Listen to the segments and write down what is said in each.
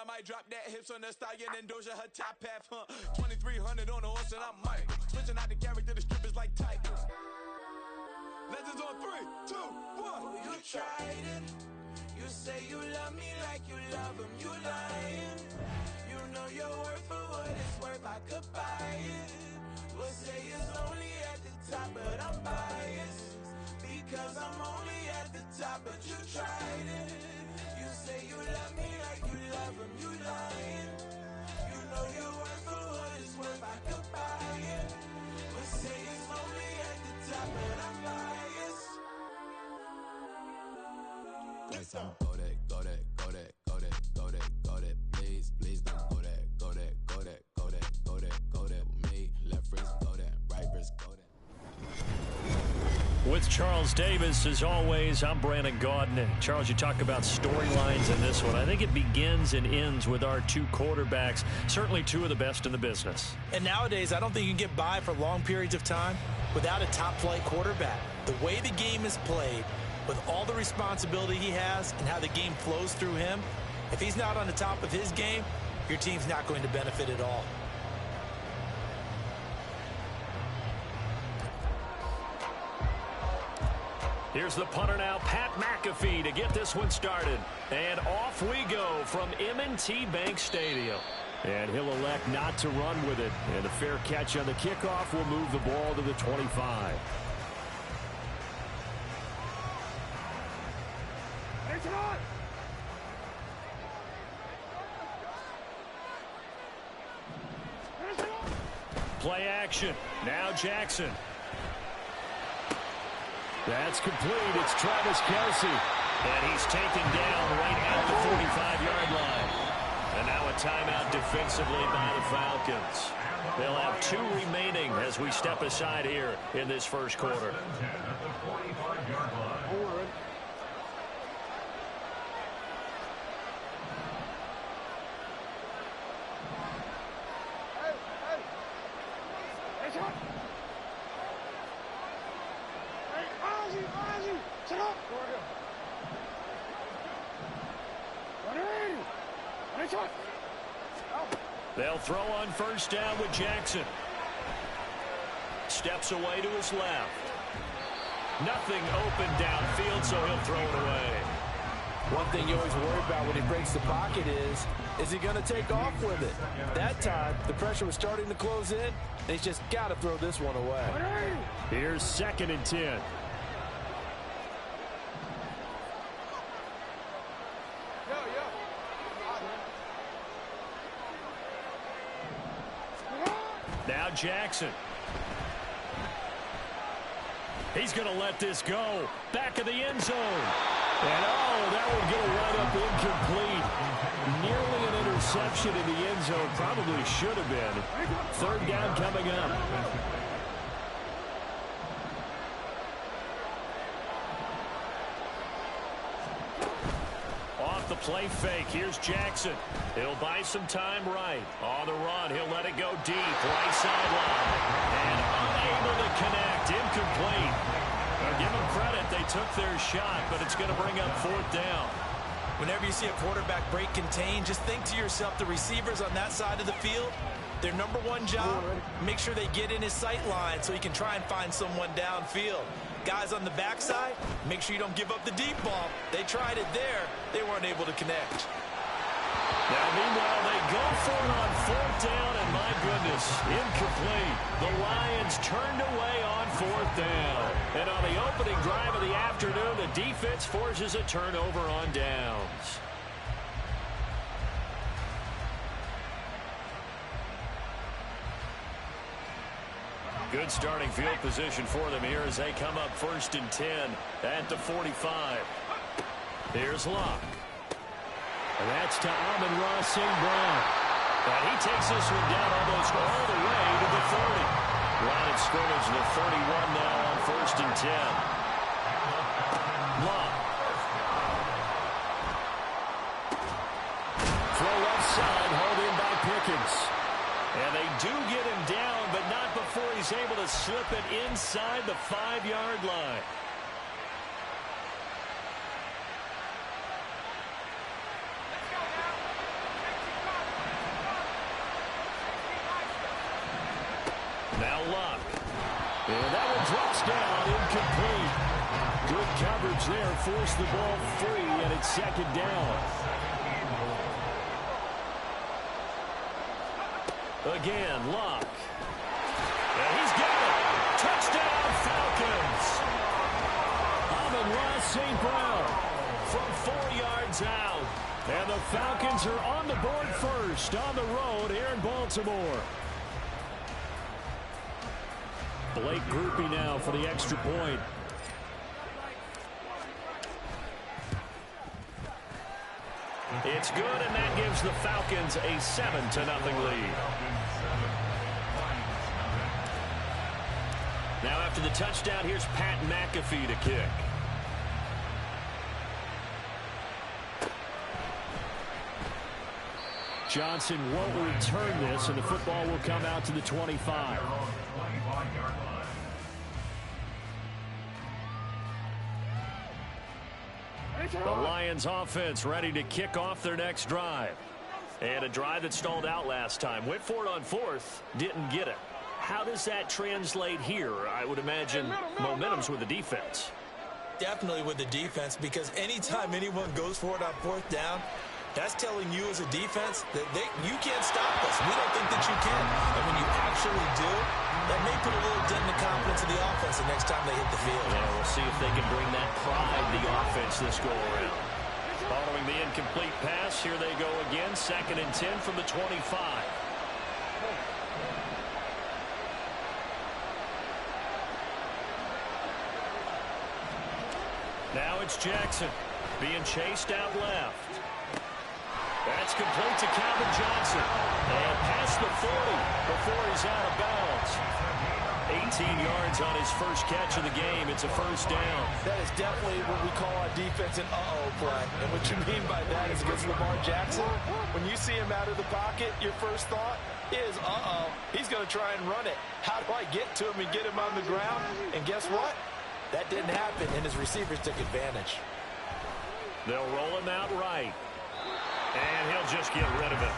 I might drop that hips on the stallion and Doja her top half, 2300 on the horse and I'm Mike. Switching out the character, the strippers like Titans. Legends on 3, 2, 1. You tried it. You say you love me like you love him. You lying. You know your worth for what it's worth. I could buy it. We'll say it's only at the top, but I'm biased because I'm only at the top. But you tried it. You say you love me like you love him. You lying. You know your worth for what it's worth. I could buy it. We'll say it's only at the top, but I'm biased. Go that, go that, go that, go that, go that, go that, please, please don't go that, go that, go that, go that, go that, go that with me, left wrist, go that, right wrist, go that. With Charles Davis, as always, I'm Brandon Gaudin. Charles, you talk about storylines in this one. I think it begins and ends with our two quarterbacks, certainly two of the best in the business. And nowadays, I don't think you can get by for long periods of time without a top-flight quarterback. The way the game is played, with all the responsibility he has and how the game flows through him, if he's not on the top of his game, your team's not going to benefit at all. Here's the punter now, Pat McAfee, to get this one started. And off we go from M&T Bank Stadium. And he'll elect not to run with it. And a fair catch on the kickoff will move the ball to the 25. Play action. Now Jackson. That's complete. It's Travis Kelce. And he's taken down right at the 45-yard line. And now a timeout defensively by the Falcons. They'll have 2 remaining as we step aside here in this first quarter. They'll throw on first down with Jackson. Steps away to his left. Nothing open downfield, so he'll throw it away. One thing you always worry about when he breaks the pocket is he going to take off with it? That time, the pressure was starting to close in. They just got to throw this one away. Here's 2nd and 10. Now Jackson. He's going to let this go. Back of the end zone. And, that would get a right-up incomplete. Nearly an interception in the end zone. Probably should have been. 3rd down coming up. Off the play fake. Here's Jackson. He'll buy some time right. On the run, he'll let it go deep. Right sideline. And unable to connect. Incomplete. Give them credit. They took their shot, but it's going to bring up 4th down. Whenever you see a quarterback break contain, just think to yourself, the receivers on that side of the field, their number one job, make sure they get in his sight line so he can try and find someone downfield. Guys on the backside, make sure you don't give up the deep ball. They tried it there. They weren't able to connect. Now, meanwhile, they go for it on 4th down, and my goodness, incomplete. The Lions turned away on 4th down. And on the opening drive of the afternoon, the defense forces a turnover on downs. Good starting field position for them here as they come up 1st and 10 at the 45. Here's Locke. And that's to Amon-Ra St. Brown. And he takes this one down almost all the way to the 30. Line of scrimmage, the 31 now on 1st and 10. Locke. Throw left side, hauled in by Pickens. And they do get him down, but not before he's able to slip it inside the 5-yard line. Now Luck. And that one drops down, incomplete. Good coverage there, forced the ball free, and it's second down. Again, Luck. And he's got it. Touchdown, Falcons. Amon-Ra St. Brown from 4 yards out. And the Falcons are on the board first on the road here in Baltimore. Blake Grupe now for the extra point. It's good, and that gives the Falcons a 7-0 lead. Now after the touchdown, here's Pat McAfee to kick. Johnson won't return this, and the football will come out to the 25. The Lions offense ready to kick off their next drive. And a drive that stalled out last time. Went for it on fourth, didn't get it. How does that translate here? I would imagine momentum's with the defense. Definitely with the defense, because anytime anyone goes for it on fourth down, that's telling you as a defense that you can't stop us. We don't think that you can. And when you actually do, that may put a little dent in the confidence of the offense the next time they hit the field. Yeah, we'll see if they can bring that pride to the offense this go-around. Following the incomplete pass, here they go again. 2nd and 10 from the 25. Now it's Jackson being chased out left. That's complete to Calvin Johnson. And past the 40 before he's out of bounds. 18 yards on his first catch of the game. It's a first down. That is definitely what we call a defense an uh-oh play. And what you mean by that is against Lamar Jackson, when you see him out of the pocket, your first thought is, uh-oh, he's going to try and run it. How do I get to him and get him on the ground? And guess what? That didn't happen, and his receivers took advantage. They'll roll him out right. And he'll just get rid of it.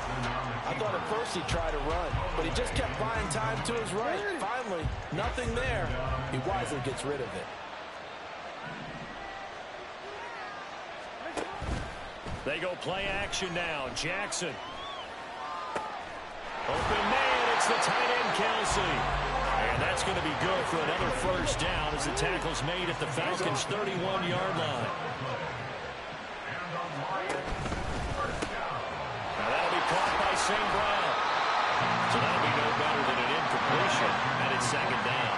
I thought at first he'd try to run, but he just kept buying time to his right. Finally, nothing there. He wisely gets rid of it. They go play action now. Jackson. Open man, it's the tight end, Kelsey. And that's going to be good for another first down as the tackle's made at the Falcons' 31-yard line. St. Brown. So that'll be no better than an incompletion, and it's second down.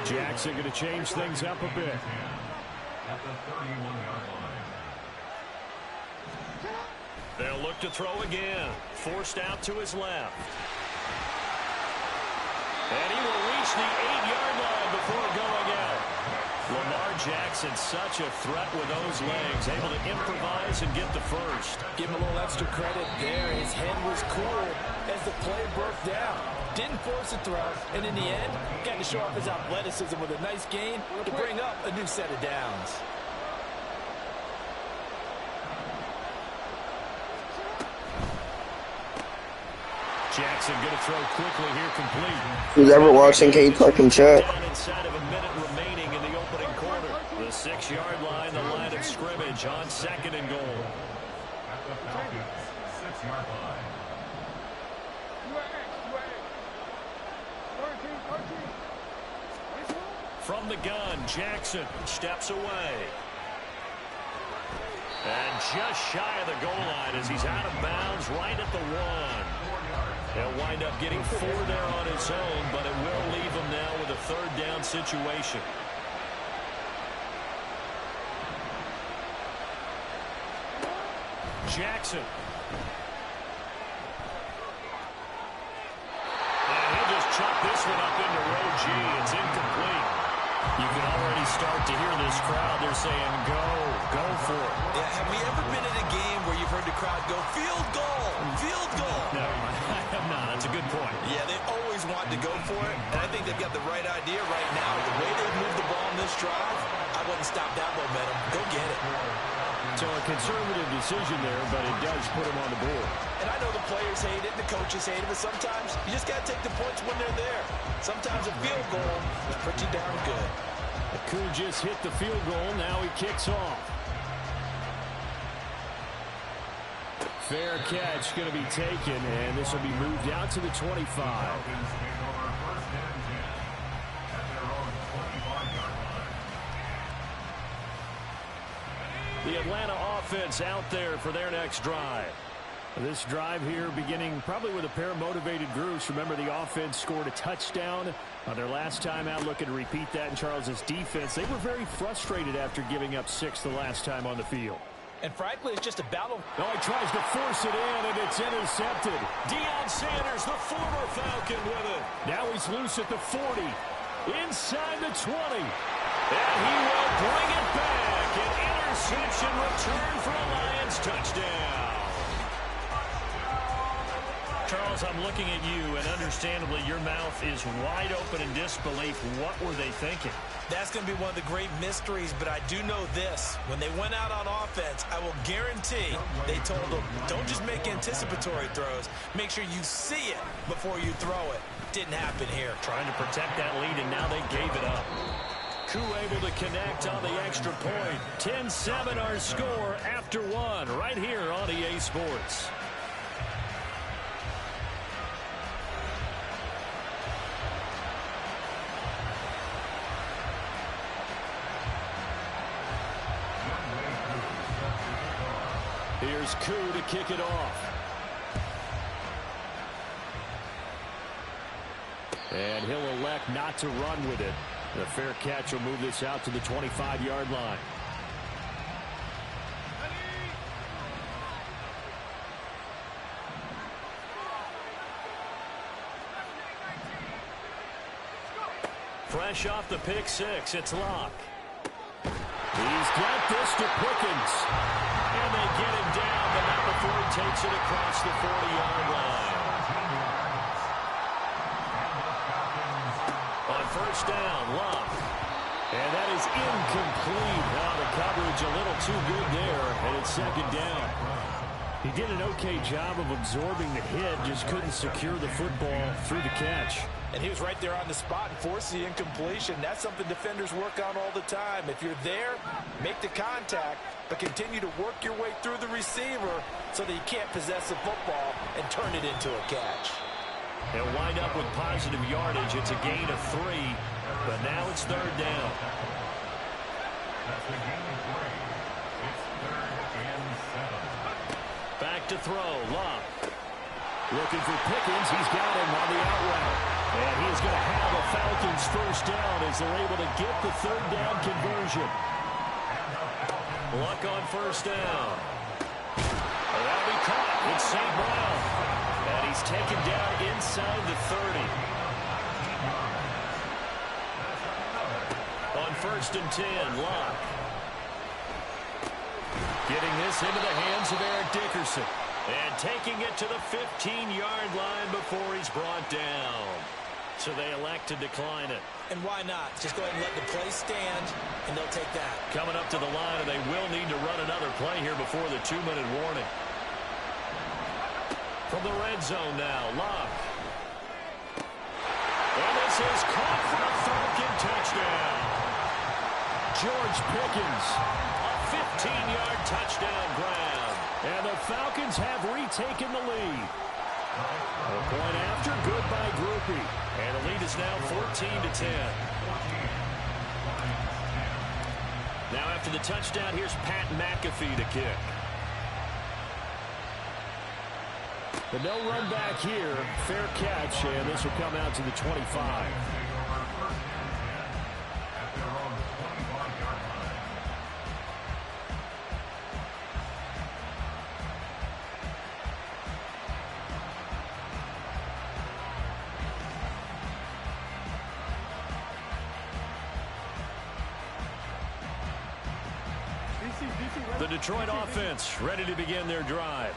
Jackson going to change things up a bit. They'll look to throw again. Forced out to his left. And he will reach the 8-yard line before going out. Lamar Jackson, such a threat with those legs, able to improvise and get the first. Give him a little extra credit there. His head was cool as the play broke down. Didn't force a throw, and in the end, got to show off his athleticism with a nice gain to bring up a new set of downs. Jackson going to throw quickly here, complete. Who's ever watching Kate Park and chat? Inside of a minute remaining in the opening quarter. The 6-yard line, the line of scrimmage on 2nd and goal. At the Falcons' 6-yard line. From the gun, Jackson steps away. And just shy of the goal line as he's out of bounds right at the 1. He'll wind up getting 4 there on his own, but it will leave him now with a 3rd down situation. Jackson. And he'll just chuck this one up into row G. It's incomplete. You can already start to hear this crowd. They're saying, go for it. Yeah, have we ever been at a game where you've heard the crowd go, field goal, field goal? No, I have not. That's a good point. Yeah, they always want to go for it, and I think they've got the right idea right now. The way they've moved the ball in this drive, I wouldn't stop that momentum. Go get it. So a conservative decision there, but it does put him on the board. And I know the players hate it, the coaches hate it, but sometimes you just got to take the points when they're there. Sometimes a field goal is pretty darn good. Koo just hit the field goal. Now he kicks off. Fair catch going to be taken, and this will be moved out to the 25. The Atlanta offense out there for their next drive. This drive here beginning probably with a pair of motivated groups. Remember, the offense scored a touchdown on their last time out, looking to repeat that in Charles's defense. They were very frustrated after giving up 6 the last time on the field. And frankly, it's just a battle. Oh, he tries to force it in, and it's intercepted. Deion Sanders, the former Falcon, with it. Now he's loose at the 40, inside the 20. And he will bring it back. An interception return for a Lions touchdown. Charles, I'm looking at you, and understandably, your mouth is wide open in disbelief. What were they thinking? That's going to be one of the great mysteries, but I do know this. When they went out on offense, I will guarantee they told them, don't just make anticipatory throws. Make sure you see it before you throw it. Didn't happen here. Trying to protect that lead, and now they gave it up. Koo able to connect on the extra point. 10-7 our score after one, right here on EA Sports. Here's Koo to kick it off. And he'll elect not to run with it. The fair catch will move this out to the 25-yard line. Fresh off the pick six, it's Locke. He's got this to Pickens. And they get him down, but not before he takes it across the 40-yard line. On first down, Locke. And that is incomplete. Now the coverage a little too good there, and it's second down. He did an okay job of absorbing the hit, just couldn't secure the football through the catch. And he was right there on the spot and forced the incompletion. That's something defenders work on all the time. If you're there, make the contact, but continue to work your way through the receiver so that you can't possess the football and turn it into a catch. They'll wind up with positive yardage. It's a gain of 3, but now it's third down. Back to throw, Locke. Looking for Pickens. He's got him on the out route. And he's going to have a Falcons first down as they're able to get the third down conversion. Luck on first down. That'll be caught. It's St. Brown. And he's taken down inside the 30. On first and 10, Locke. Getting this into the hands of Eric Dickerson. And taking it to the 15-yard line before he's brought down. So they elect to decline it. And why not? Just go ahead and let the play stand, and they'll take that. Coming up to the line, and they will need to run another play here before the 2-minute warning. From the red zone now, Locke. And this is caught for a Falcon touchdown. George Pickens, a 15-yard touchdown grab. And the Falcons have retaken the lead. A point after, good by Groupie. And the lead is now 14-10. Now after the touchdown, here's Pat McAfee to kick. But no run back here. Fair catch, and this will come out to the 25. The Detroit offense ready to begin their drive.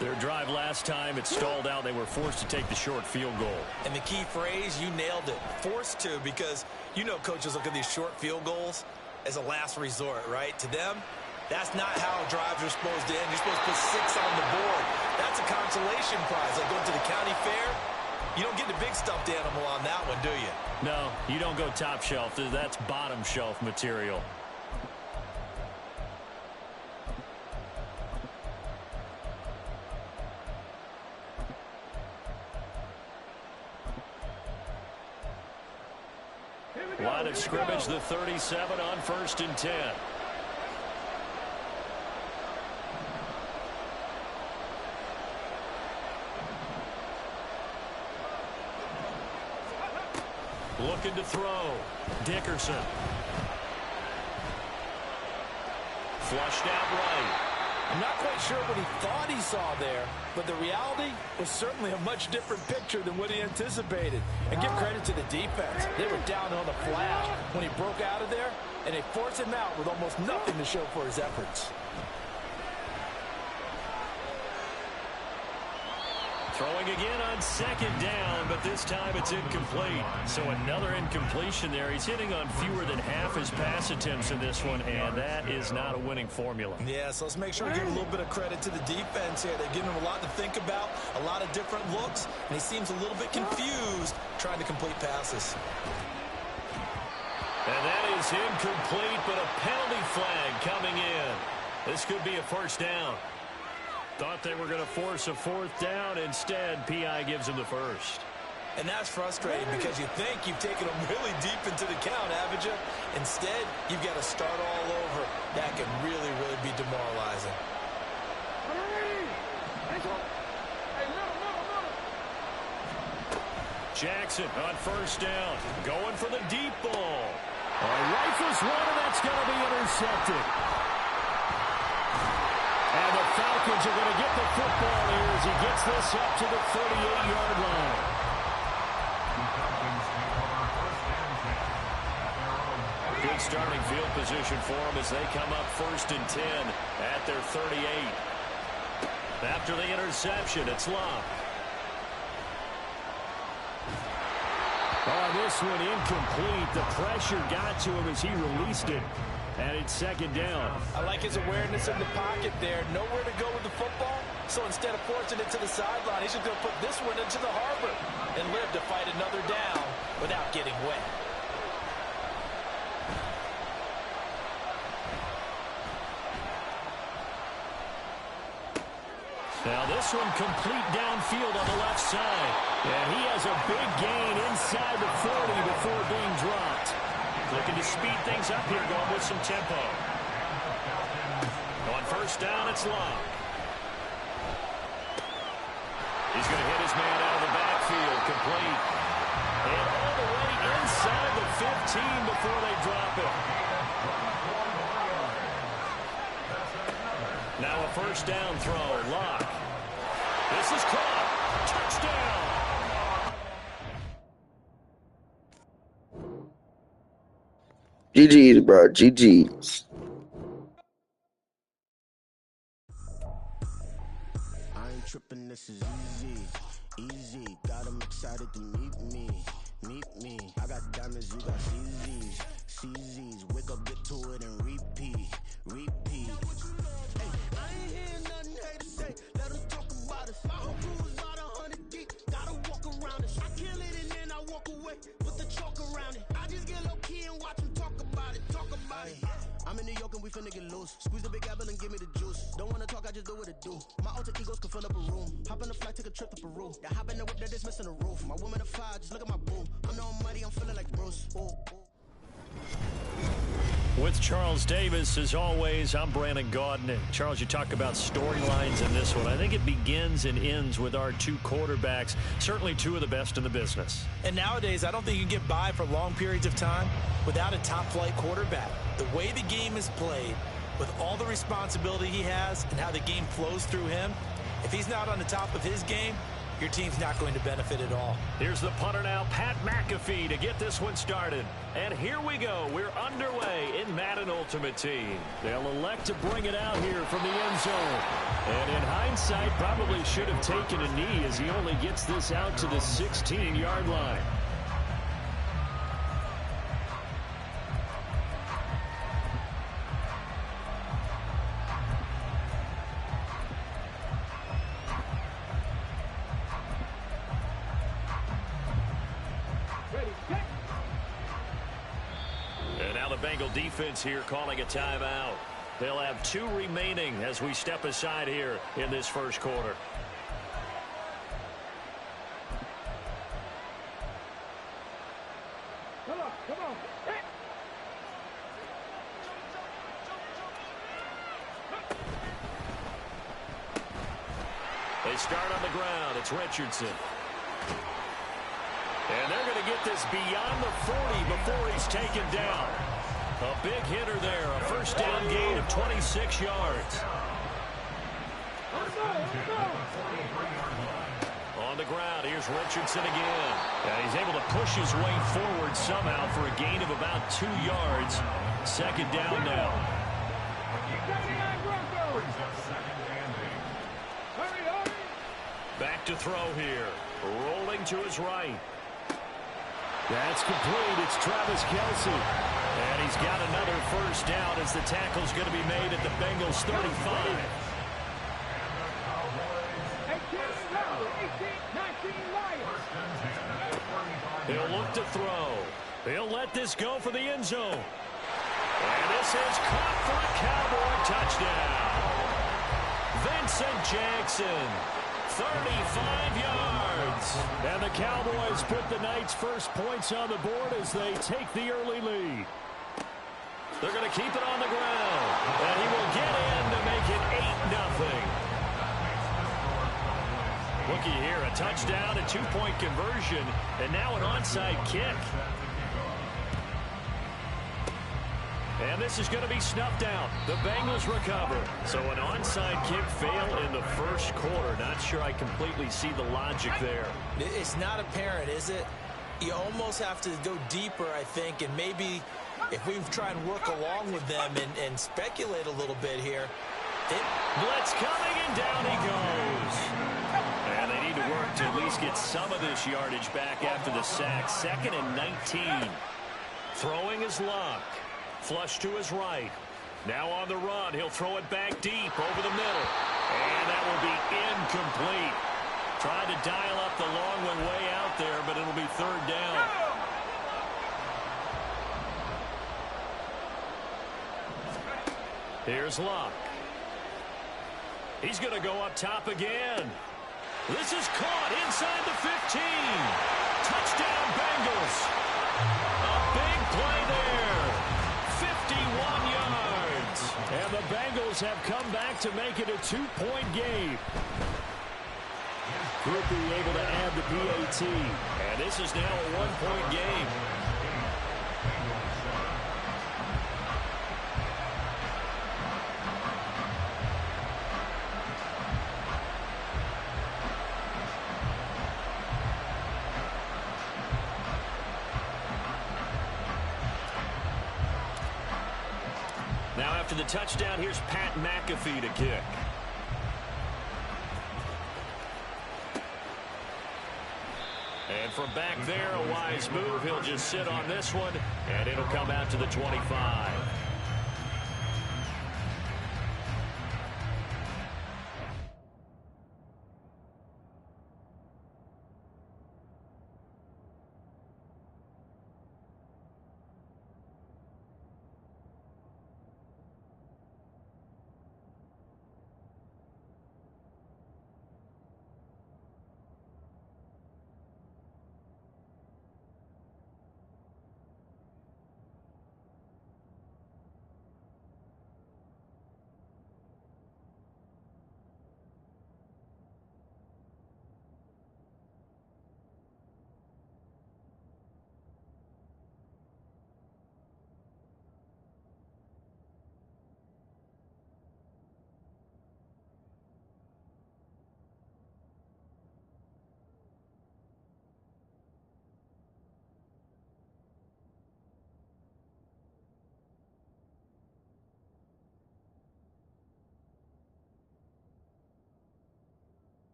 Their drive last time, it stalled out. They were forced to take the short field goal. And the key phrase, you nailed it. Forced to, because you know coaches look at these short field goals as a last resort, right? To them, That's not how drives are supposed to end. You're supposed to put 6 on the board. That's a consolation prize. Like going to the county fair, you don't get the big stuffed animal on that one, do you? No, you don't go top shelf. That's bottom shelf material. Line of scrimmage, the 37 on 1st and 10. Looking to throw. Dickerson. Flushed out right. I'm not quite sure what he thought he saw there, but the reality was certainly a much different picture than what he anticipated. And give credit to the defense. They were down on the flash when he broke out of there, and they forced him out with almost nothing to show for his efforts. Throwing again on 2nd down, but this time it's incomplete. So another incompletion there. He's hitting on fewer than half his pass attempts in this one, and that is not a winning formula. Yeah, so let's make sure we give a little bit of credit to the defense here. They've given him a lot to think about, a lot of different looks, and he seems a little bit confused trying to complete passes. And that is incomplete, but a penalty flag coming in. This could be a 1st down. Thought they were going to force a 4th down. Instead, P.I. gives him the 1st. And that's frustrating because you think you've taken them really deep into the count, haven't you? Instead, you've got to start all over. That can really, really be demoralizing. Jackson on 1st down. Going for the deep ball. Rifles one, and that's going to be intercepted. And the Falcons are going to get the football here as he gets this up to the 38-yard line. Good starting field position for them as they come up 1st and 10 at their 38. After the interception, it's Locke. This one incomplete. The pressure got to him as he released it. And it's 2nd down. I like his awareness in the pocket there. Nowhere to go with the football. So instead of forcing it to the sideline, he's just going to put this one into the harbor and live to fight another down without getting wet. Now this one complete downfield on the left side. And he has a big gain inside the 40 before being dropped. Looking to speed things up here, going with some tempo. On 1st down, it's Locke. He's going to hit his man out of the backfield, complete. And all the way inside the 15 before they drop it. Now a 1st down throw, Locke. This is caught. Touchdown. GG's, bro. GG's. I ain't tripping, this is easy. Easy. Got them excited to meet me. Meet me. I got diamonds, you got CZs. CZs. Wake up, get to it, and repeat. Repeat. Hey, I ain't hearing nothing haters say. Let them talk about us. My whole crew is about 100 deep. Gotta walk around us. I kill it and then I walk away with the chalk around it. I just get low key and watch them talk about it. Talk about it. I'm in New York and we finna get loose. Squeeze the big apple and give me the juice. Don't wanna talk, I just do what it do. My alter egos can fill up a room. Hop in the flight, take a trip to Peru. That hop in the whip that is missing the roof. My woman a fire, just look at my boo. I'm the almighty, I'm feeling like Bruce. Ooh. With Charles Davis, as always, I'm Brandon Gaudin. And Charles, you talk about storylines in this one. I think it begins and ends with our 2 quarterbacks, certainly 2 of the best in the business. And nowadays, I don't think you can get by for long periods of time without a top-flight quarterback. The way the game is played, with all the responsibility he has and how the game flows through him, if he's not on the top of his game, your team's not going to benefit at all. Here's the punter now, Pat McAfee, to get this one started. And here we go. We're underway in Madden Ultimate Team. They'll elect to bring it out here from the end zone. And in hindsight, probably should have taken a knee as he only gets this out to the 16-yard line. Bengal defense here calling a timeout. They'll have 2 remaining as we step aside here in this first quarter. Come on. They start on the ground. It's Richardson. And they're going to get this beyond the 40 before he's taken down. A big hitter there. A first down gain of 26 yards. On the ground, here's Richardson again. And he's able to push his way forward somehow for a gain of about 2 yards. Second down now. Back to throw here. Rolling to his right. That's complete. It's Travis Kelce. And he's got another first down as the tackle's going to be made at the Bengals 35. He'll look to throw. He'll let this go for the end zone. And this is caught for a Cowboy touchdown. Vincent Jackson, 35 yards. And the Cowboys put the Knights' first points on the board as they take the early lead. They're going to keep it on the ground. And he will get in to make it 8-0. Looky here, a touchdown, a 2-point conversion, and now an onside kick. And this is going to be snuffed out. The Bengals recover. So an onside kick fail in the first quarter. Not sure I completely see the logic there. It's not apparent, is it? You almost have to go deeper, I think, and maybe if we try and work along with them and speculate a little bit here. Blitz coming, and down he goes. And they need to work to at least get some of this yardage back after the sack. 2nd and 19. Throwing his Luck. Flush to his right. Now on the run. He'll throw it back deep over the middle. And that will be incomplete. Trying to dial up the long one way out there, but it'll be 3rd down. Here's Luck. He's going to go up top again. This is caught inside the 15. Touchdown, Bengals. A big play there. 51 yards. And the Bengals have come back to make it a 2-point game. Groupie able to add the PAT. And this is now a 1-point game. Now after the touchdown, here's Pat McAfee to kick. And from back there, a wise move. He'll just sit on this one, and it'll come out to the 25.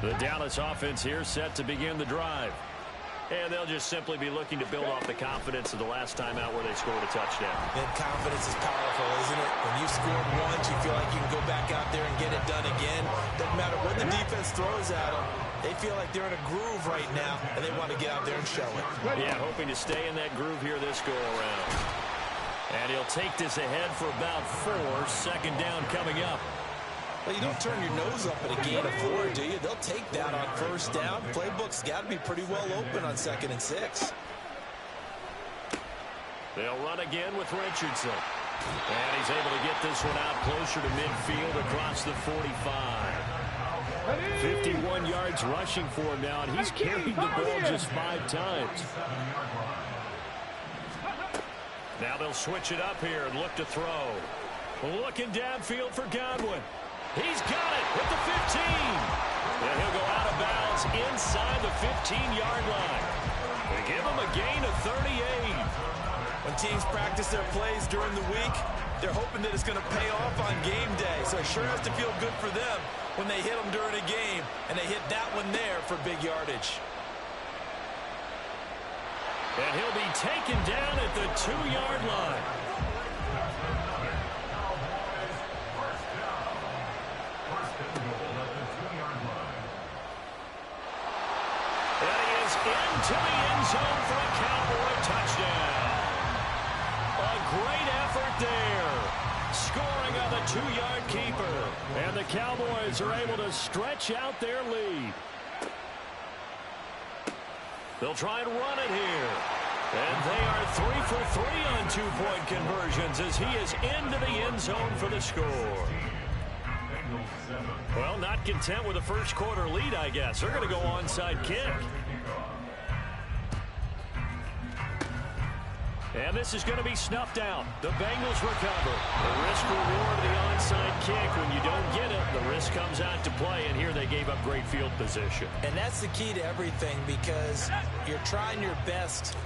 The Dallas offense here set to begin the drive. And they'll just simply be looking to build off the confidence of the last time out where they scored a touchdown. And confidence is powerful, isn't it? When you scored once, you feel like you can go back out there and get it done again. Doesn't matter what the defense throws at them. They feel like they're in a groove right now, and they want to get out there and show it. Yeah, hoping to stay in that groove here this go-around. And he'll take this ahead for about 4. Second down coming up. Well, you don't turn your nose up at a gain of 4, do you? They'll take that on first down. Playbook's got to be pretty well open on 2nd and 6. They'll run again with Richardson. And he's able to get this one out closer to midfield across the 45. 51 yards rushing for him now, and he's carried the ball just 5 times. Now they'll switch it up here and look to throw. Looking downfield for Godwin. He's got it with the 15. And he'll go out of bounds inside the 15-yard line. They give him a gain of 38. When teams practice their plays during the week, they're hoping that it's going to pay off on game day. So it sure has to feel good for them when they hit them during a game, and they hit that one there for big yardage. And he'll be taken down at the 2-yard line. Into the end zone for a Cowboy touchdown. A great effort there. Scoring on the 2-yard keeper. And the Cowboys are able to stretch out their lead. They'll try and run it here. And they are 3 for 3 on 2-point conversions as he is into the end zone for the score. Well, not content with a first quarter lead, I guess. They're going to go onside kick. And this is going to be snuffed out. The Bengals recover. The risk-reward of the onside kick. When you don't get it, the risk comes out to play, and here they gave up great field position. And that's the key to everything, because you're trying your best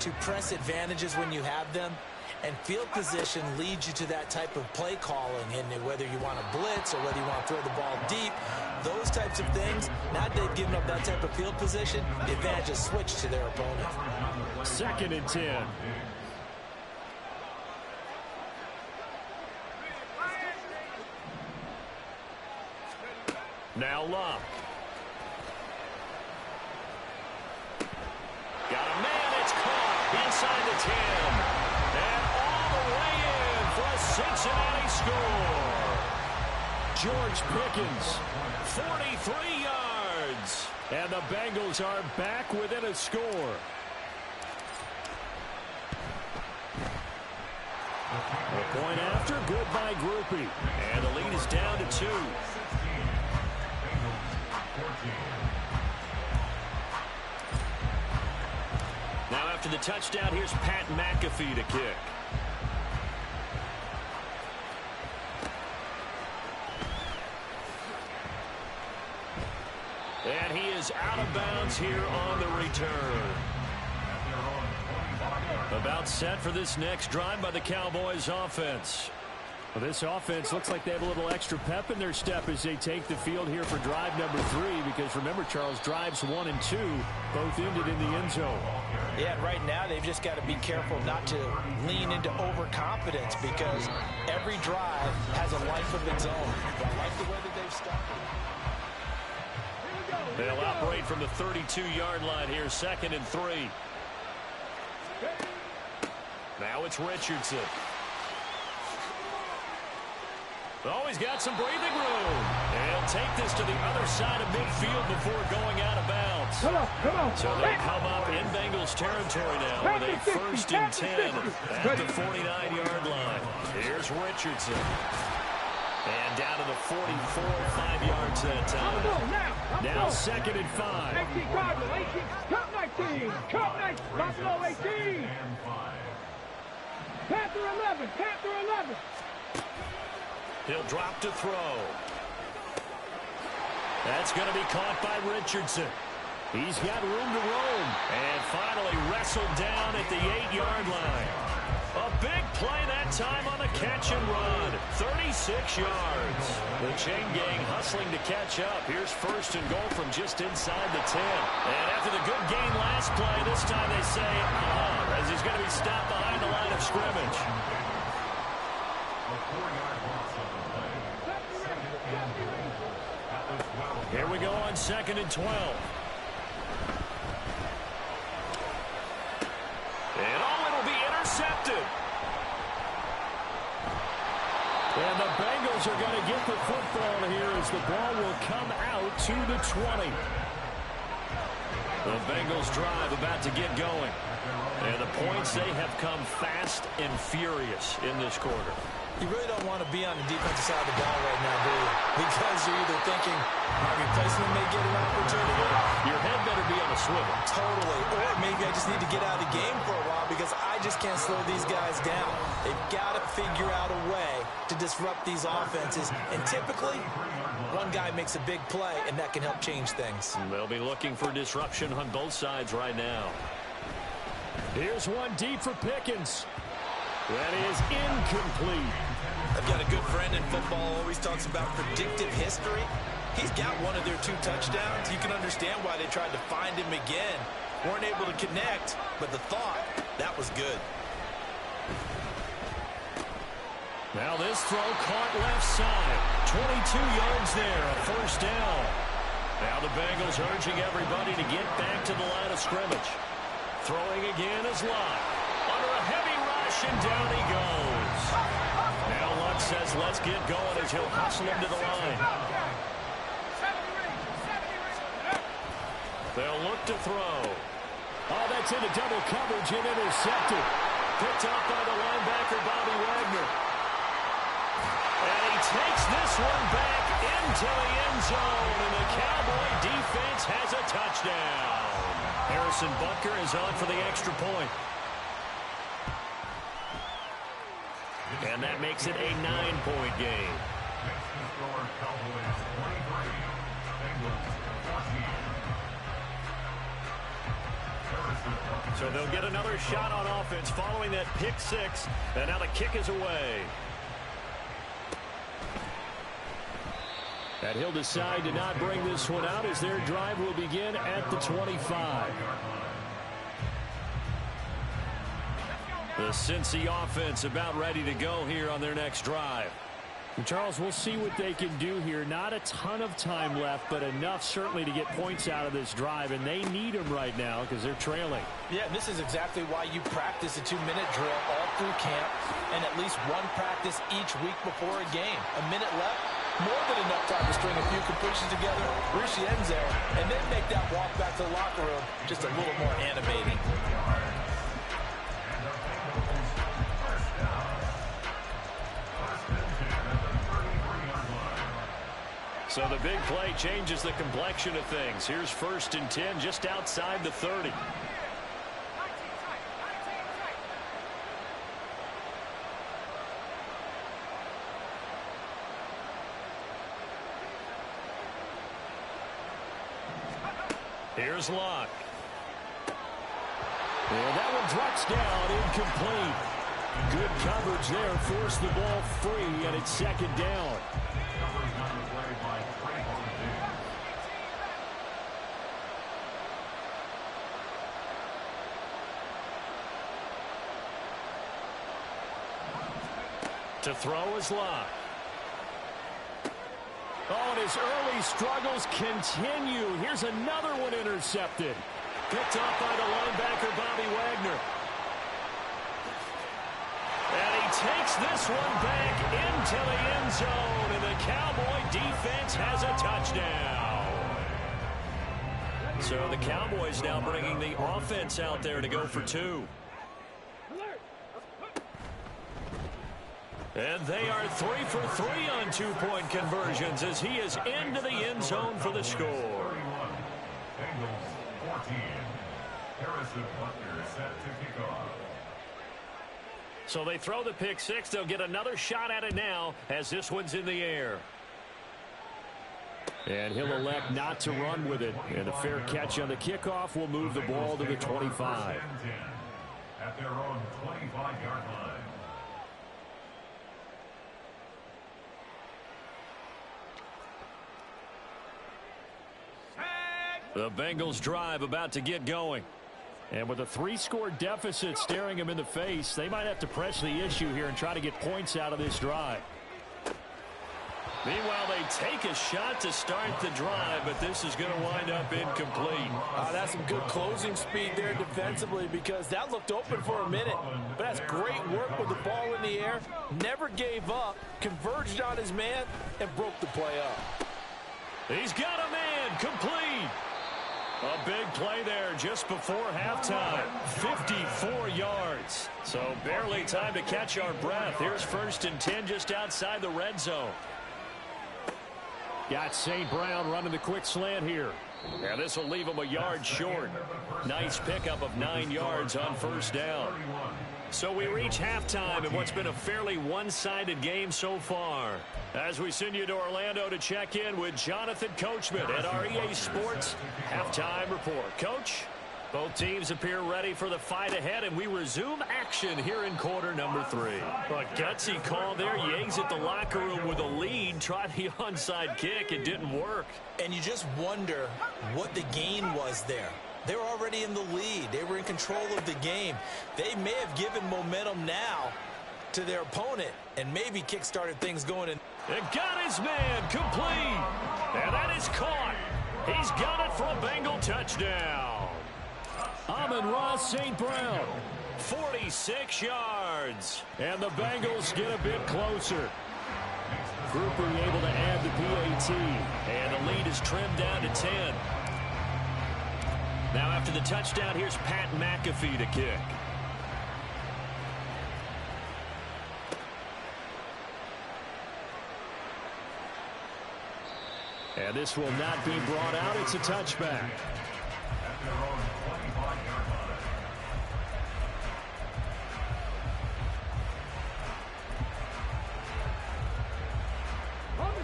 to press advantages when you have them, and field position leads you to that type of play calling, and whether you want to blitz or whether you want to throw the ball deep, those types of things, now that they've given up that type of field position, the advantage is switched to their opponent. 2nd and 10. Now Locke. Got a man, it's caught inside the 10. And all the way in for a Cincinnati score. George Pickens, 43 yards. And the Bengals are back within a score. A point after, good by Groupie. And the lead is down to 2. Now after the touchdown, here's Pat McAfee to kick. And he is out of bounds here on the return. About set for this next drive by the Cowboys offense. Well, this offense looks like they have a little extra pep in their step as they take the field here for drive number 3, because remember, Charles, drives 1 and 2 both ended in the end zone. Yeah, right now they've just got to be careful not to lean into overconfidence, because every drive has a life of its own. I like the way that they've started. They'll operate from the 32-yard line here, 2nd and 3. Now it's Richardson. Oh, he's got some breathing room. And he'll take this to the other side of midfield before going out of bounds. Come on. So they come up in Bengals territory now with a 1st and 10 at the 49-yard line. Here's Richardson. And down to the 44, 5 yards that time. Now 2nd and 5. 18, Cardinal, 18, cut 19, cut 19, Buffalo 18. Panther 11, Panther 11. He'll drop to throw. That's going to be caught by Richardson. He's got room to roam. And finally wrestled down at the 8-yard line. A big play that time on the catch and run. 36 yards. The chain gang hustling to catch up. Here's first and goal from just inside the 10. And after the good gain last play, this time they say, as he's going to be stopped behind the line of scrimmage. Here we go on 2nd and 12. And it'll be intercepted. And the Bengals are going to get the football here as the ball will come out to the 20. The Bengals drive about to get going. And the points, they have come fast and furious in this quarter. You really don't want to be on the defensive side of the ball right now, do you? Because you're either thinking my replacement may get an opportunity. Your head better be on a swivel. Totally. Or maybe I just need to get out of the game for a while because I just can't slow these guys down. They've got to figure out a way to disrupt these offenses. And typically, one guy makes a big play, and that can help change things. They'll be looking for disruption on both sides right now. Here's one deep for Pickens. That is incomplete. I've got a good friend in football, always talks about predictive history. He's got one of their 2 touchdowns. You can understand why they tried to find him again. Weren't able to connect, but the thought, that was good. Now this throw caught left side. 22 yards there, a first down. Now the Bengals urging everybody to get back to the line of scrimmage. Throwing again is Locke. Under a heavy rush, and down he goes. Now Luck says, let's get going as he'll hustle him to the line. They'll look to throw. Oh, that's into double coverage and intercepted. Picked up by the linebacker, Bobby Wagner. And he takes this one back into the end zone, and the Cowboy defense has a touchdown. Harrison Butker is on for the extra point. And that makes it a 9-point game. So they'll get another shot on offense following that pick 6. And now the kick is away. And he'll decide to not bring this one out as their drive will begin at the 25. The Cincy offense about ready to go here on their next drive. And Charles, we'll see what they can do here. Not a ton of time left, but enough certainly to get points out of this drive, and they need them right now because they're trailing. Yeah, this is exactly why you practice a 2-minute drill all through camp and at least one practice each week before a game. A minute left, more than enough time to string a few completions together, reach the end zone, and then make that walk back to the locker room just a little more animating. So the big play changes the complexion of things. Here's 1st and 10 just outside the 30. Here's Locke. And that one drops down, incomplete. Good coverage there, forced the ball free, and it's 2nd down. To throw is Locke. Oh, and his early struggles continue. Here's another one intercepted. Picked off by the linebacker, Bobby Wagner. And he takes this one back into the end zone, and the Cowboy defense has a touchdown. So the Cowboys now bringing the offense out there to go for 2. And they are 3 for 3 on 2-point conversions as he is into the end zone for the score. Bengals 14. Harrison Butker set to kick off. So they throw the pick 6. They'll get another shot at it now as this one's in the air. And he'll elect not to run with it. And a fair catch on the kickoff will move the ball to the 25. At their own 25-yard line. The Bengals drive about to get going. And with a 3-score deficit staring them in the face, they might have to press the issue here and try to get points out of this drive. Meanwhile, they take a shot to start the drive, but this is going to wind up incomplete. That's some good closing speed there defensively, because that looked open for a minute. But that's great work with the ball in the air. Never gave up, converged on his man, and broke the play up. He's got a man, complete. A big play there just before halftime. 54 yards. So barely time to catch our breath. Here's 1st and 10 just outside the red zone. Got St. Brown running the quick slant here. Yeah, this will leave him a yard short. Nice pickup of 9 yards on 1st down. So we reach halftime in what's been a fairly one-sided game so far. As we send you to Orlando to check in with Jonathan Coachman at our EA Sports Halftime Report. Coach, both teams appear ready for the fight ahead, and we resume action here in quarter number 3. A gutsy call there. You exit the locker room with a lead. Tried the onside kick. It didn't work. And you just wonder what the gain was there. They were already in the lead. They were in control of the game. They may have given momentum now to their opponent and maybe kick-started things going in. And got his man, complete. And that is caught. He's got it for a Bengal touchdown. Amon-Ra St. Brown. 46 yards. And the Bengals get a bit closer. Grouper able to add the PAT. And the lead is trimmed down to 10. Now after the touchdown, here's Pat McAfee to kick. And this will not be brought out. It's a touchback.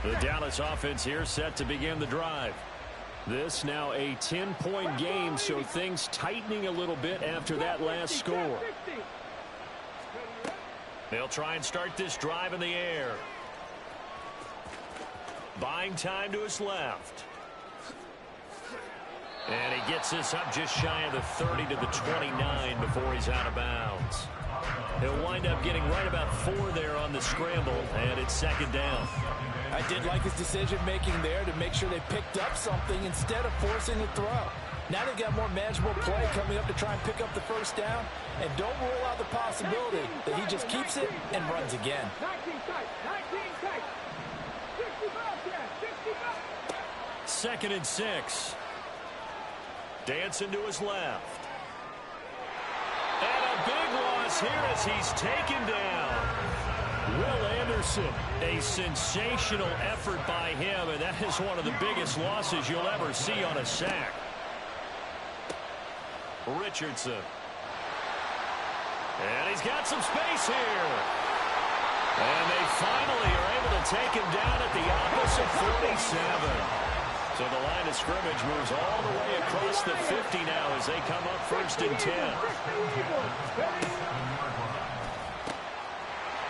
The Dallas offense here set to begin the drive. This now a 10-point game, so things tightening a little bit after that last score. They'll try and start this drive in the air. Buying time to his left. And he gets this up just shy of the 30 to the 29 before he's out of bounds. He'll wind up getting right about 4 there on the scramble, and it's 2nd down. I did like his decision-making there to make sure they picked up something instead of forcing the throw. Now they've got more manageable play coming up to try and pick up the 1st down, and don't rule out the possibility that he just keeps it and runs again. 2nd and 6. Dancing to his left. And a big loss here as he's taken down. Will Anderson. A sensational effort by him, and that is one of the biggest losses you'll ever see on a sack. Richardson. And he's got some space here. And they finally are able to take him down at the opposite 47. So the line of scrimmage moves all the way across the 50 now as they come up 1st and 10.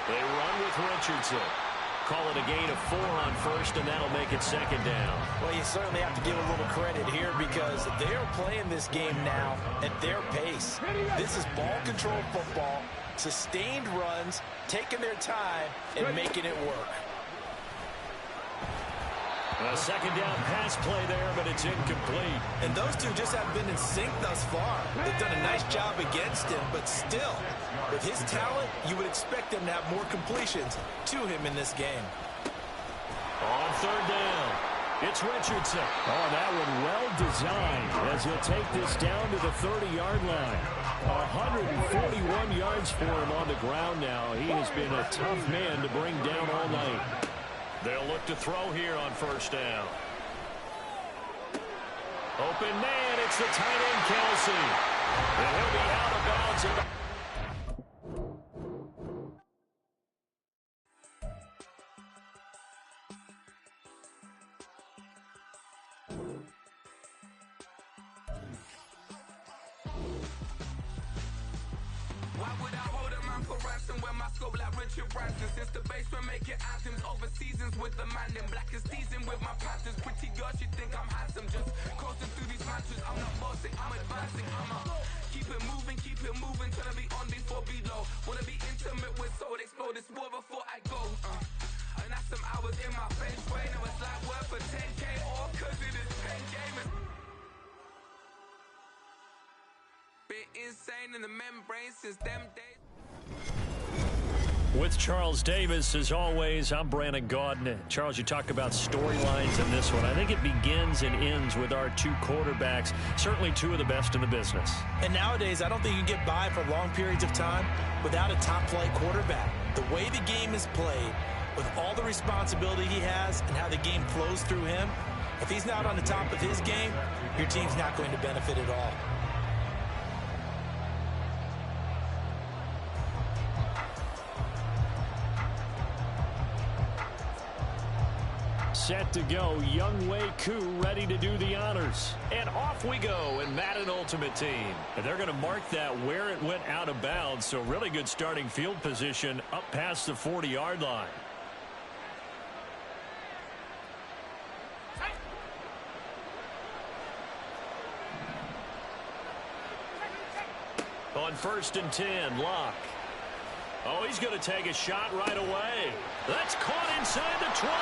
They run with Richardson. Call it a gain of 4 on 1st, and that'll make it 2nd down. Well, you certainly have to give a little credit here because they're playing this game now at their pace. This is ball control football, sustained runs, taking their time, and making it work. A 2nd down pass play there, but it's incomplete. And those two just haven't been in sync thus far. They've done a nice job against him, but still, with his talent, you would expect them to have more completions to him in this game. On 3rd down, it's Richardson. Oh, that one well designed as he'll take this down to the 30-yard line. 141 yards for him on the ground now. He has been a tough man to bring down all night. They'll look to throw here on 1st down. Open man, it's the tight end, Kelsey. And he'll be out of bounds at the Why would I hold a man for ransom when my scope like Richard Branson? Since the basement making items over seasons with the man in black is teasing with my patterns. Pretty girl, she think I'm handsome. Just coasting through these mantras. I'm not bossing, I'm advancing. I'ma keep it moving till I be on before below. Wanna be intimate with soul, explode this war before I go. And that's some hours in my bench way. Now it's like work for 10K, all cause it is pen gaming. Been insane in the membrane since them days. With Charles Davis, as always, I'm Brandon Gaudin. Charles, you talk about storylines in this one. I think it begins and ends with our two quarterbacks, certainly two of the best in the business. And nowadays, I don't think you can get by for long periods of time without a top-flight quarterback. The way the game is played, with all the responsibility he has and how the game flows through him, if he's not on the top of his game, your team's not going to benefit at all. Set to go, Younghoe Koo ready to do the honors. And off we go in Madden Ultimate Team. And they're going to mark that where it went out of bounds, so really good starting field position up past the 40-yard line. On 1st and 10, Locke. Oh, he's going to take a shot right away. That's caught inside the 20.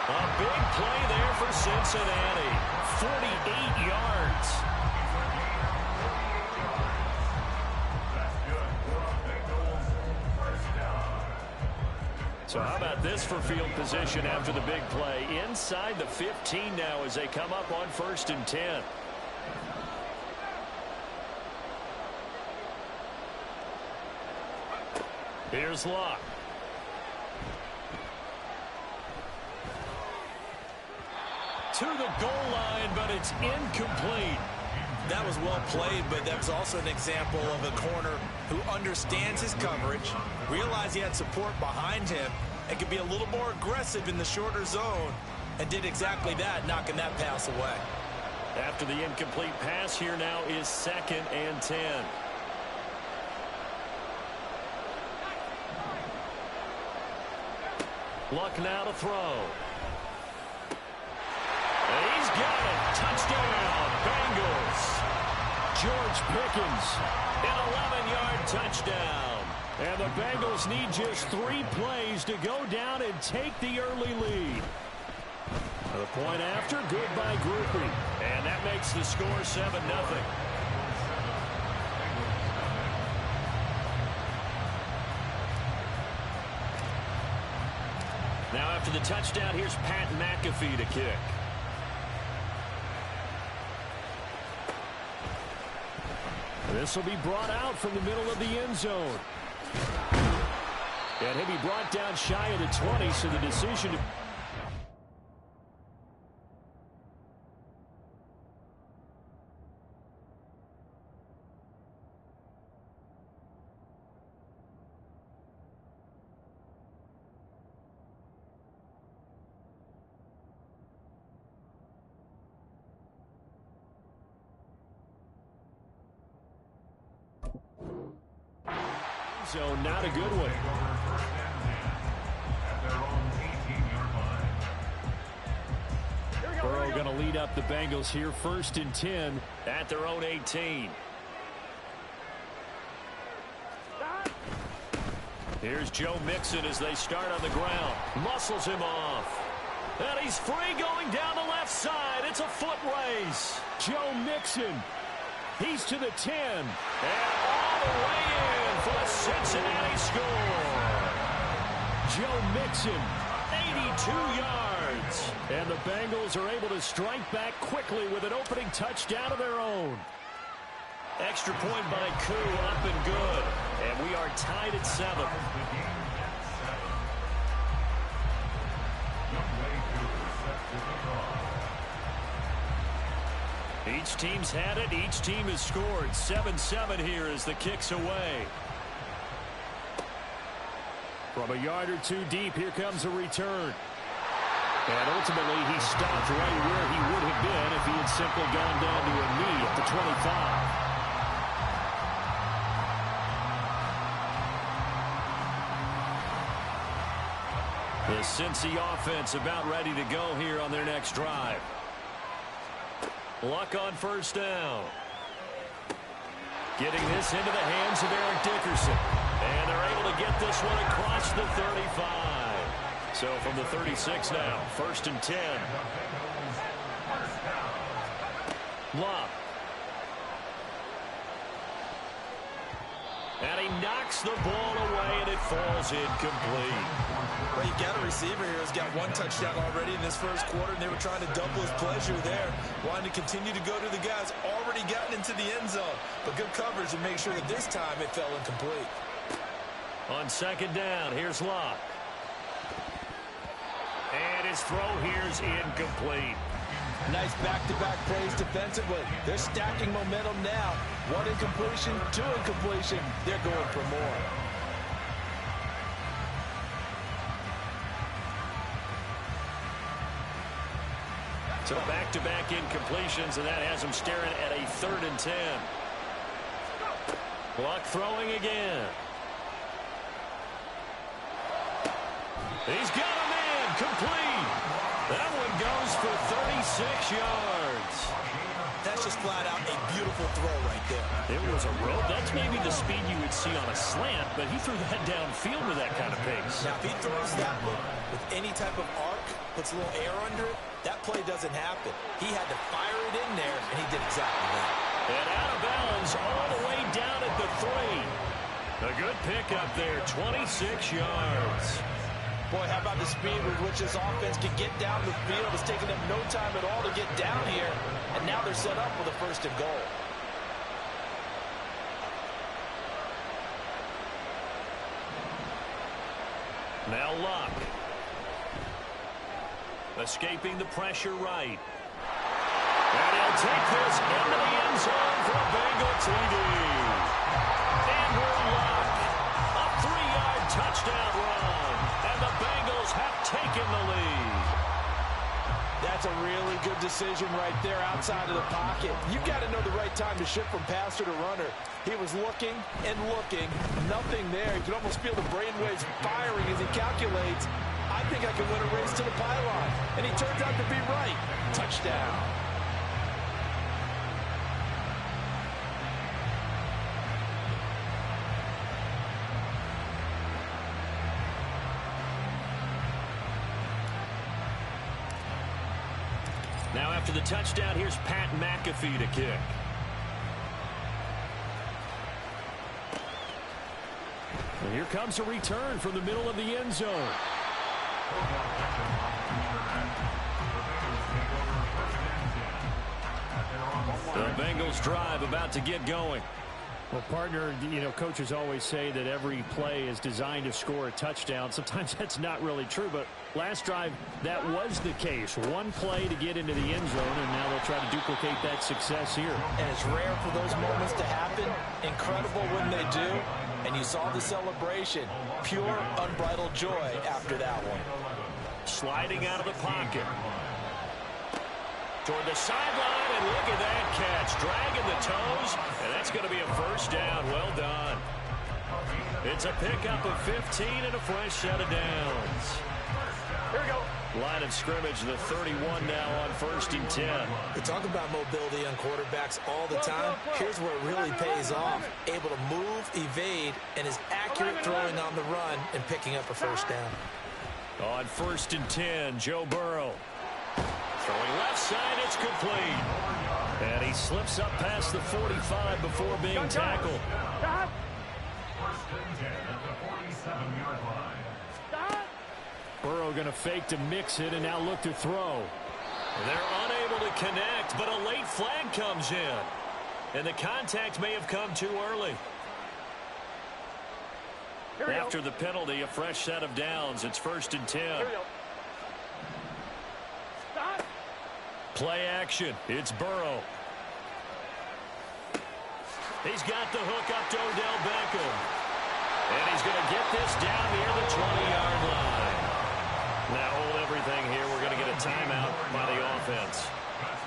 A big play there for Cincinnati. 48 yards. So how about this for field position after the big play? Inside the 15 now as they come up on 1st and 10. Here's Locke. To the goal line, but it's incomplete. That was well played, but that was also an example of a corner who understands his coverage, realized he had support behind him, and could be a little more aggressive in the shorter zone, and did exactly that, knocking that pass away. After the incomplete pass, here now is 2nd and 10. Luck now to throw. And he's got it. Touchdown, Bengals. George Pickens. An 11-yard touchdown. And the Bengals need just 3 plays to go down and take the early lead. The point after, good by Groupie. And that makes the score 7-0. Now after the touchdown, here's Pat McAfee to kick. This will be brought out from the middle of the end zone. And he'll be brought down shy of the 20, so the decision to... So not a good one. Burrow going to lead up the Bengals here, 1st and 10 at their own 18. Here's Joe Mixon as they start on the ground. Muscles him off. And he's free going down the left side. It's a foot race. Joe Mixon. He's to the 10. And all the way in for the Cincinnati score. Joe Mixon, 82 yards. And the Bengals are able to strike back quickly with an opening touchdown of their own. Extra point by Koo, up and good. And we are tied at 7. Each team's had it. Each team has scored. 7-7 here as the kick's away. From a yard or two deep, here comes a return. And ultimately, he stopped right where he would have been if he had simply gone down to a knee at the 25. The Cincy offense about ready to go here on their next drive. Luck on first down. Getting this into the hands of Eric Dickerson. And they're able to get this one across the 35. So from the 36 now, 1st and 10. Love. And he knocks the ball away, and it falls incomplete. Well, you've got a receiver here who's got 1 touchdown already in this first quarter, and they were trying to double his pleasure there, wanting to continue to go to the guys already gotten into the end zone. But good coverage to make sure that this time it fell incomplete. On 2nd down, here's Locke. And his throw here's incomplete. Nice back-to-back plays defensively. They're stacking momentum now. 1 incompletion, 2 incompletion. They're going for more. So back-to-back incompletions, and that has them staring at a 3rd and 10. Luck throwing again. He's got a man complete. That one goes for 36 yards. That's just flat out a beautiful throw right there. It was a rope. That's maybe the speed you would see on a slant, but he threw that downfield with that kind of pace. Now, if he throws that one with any type of arc, puts a little air under it, that play doesn't happen. He had to fire it in there, and he did exactly that. And out of bounds all the way down at the 3. A good pickup there, 26 yards. Boy, how about the speed with which this offense can get down the field? It's taken them no time at all to get down here, and now they're set up with a 1st and goal. Now Locke. Escaping the pressure right. And he'll take this into the end zone for a Bengal TD. Andrew Luck, a 3-yard touchdown run. And the Bengals have taken the lead. That's a really good decision right there outside of the pocket. You've got to know the right time to shift from passer to runner. He was looking and looking, nothing there. You can almost feel the brainwaves firing as he calculates, I think I can win a race to the pylon. And he turns out to be right. Touchdown. Now after the touchdown, here's Pat McAfee to kick. And here comes a return from the middle of the end zone. The Bengals drive about to get going. Well, partner, you know, coaches always say that every play is designed to score a touchdown. Sometimes that's not really true, but last drive, that was the case. 1 play to get into the end zone, and now they'll try to duplicate that success here. And it's rare for those moments to happen. Incredible when they do. And you saw the celebration. Pure, unbridled joy after that one. Sliding out of the pocket. Toward the sideline, and look at that catch. Dragging the toes, and that's going to be a 1st down. Well done. It's a pickup of 15 and a fresh set of downs. Here we go. Line of scrimmage, the 31 now on 1st and 10. We talk about mobility on quarterbacks all the time. Here's where it really pays off. Able to move, evade, and is accurate throwing on the run and picking up a 1st down. On 1st and 10, Joe Burrow. Throwing left side, it's complete. And he slips up past the 45 before being tackled. Burrow going to fake to mix it and now look to throw. They're unable to connect, but a late flag comes in. And the contact may have come too early. After the penalty, a fresh set of downs. It's 1st and 10. Play action. It's Burrow. He's got the hook up to Odell Beckham. And he's going to get this down near the 20-yard line. Now hold everything here. We're going to get a timeout by the offense.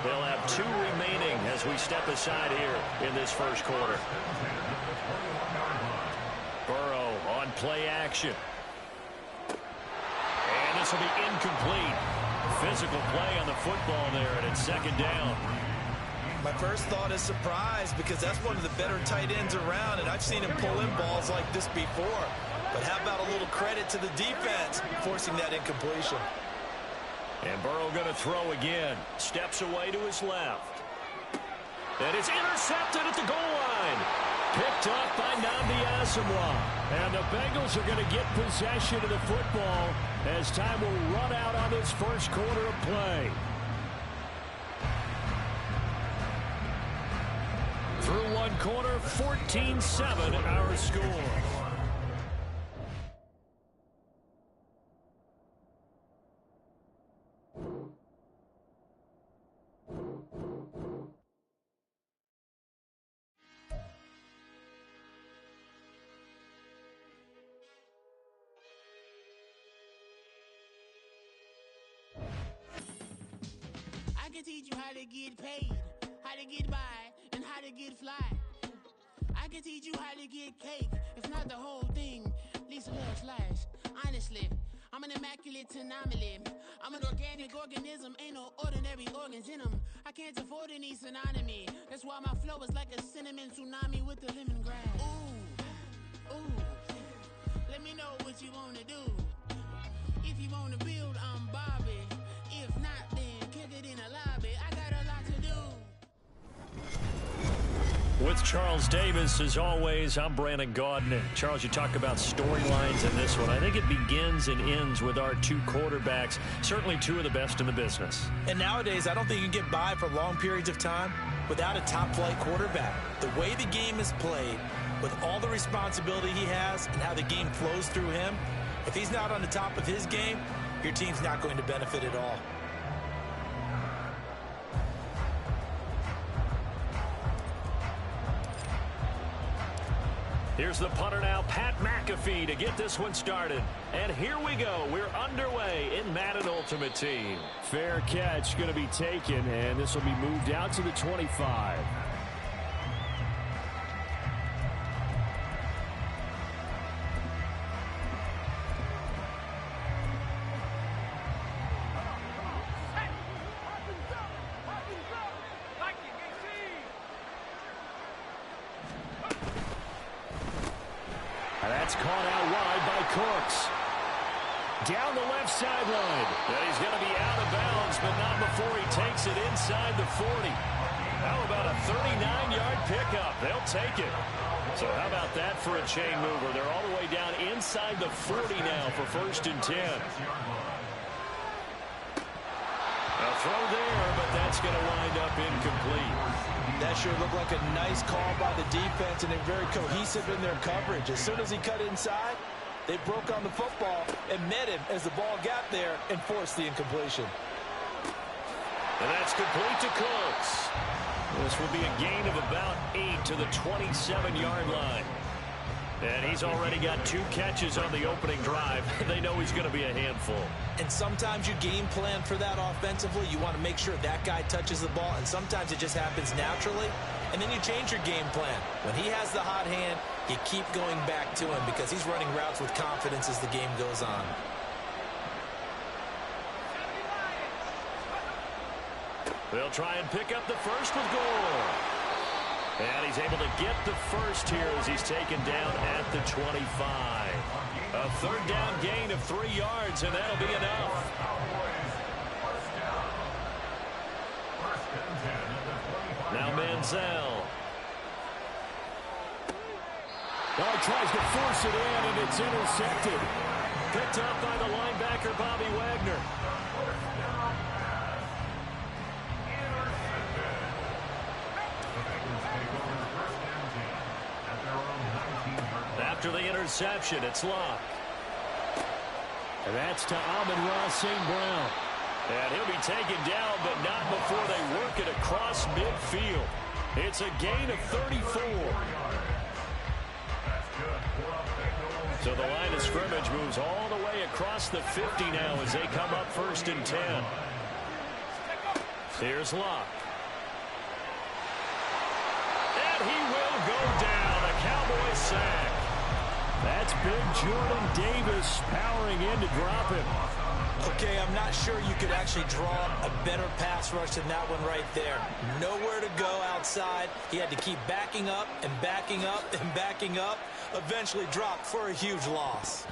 They'll have 2 remaining as we step aside here in this first quarter. Burrow on play action. And this will be incomplete. Physical play on the football there, and it's 2nd down. My first thought is surprise because that's one of the better tight ends around, and I've seen him pull in balls like this before. But how about a little credit to the defense forcing that incompletion? And Burrow going to throw again. Steps away to his left. And it's intercepted at the goal line. Picked up by Nnamdi Asomugha. And the Bengals are going to get possession of the football as time will run out on this first quarter of play. Through one quarter, 14-7 our score. I can teach you how to get paid, how to get by, and how to get fly. I can teach you how to get cake, if not the whole thing, at least a little slice. Honestly, I'm an immaculate anomaly. I'm an organic organism, ain't no ordinary organs in them. I can't afford any synonymy. That's why my flow is like a cinnamon tsunami with the lemongrass. Ooh, ooh, let me know what you wanna do. If you wanna build, I'm Bobby. If not, then kick it in a lobby. I got a lot to do. With Charles Davis, as always, I'm Brandon Gaudin. And Charles, you talk about storylines in this one. I think it begins and ends with our two quarterbacks, certainly two of the best in the business. And nowadays, I don't think you can get by for long periods of time without a top-flight quarterback. The way the game is played, with all the responsibility he has and how the game flows through him, if he's not on the top of his game, your team's not going to benefit at all. Here's the punter now, Pat McAfee, to get this one started. And here we go. We're underway in Madden Ultimate Team. Fair catch going to be taken, and this will be moved out to the 25. That's caught out wide by Cooks. Down the left sideline. And he's going to be out of bounds, but not before he takes it inside the 40. How about a 39-yard pickup? They'll take it. So how about that for a chain mover? They're all the way down inside the 40 now for 1st and 10. A throw there, but that's going to wind up incomplete. That sure looked like a nice call by the defense, and they're very cohesive in their coverage. As soon as he cut inside, they broke on the football and met him as the ball got there and forced the incompletion. And that's complete to Cooks. This will be a gain of about 8 to the 27-yard line. And he's already got 2 catches on the opening drive. They know he's going to be a handful. And sometimes you game plan for that offensively. You want to make sure that guy touches the ball, and sometimes it just happens naturally. And then you change your game plan. When he has the hot hand, you keep going back to him because he's running routes with confidence as the game goes on. They'll try and pick up the first with Gore. And he's able to get the first here as he's taken down at the 25. A 3rd down gain of 3 yards, and that'll be enough. Now Manziel. Oh, he tries to force it in, and it's intercepted. Picked up by the linebacker, Bobby Wagner. After the interception, it's Locke. And that's to Amon-Ra St. Brown. And he'll be taken down, but not before they work it across midfield. It's a gain of 34. So the line of scrimmage moves all the way across the 50 now as they come up 1st and 10. Here's Locke. And he will go down. A Cowboy sack. That's big Jordan Davis powering in to drop him. Okay, I'm not sure you could actually draw a better pass rush than that one right there. Nowhere to go outside. He had to keep backing up and backing up and backing up. Eventually dropped for a huge loss.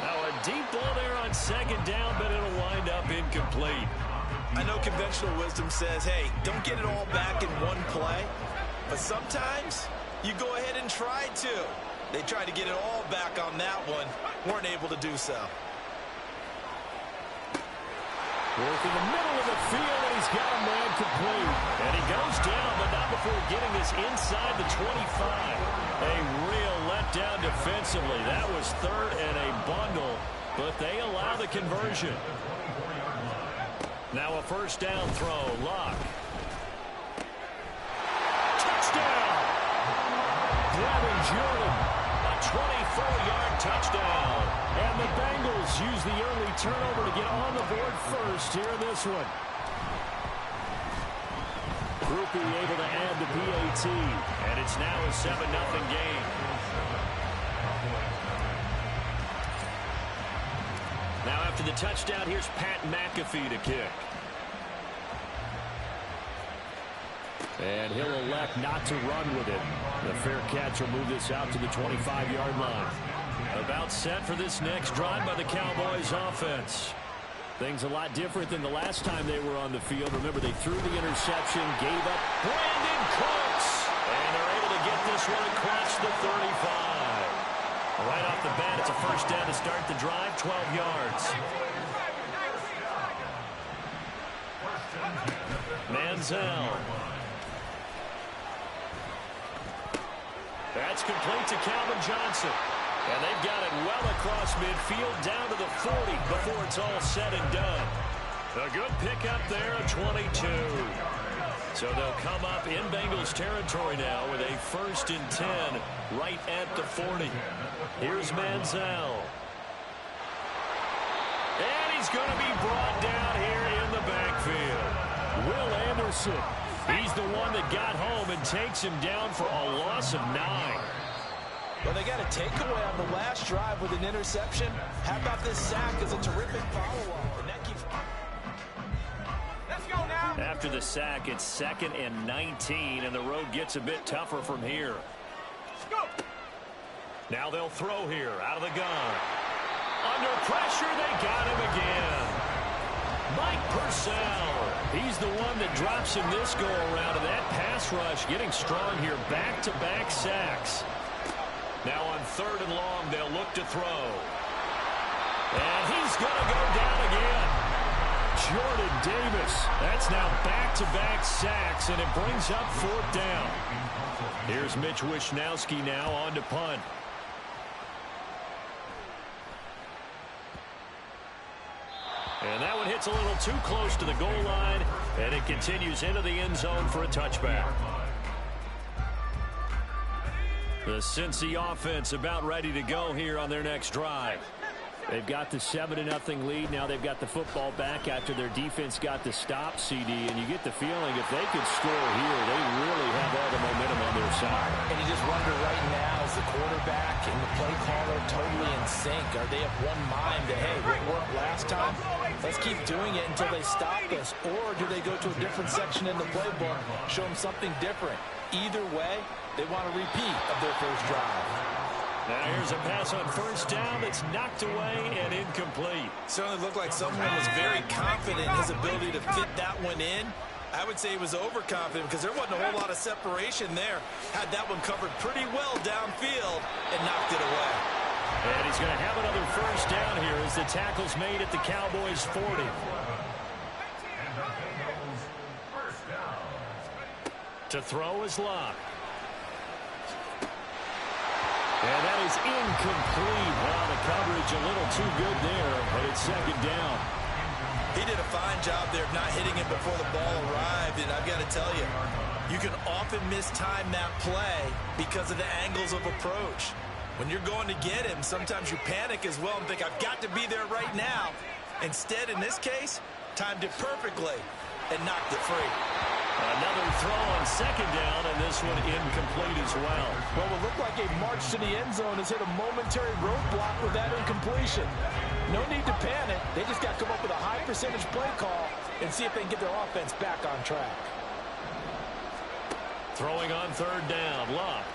Now a deep ball there on second down, but it'll wind up incomplete. I know conventional wisdom says, hey, don't get it all back in one play. But sometimes you go ahead and try to. They tried to get it all back on that one. Weren't able to do so. Work in the middle of the field, and he's got a man complete. And he goes down, but not before getting this inside the 25. A real letdown defensively. That was third and a bundle, but they allow the conversion. Now a first down throw. Lock. Touchdown! Brevin Jordan. A 24-yard touchdown. And the Bengals use the early turnover to get on the board first here in this one. Groupie able to add the PAT. And it's now a 7-0 game. Now after the touchdown, here's Pat McAfee to kick. And he'll elect not to run with it. The fair catch will move this out to the 25-yard line. About set for this next drive by the Cowboys offense. Things a lot different than the last time they were on the field. Remember, they threw the interception, gave up Brandon Cooks. And they're able to get this one across the 35. Right off the bat, it's a first down to start the drive, 12 yards. Manziel. That's complete to Calvin Johnson. And they've got it well across midfield down to the 40 before it's all said and done. A good pickup there, a 22. So they'll come up in Bengals territory now with a 1st and 10 right at the 40. Here's Manziel. And he's going to be brought down here in the backfield. Will Anderson. He's the one that got home and takes him down for a loss of 9. Well, they got a takeaway on the last drive with an interception. How about this sack as a terrific follow-up? And that keeps... Let's go now. After the sack, it's 2nd and 19, and the road gets a bit tougher from here. Let's go. Now they'll throw here out of the gun. Under pressure, they got him again. Mike Purcell. He's the one that drops him this go-around, and that pass rush getting strong here. Back-to-back sacks. Now on 3rd and long, they'll look to throw. And he's going to go down again. Jordan Davis. That's now back-to-back sacks, and it brings up 4th down. Here's Mitch Wishnowsky now on to punt. And that one hits a little too close to the goal line, and it continues into the end zone for a touchback. The Cincy offense about ready to go here on their next drive. They've got the 7-0 lead. Now they've got the football back after their defense got the stop, CD. And you get the feeling if they could score here, they really have all the momentum on their side. And you just wonder right now, is the quarterback and the play caller totally in sync? Are they of one mind that, hey, what worked last time? Let's keep doing it until they stop us. Or do they go to a different section in the playbook, show them something different? Either way, they want a repeat of their first drive. Now here's a pass on 1st down that's knocked away and incomplete. Certainly looked like someone was very confident in his ability to fit that one in. I would say he was overconfident because there wasn't a whole lot of separation there. Had that one covered pretty well downfield and knocked it away. And he's going to have another 1st down here as the tackle's made at the Cowboys' 40. To throw is Locke. And that is incomplete. Wow, the coverage a little too good there, but it's 2nd down. He did a fine job there of not hitting it before the ball arrived, and I've got to tell you, you can often mistime that play because of the angles of approach. When you're going to get him, sometimes you panic as well and think, I've got to be there right now. Instead, in this case, timed it perfectly and knocked it free. Another throw on 2nd down, and this one incomplete as well. Well, what looked like a march to the end zone has hit a momentary roadblock with that incompletion. No need to panic. They just got to come up with a high percentage play call and see if they can get their offense back on track. Throwing on third down, Luck.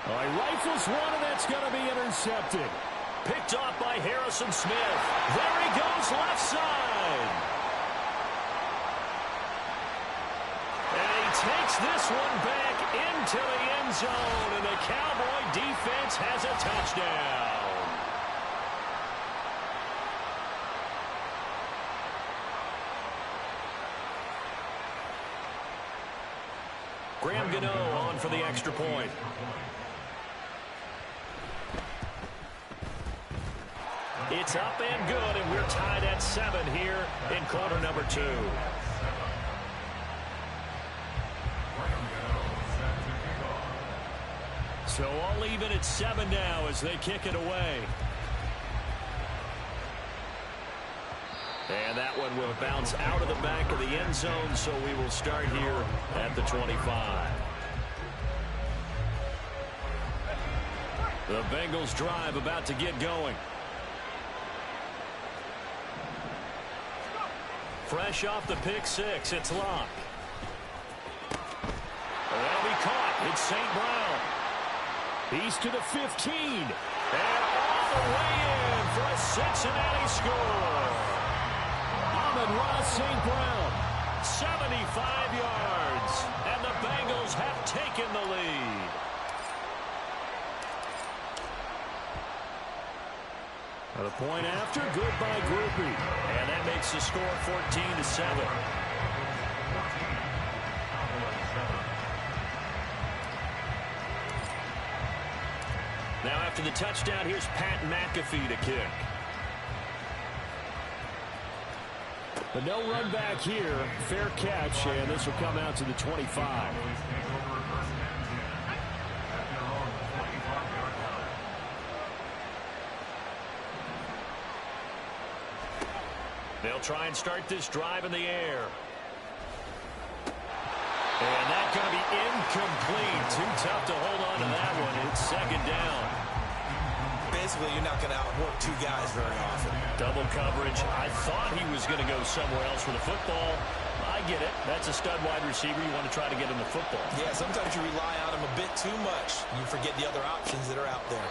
Oh, he rifles one, and that's going to be intercepted. Picked off by Harrison Smith. There he goes, left side. And he takes this one back into the end zone, and the Cowboy defense has a touchdown. Graham Gano on for the extra point. It's up and good, and we're tied at 7 here in quarter number 2. So all even at 7 now as they kick it away. And that one will bounce out of the back of the end zone, so we will start here at the 25. The Bengals drive about to get going. Fresh off the pick 6, it's Locke. That'll be caught. It's St. Brown. He's to the 15. And all the way in for a Cincinnati score. Ross St. Brown, 75 yards, and the Bengals have taken the lead. The point after, good by Groupie. And that makes the score 14-7. Now after the touchdown, here's Pat McAfee to kick. But no run back here. Fair catch, and this will come out to the 25. They'll try and start this drive in the air. And that's going to be incomplete. Too tough to hold on to that one. It's second down. Basically, you're not going to outwork two guys very often. Double coverage. I thought he was going to go somewhere else for the football. I get it. That's a stud wide receiver. You want to try to get him the football. Yeah, sometimes you rely on him a bit too much. You forget the other options that are out there.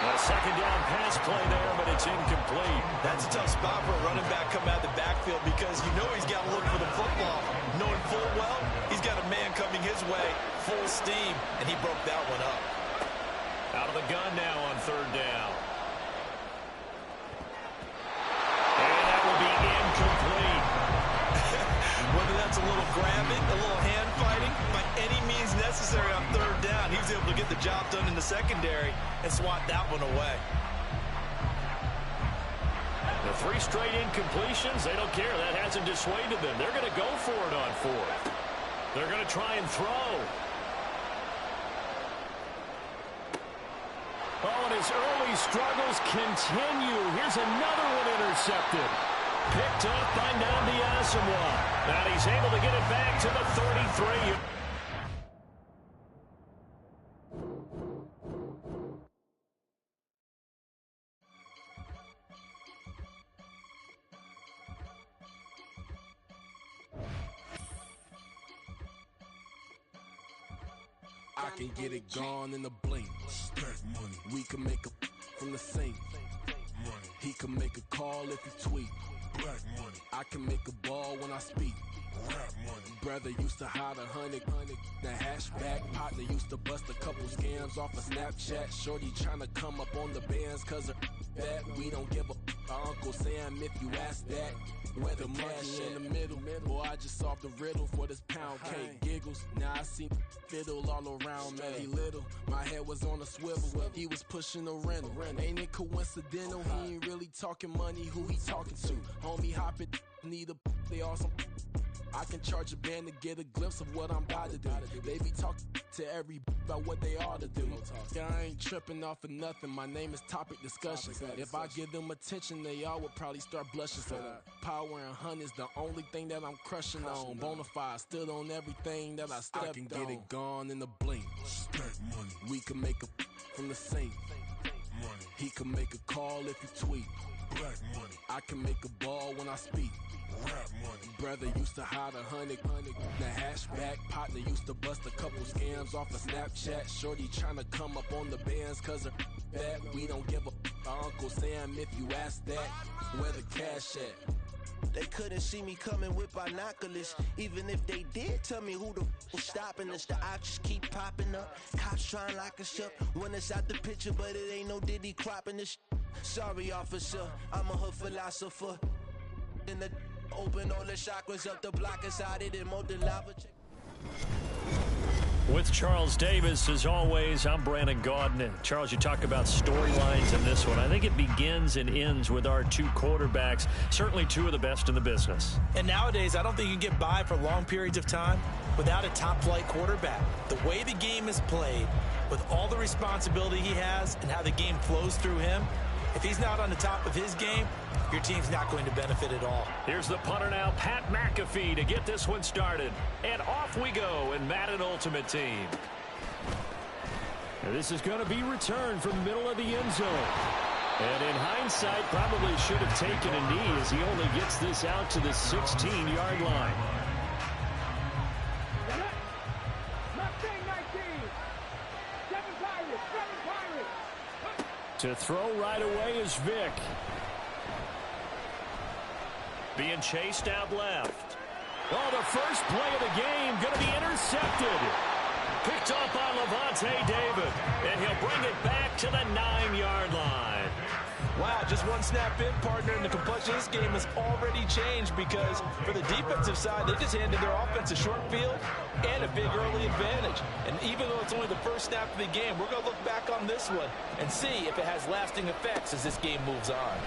A second down pass play there, but it's incomplete. That's a tough spot for a running back coming out of the backfield because you know he's got to look for the football. Knowing full well, he's got a man coming his way, full steam, and he broke that one up. Out of the gun now on third down. And that will be incomplete. Whether that's a little grabbing, a little hand fighting, by any means necessary on third down, he was able to get the job done in the secondary and swat that one away. The 3 straight incompletions, they don't care. That hasn't dissuaded them. They're going to go for it on 4th. They're going to try and throw. Oh, and his early struggles continue. Here's another one intercepted. Picked up by Nnamdi Asomugha. And he's able to get it back to the 33. I can get it gone in a blink. Stack money. We can make a from the sink. Money. He can make a call if he tweet. Black money. I can make a ball when I speak. Rap money. Brother used to hide 100. The hatchback partner used to bust a couple scams off of Snapchat. Shorty tryna come up on the bands cause her bad. We don't give a Uncle Sam if you ask that. Where the money in the middle. Boy, I just solved the riddle for this pound cake. Giggles. Now I see fiddle all around me. He little. My head was on a swivel. He was pushing a rental. Ain't it coincidental? He ain't really talking money. Who he talking to? Homie hopping. Need a they awesome. I can charge a band to get a glimpse of what I'm about to do. They be talking to every about what they ought to do. Yeah, I ain't tripping off of nothing. My name is Topic Discussion. If I give them attention, they all would probably start blushing. So power and hunt is the only thing that I'm crushing on. Bonafide stood on everything that I stepped on. I can get it gone in a blink. Stack money. We can make a from the sink. money. He can make a call if you tweet. Black money. I can make a ball when I speak. Rap money. Brother used to hide 100 the hatchback. Partner used to bust a couple scams off of Snapchat. Shorty tryna come up on the bands cause of that. We don't give a Uncle Sam if you ask that. Where the cash at? They couldn't see me coming with binoculars. Even if they did, tell me who the was stopping us. The options keep popping up. Cops trying to lock us up when it's out the picture, but it ain't no Diddy cropping this. Sorry, officer, I'm a hood philosopher. In the open all the chakras up the block inside it and more than lava. With Charles Davis, as always, I'm Brandon Gaudin. Charles, you talk about storylines in this one. I think it begins and ends with our two quarterbacks, certainly two of the best in the business. And nowadays, I don't think you can get by for long periods of time without a top-flight quarterback. The way the game is played, with all the responsibility he has and how the game flows through him, if he's not on the top of his game, your team's not going to benefit at all. Here's the punter now, Pat McAfee, to get this one started. And off we go in Madden Ultimate Team. And this is going to be returned from the middle of the end zone. And in hindsight, probably should have taken a knee as he only gets this out to the 16-yard line. To throw right away is Vic. Being chased out left. Oh, the first play of the game going to be intercepted. Picked up by Levante David. And he'll bring it back to the 9-yard line. Wow, just one snap in, partner, and the complexion of this game has already changed because for the defensive side, they just handed their offense a short field and a big early advantage. And even though it's only the first snap of the game, we're going to look back on this one and see if it has lasting effects as this game moves on.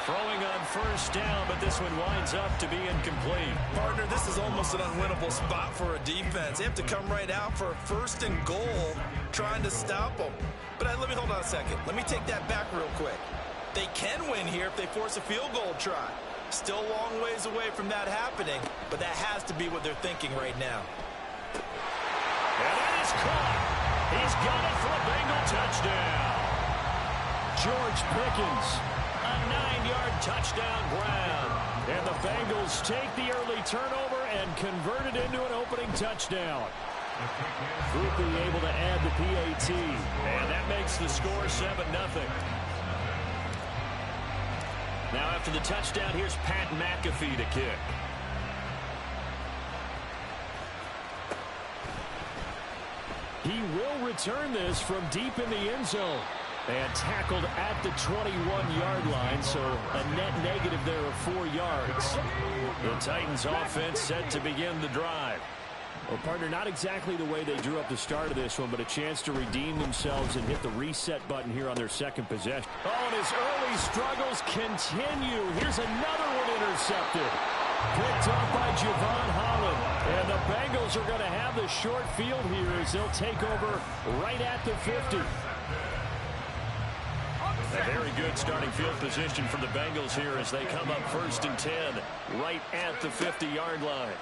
Throwing on first down, but this one winds up to be incomplete. Partner, this is almost an unwinnable spot for a defense. They have to come right out for a first and goal trying to stop them. But let me hold on a second. Let me take that back real quick. They can win here if they force a field goal try. Still a long ways away from that happening, but that has to be what they're thinking right now. And that is caught. He's got it for a Bengal touchdown. George Pickens. A 9-yard touchdown grab. And the Bengals take the early turnover and convert it into an opening touchdown. Groupie able to add the PAT. And that makes the score 7-0. Now after the touchdown, here's Pat McAfee to kick. He will return this from deep in the end zone. And tackled at the 21-yard line, so a net negative there of 4 yards. The Titans offense set to begin the drive. Well, partner, not exactly the way they drew up the start of this one, but a chance to redeem themselves and hit the reset button here on their second possession. Oh, and his early struggles continue. Here's another one intercepted. Picked up by Javon Holland. And the Bengals are going to have the short field here as they'll take over right at the 50. A very good starting field position for the Bengals here as they come up 1st and 10 right at the 50-yard line.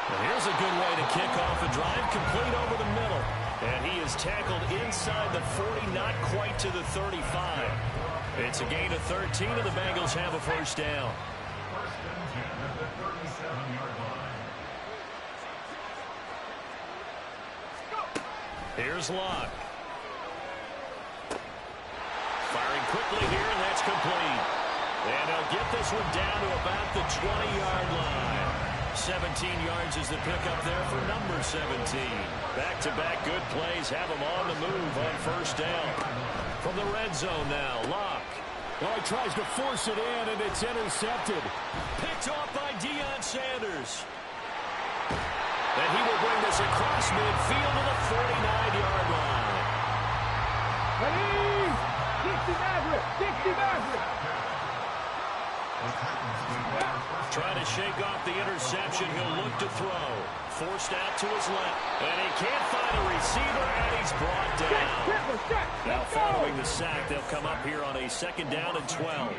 And here's a good way to kick off a drive, complete over the middle. And he is tackled inside the 40, not quite to the 35. It's a gain of 13, and the Bengals have a first down. 1st and 10 at the 37-yard line. Here's Locke. Firing quickly here, and that's complete. And he'll get this one down to about the 20-yard line. 17 yards is the pickup there for number 17. Back-to-back good plays have him on the move on first down. From the red zone now, Locke. Well, he tries to force it in, and it's intercepted. Picked off by Deion Sanders. And he will bring this across midfield to the 49-yard line. Ready? 60 Maverick! 60 Maverick! Trying to shake off the interception. He'll look to throw. Forced out to his left. And he can't find a receiver, and he's brought down. Now following the sack, they'll come up here on a 2nd down and 12.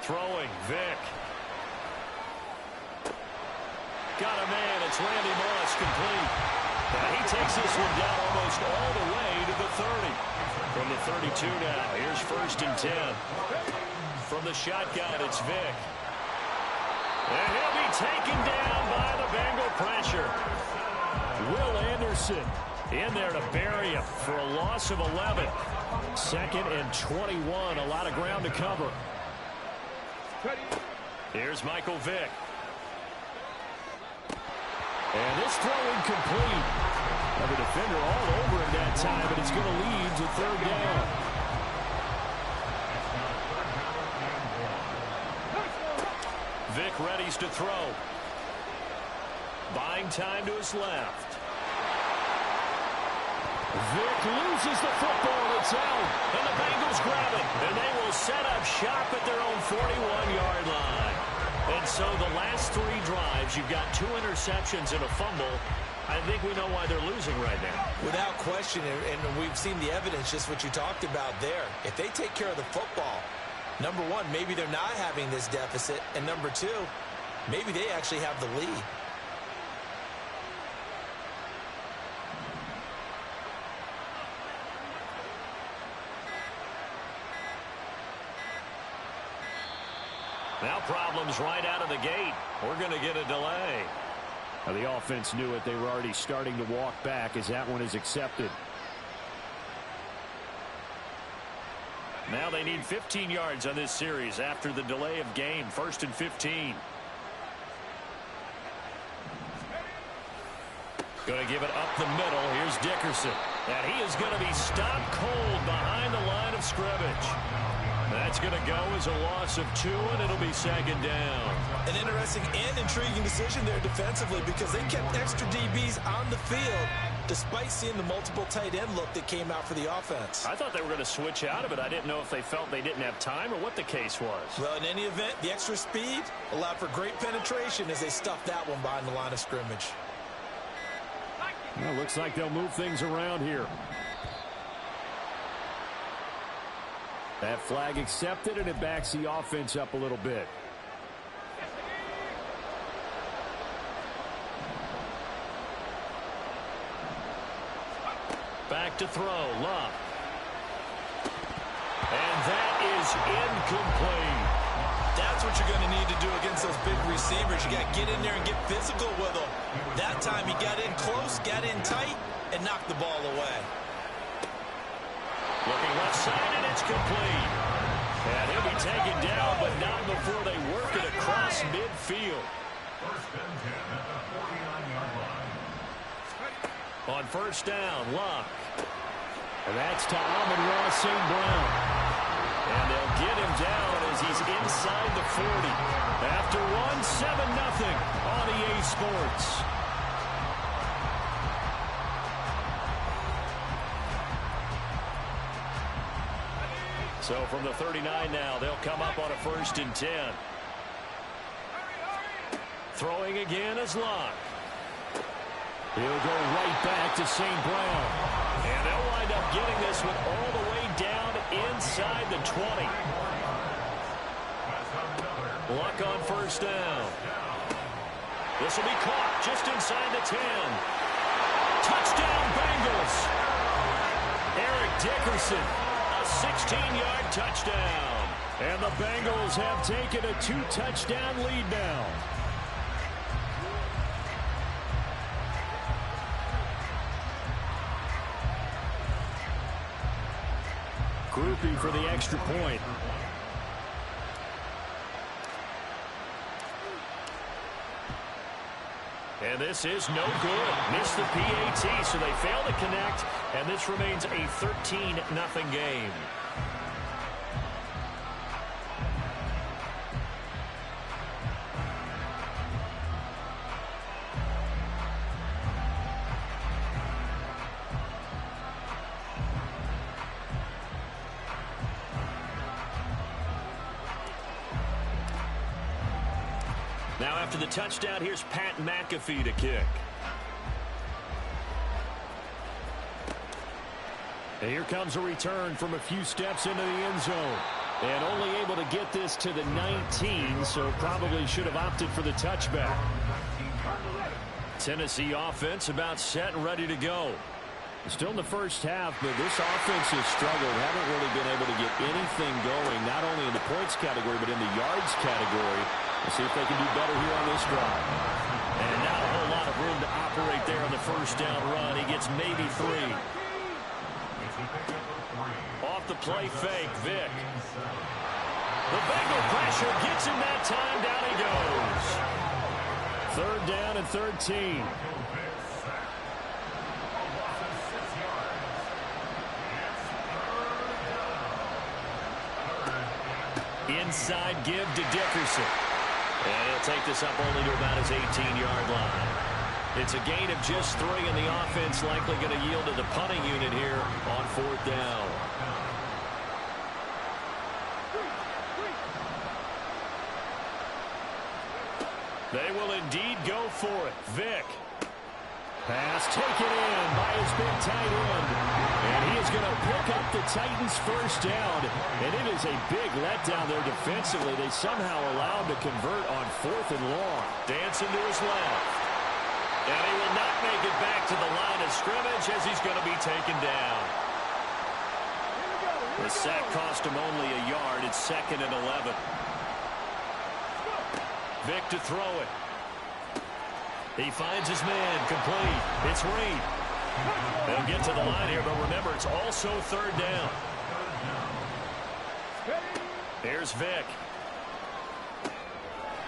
Throwing, Vic. got a man. It's Randy Moss, complete. And he takes this one down almost all the way to the 30. From the 32 now, here's 1st and 10. From the shotgun, it's Vick. And he'll be taken down by the Bengal pressure. Will Anderson in there to bury him for a loss of 11. 2nd and 21, a lot of ground to cover. Here's Michael Vick. And this throw incomplete. Have a defender all over him that time, but it's going to lead to 3rd down. Vick readies to throw. Buying time to his left. Vick loses the football. It's out. And the Bengals grab it. And they will set up shop at their own 41-yard line. And so the last 3 drives, you've got 2 interceptions and a fumble. I think we know why they're losing right now. Without question, and we've seen the evidence, just what you talked about there. If they take care of the football, number one, maybe they're not having this deficit. And number 2, maybe they actually have the lead. Now problems right out of the gate. We're going to get a delay. Now the offense knew it. They were already starting to walk back as that one is accepted. Now they need 15 yards on this series after the delay of game. 1st and 15. Going to give it up the middle. Here's Dickerson. And he is going to be stopped cold behind the line of scrimmage. That's going to go as a loss of 2, and it'll be 2nd down. An interesting and intriguing decision there defensively because they kept extra DBs on the field despite seeing the multiple tight end look that came out for the offense. I thought they were going to switch out of it. I didn't know if they felt they didn't have time or what the case was. Well, in any event, the extra speed allowed for great penetration as they stuffed that one behind the line of scrimmage. Well, looks like they'll move things around here. That flag accepted, and it backs the offense up a little bit. Back to throw, Luck. And that is incomplete. That's what you're going to need to do against those big receivers. You got to get in there and get physical with them. That time he got in close, got in tight, and knocked the ball away. Looking left side, and it's complete. And he'll be taken down, but not before they work it across midfield. 1st and 10 at the 49-yard line. On 1st down, Luck. And that's to Amon-Ra St. Brown. And they'll get him down as he's inside the 40. After 7-0 on EA Sports. So from the 39 now, they'll come up on a 1st and 10. Throwing again is Luck. He'll go right back to St. Brown. And they'll wind up getting this one all the way down inside the 20. Luck on 1st down. This will be caught just inside the 10. Touchdown Bengals. Eric Dickerson, a 16-yard touchdown. And the Bengals have taken a 2-touchdown lead now. Groupie for the extra point. And this is no good. Missed the PAT, so they fail to connect, and this remains a 13-0 game. Now after the touchdown, here's Pat McAfee to kick. And here comes a return from a few steps into the end zone. And only able to get this to the 19, so probably should have opted for the touchback. Tennessee offense about set and ready to go. Still in the first half, but this offense has struggled. Haven't really been able to get anything going, not only in the points category, but in the yards category. We'll see if they can do better here on this drive. And not a whole lot of room to operate there on the first down run. He gets maybe 3. Off the play fake, Vic. The Bengal pressure gets him that time. Down he goes. 3rd down and 13. Inside give to Dickerson. And he'll take this up only to about his 18-yard line. It's a gain of just 3, and the offense likely going to yield to the punting unit here on 4th down. They will indeed go for it. Vic. Pass taken in by his big tight end. And he is going to pick up the Titans' first down. And it is a big letdown there defensively. They somehow allowed to convert on 4th and long. Dancing to his left. And he will not make it back to the line of scrimmage as he's going to be taken down. The sack cost him only a yard. It's 2nd and 11. Vic to throw it. He finds his man, complete. It's Reed. They'll get to the line here, but remember, it's also 3rd down. Here's Vic.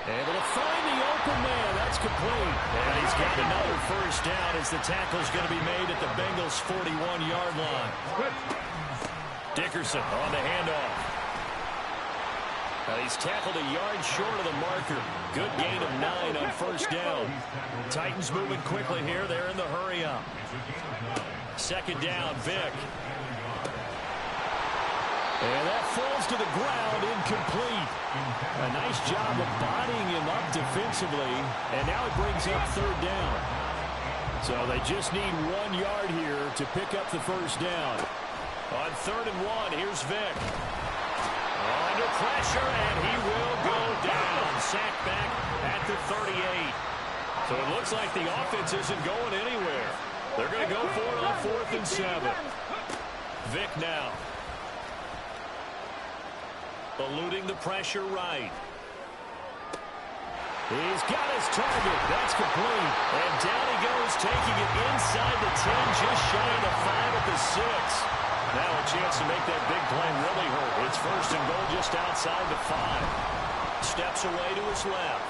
Able to find the open man. That's complete. And he's got another first down as the tackle's going to be made at the Bengals' 41-yard line. Dickerson on the handoff. He's tackled a yard short of the marker. Good gain of 9 on first down. Titans moving quickly here. They're in the hurry up. 2nd down, Vic. And that falls to the ground, incomplete. A nice job of bodying him up defensively. And now it brings up 3rd down. So they just need 1 yard here to pick up the first down. On 3rd and 1, here's Vic. Under pressure, and he will go down. Sacked back at the 38. So it looks like the offense isn't going anywhere. They're going to go for it on 4th and 7. Vic now. Eluding the pressure right. He's got his target. That's complete. And down he goes, taking it inside the 10, just shy of the 5 at the 6. Now a chance to make that big play really hurt. It's 1st and goal just outside the 5. Steps away to his left.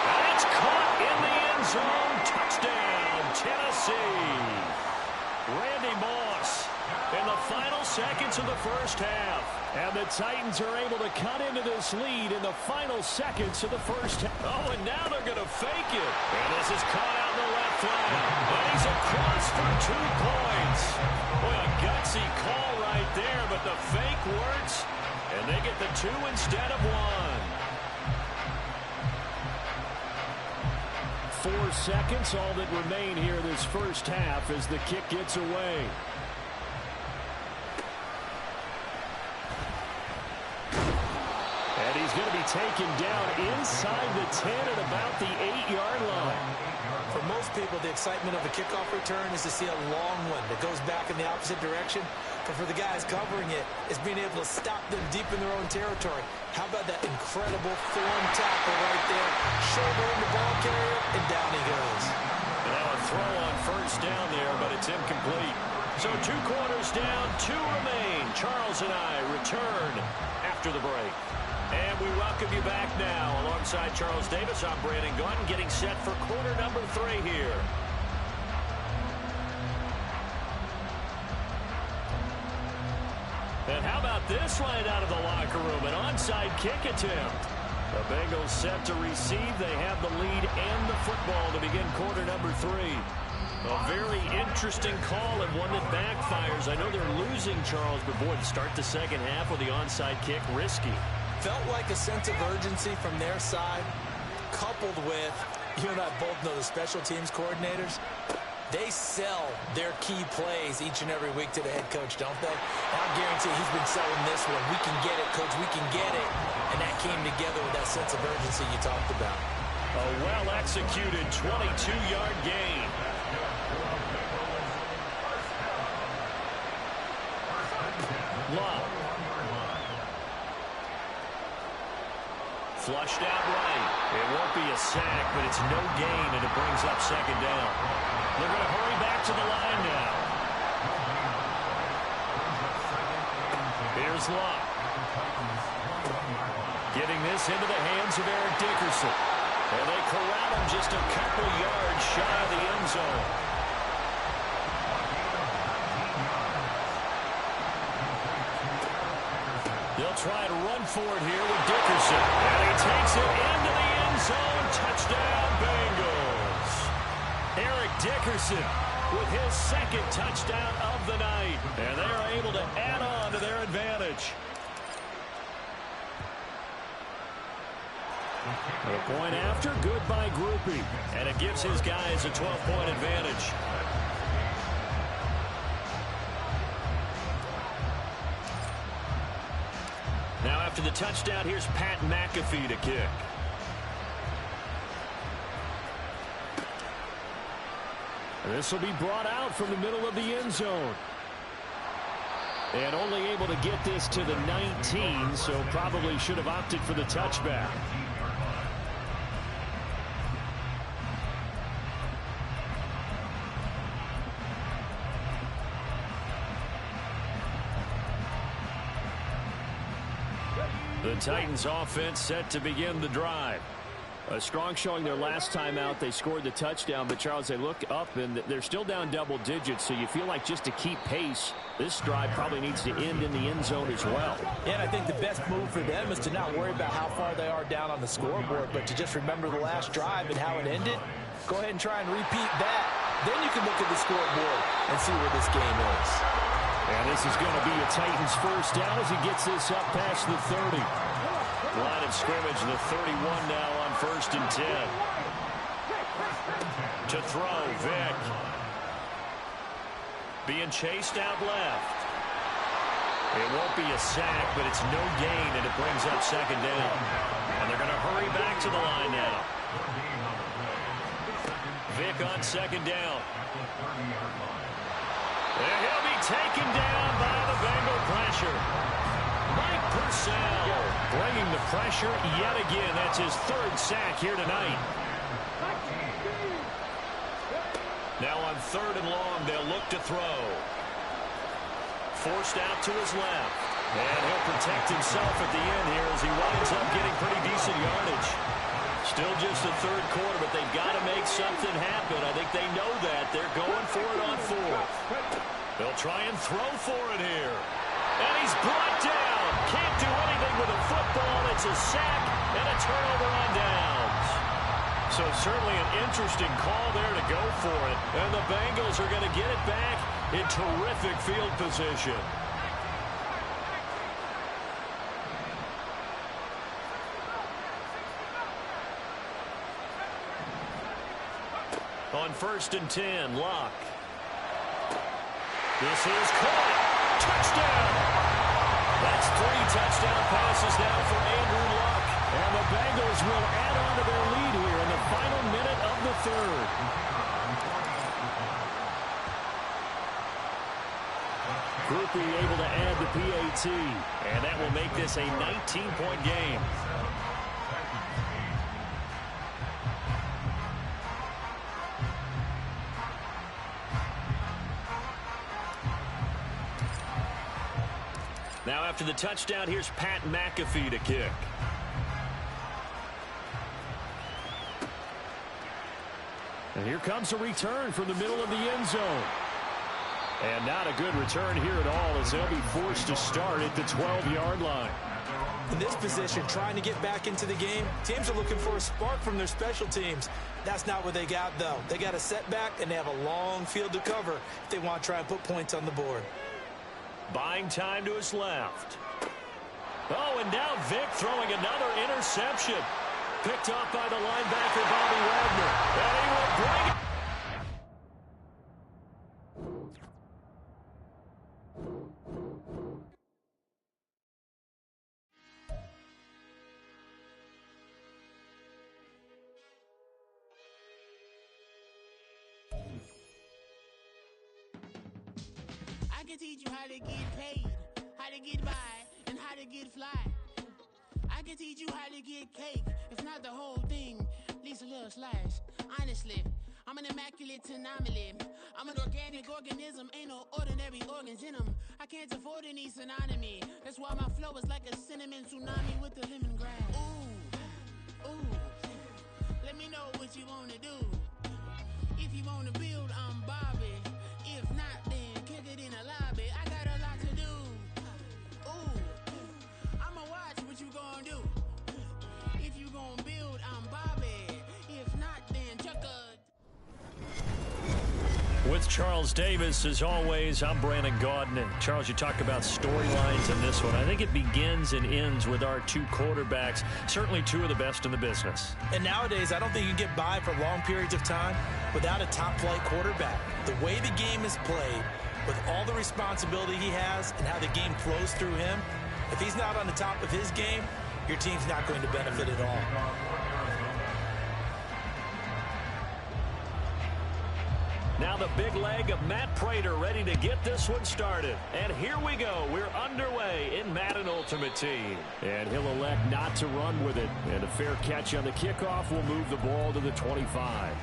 And it's caught in the end zone. Touchdown, Tennessee. Randy Moss in the final seconds of the first half. And the Titans are able to cut into this lead in the final seconds of the first half. Oh, and now they're going to fake it. And this is caught out in the left flank. And he's across for 2 points. Boy, a gutsy call right there, but the fake works. And they get the 2 instead of 1. 4 seconds, all that remain here this first half as the kick gets away. And he's going to be taken down inside the 10 at about the 8-yard line. For most people, the excitement of a kickoff return is to see a long one that goes back in the opposite direction. But for the guys covering it, it's being able to stop them deep in their own territory. How about that incredible form tackle right there? Shoulder in the ball carrier, and down he goes. And now a throw on first down there, but it's incomplete. So 2 quarters down, 2 remain. Charles and I return after the break. And we welcome you back now. Alongside Charles Davis, I'm Brandon Gordon, getting set for quarter number 3 here. And how about this right out of the locker room? An onside kick attempt. The Bengals set to receive. They have the lead and the football to begin quarter number 3. A very interesting call and one that backfires. I know they're losing, Charles, but boy, to start the second half with the onside kick, risky. Felt like a sense of urgency from their side, coupled with, you and I both know the special teams coordinators, they sell their key plays each and every week to the head coach, don't they? And I guarantee he's been selling this one. We can get it, coach, we can get it. And that came together with that sense of urgency you talked about. A well-executed 22-yard gain. Love. Flushed out right. It won't be a sack, but it's no gain, and it brings up second down. They're going to hurry back to the line now. Here's Love. Getting this into the hands of Eric Dickerson. And they corral him just a couple yards shy of the end zone. They'll try to run for it here with Dickerson. And he takes it into the end zone. Touchdown, Bengals. Eric Dickerson with his second touchdown of the night. And they are able to add on to their advantage. A point after, good by Groupie. And it gives his guys a 12-point advantage. Now after the touchdown, here's Pat McAfee to kick. This will be brought out from the middle of the end zone. And only able to get this to the 19, so probably should have opted for the touchback. The Titans offense set to begin the drive. A strong showing their last time out. They scored the touchdown, but Charles, they look up and they're still down double digits, so you feel like just to keep pace, this drive probably needs to end in the end zone as well. Yeah, and I think the best move for them is to not worry about how far they are down on the scoreboard, but to just remember the last drive and how it ended. Go ahead and try and repeat that. Then you can look at the scoreboard and see where this game is. And this is going to be a Titans first down as he gets this up past the 30. Line of scrimmage, the 31 now on 1st and 10. To throw, Vick. Being chased out left. It won't be a sack, but it's no gain, and it brings up second down. And they're going to hurry back to the line now. Vick on second down. And he'll be taken down by the Bengal pressure. Mike Purcell bringing the pressure yet again. That's his third sack here tonight. Now on 3rd and long, they'll look to throw. Forced out to his left. And he'll protect himself at the end here as he winds up getting pretty decent yardage. Still just the 3rd quarter, but they've got to make something happen. I think they know that. They're going for it on 4th. They'll try and throw for it here. And he's brought down. Can't do anything with a football. It's a sack and a turnover on downs. So certainly an interesting call there to go for it. And the Bengals are going to get it back in terrific field position. On 1st and 10, Locke. This is caught. Touchdown. That's 3 touchdown passes now for Andrew Luck. And the Bengals will add on to their lead here in the final minute of the 3rd. Groupie able to add the PAT. And that will make this a 19-point game. Now after the touchdown, here's Pat McAfee to kick. And here comes a return from the middle of the end zone. And not a good return here at all as they'll be forced to start at the 12-yard line. In this position, trying to get back into the game, teams are looking for a spark from their special teams. That's not what they got, though. They got a setback, and they have a long field to cover if they want to try and put points on the board. Buying time to his left. Oh, and now Vick throwing another interception. Picked off by the linebacker, Bobby Wagner. And he will bring it. can teach you how to get paid, how to get by, and how to get fly. I can teach you how to get cake, if not the whole thing, at least a little slice. Honestly, I'm an immaculate anomaly. I'm an organic organism, ain't no ordinary organs in them. I can't afford any synonymy. That's why my flow is like a cinnamon tsunami with the lemongrass. Ooh, ooh, let me know what you wanna do. If you wanna build, I'm Bobby. If not, then kick it in the lobby. I got a lot to do. Ooh, I'ma watch what you gonna do. If you gonna build, I'm Bobby. If not, then chuck a... With Charles Davis, as always, I'm Brandon Gaudin. And Charles, you talk about storylines in this one. I think it begins and ends with our two quarterbacks, certainly two of the best in the business. And nowadays, I don't think you can get by for long periods of time without a top-flight quarterback. The way the game is played, with all the responsibility he has and how the game flows through him, if he's not on the top of his game, your team's not going to benefit at all. Now the big leg of Matt Prater ready to get this one started. And here we go. We're underway in Madden Ultimate Team. And he'll elect not to run with it. And a fair catch on the kickoff will move the ball to the 25.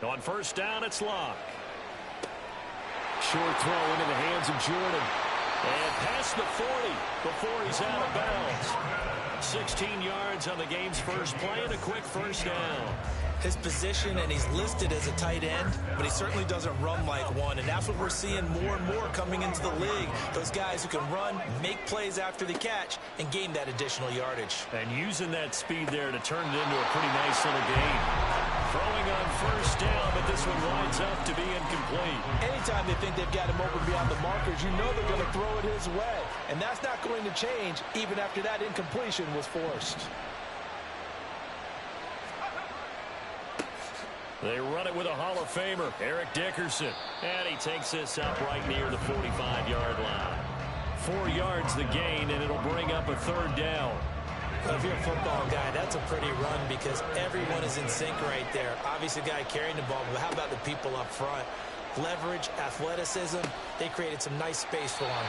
On first down, it's Locke. Short throw into the hands of Jordan. And past the 40 before he's out of bounds. 16 yards on the game's first play and a quick first down. His position, and he's listed as a tight end, but he certainly doesn't run like one, and that's what we're seeing more and more coming into the league. Those guys who can run, make plays after the catch, and gain that additional yardage. And using that speed there to turn it into a pretty nice little gain. Throwing on first down, but this one winds up to be incomplete. Anytime they think they've got him open beyond the markers, you know they're going to throw it his way. And that's not going to change even after that incompletion was forced. They run it with a Hall of Famer, Eric Dickerson. And he takes this up right near the 45-yard line. 4 yards the gain, and it'll bring up a third down. If you're a football guy, that's a pretty run because everyone is in sync right there. Obviously, the guy carrying the ball, but how about the people up front? Leverage, athleticism, they created some nice space for him.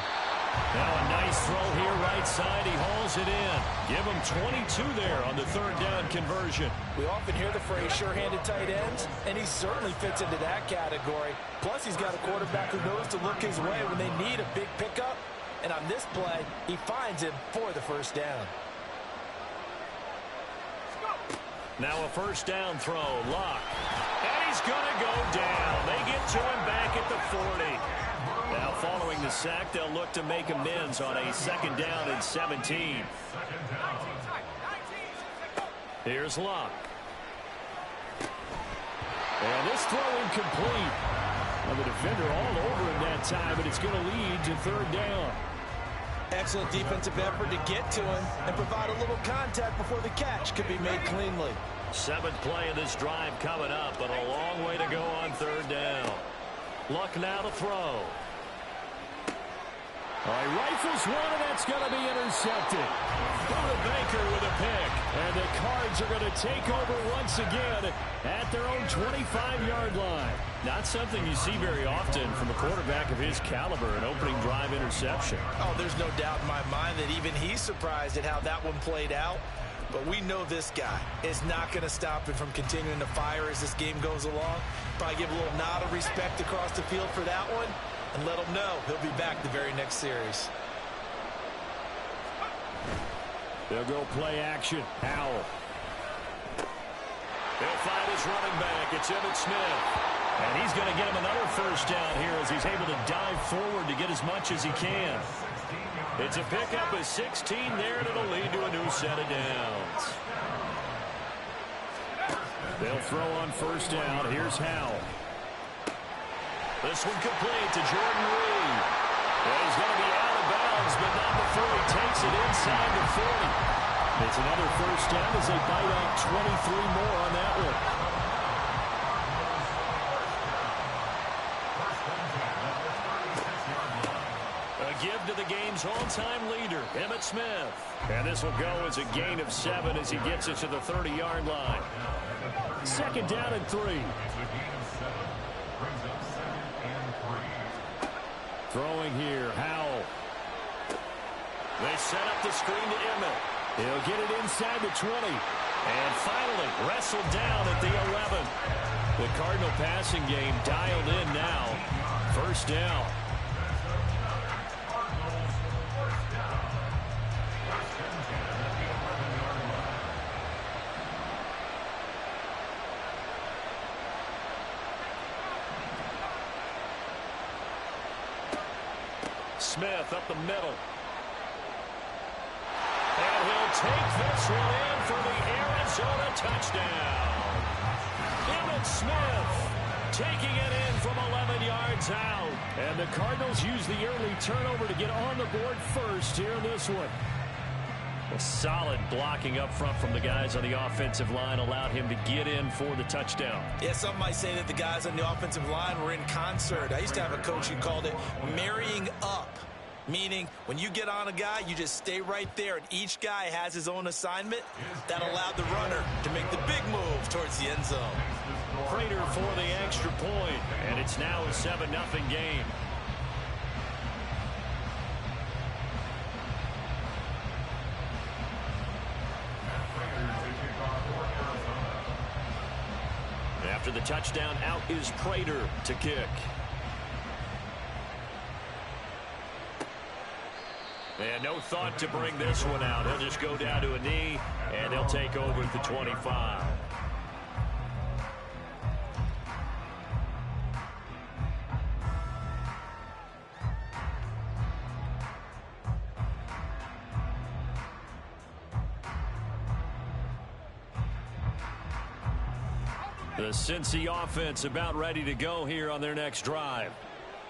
Now a nice throw here right side. He hauls it in. Give him 22 there on the third down conversion. We often hear the phrase sure-handed tight ends, and he certainly fits into that category. Plus, he's got a quarterback who knows to look his way when they need a big pickup. And on this play, he finds him for the first down. Now a first down throw. Locke. And he's going to go down. They get to him back at the 40. Now following the sack, they'll look to make amends on a second down and 17. Here's Locke. And this throw incomplete. Well, the defender all over him that time, but it's going to lead to third down. Excellent defensive effort to get to him and provide a little contact before the catch could be made cleanly. 7th play of this drive coming up, but a long way to go on third down. Luck now to throw. All right, rifles one, and that's going to be intercepted. Buda Baker with a pick. And the Cards are going to take over once again at their own 25-yard line. Not something you see very often from a quarterback of his caliber, an opening drive interception. Oh, there's no doubt in my mind that even he's surprised at how that one played out. But we know this guy is not going to stop him from continuing to fire as this game goes along. Probably give a little nod of respect across the field for that one. And let him know he'll be back the very next series. They'll go play action. Howell. He'll find his running back. It's Emmitt Smith. And he's going to get him another first down here as he's able to dive forward to get as much as he can. It's a pickup of 16 there, and it'll lead to a new set of downs. They'll throw on first down. Here's Howell. This one complete to Jordan Reed. Well, he's going to be out of bounds, but not before he takes it inside the 40. It's another first down as they bite off 23 more on that one. give to the game's all-time leader, Emmitt Smith. And this will go as a gain of 7 as he gets it to the 30-yard line. 2nd down and 3. Throwing here, Howell. They set up the screen to Emmitt. He'll get it inside the 20. And finally wrestled down at the 11. The Cardinal passing game dialed in now. 1st down. Smith up the middle. And he'll take this one in for the Arizona touchdown. Emmitt Smith taking it in from 11 yards out. And the Cardinals use the early turnover to get on the board first here in this one. A solid blocking up front from the guys on the offensive line allowed him to get in for the touchdown. Yeah, some might say that the guys on the offensive line were in concert. I used to have a coach who called it marrying up, meaning when you get on a guy, you just stay right there, and each guy has his own assignment. That allowed the runner to make the big move towards the end zone. Prater for the extra point, and it's now a 7-0 game. After the touchdown, out is Prater to kick. And no thought to bring this one out. He'll just go down to a knee, and he'll take over at the 25. The Cincy offense about ready to go here on their next drive.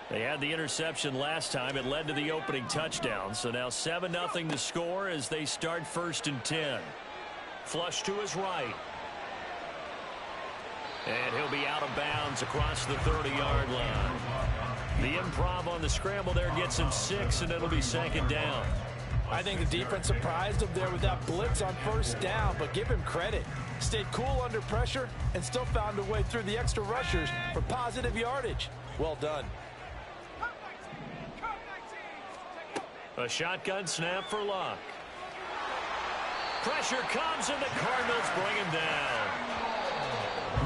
They had the interception last time. It led to the opening touchdown. So now 7-0 to score as they start 1st and 10. Flush to his right. And he'll be out of bounds across the 30-yard line. The improv on the scramble there gets him 6, and it'll be 2nd down. I think the defense surprised him there with that blitz on 1st down, but give him credit. Stayed cool under pressure and still found a way through the extra rushers for positive yardage. Well done. A shotgun snap for Luck. Pressure comes, and the Cardinals bring him down.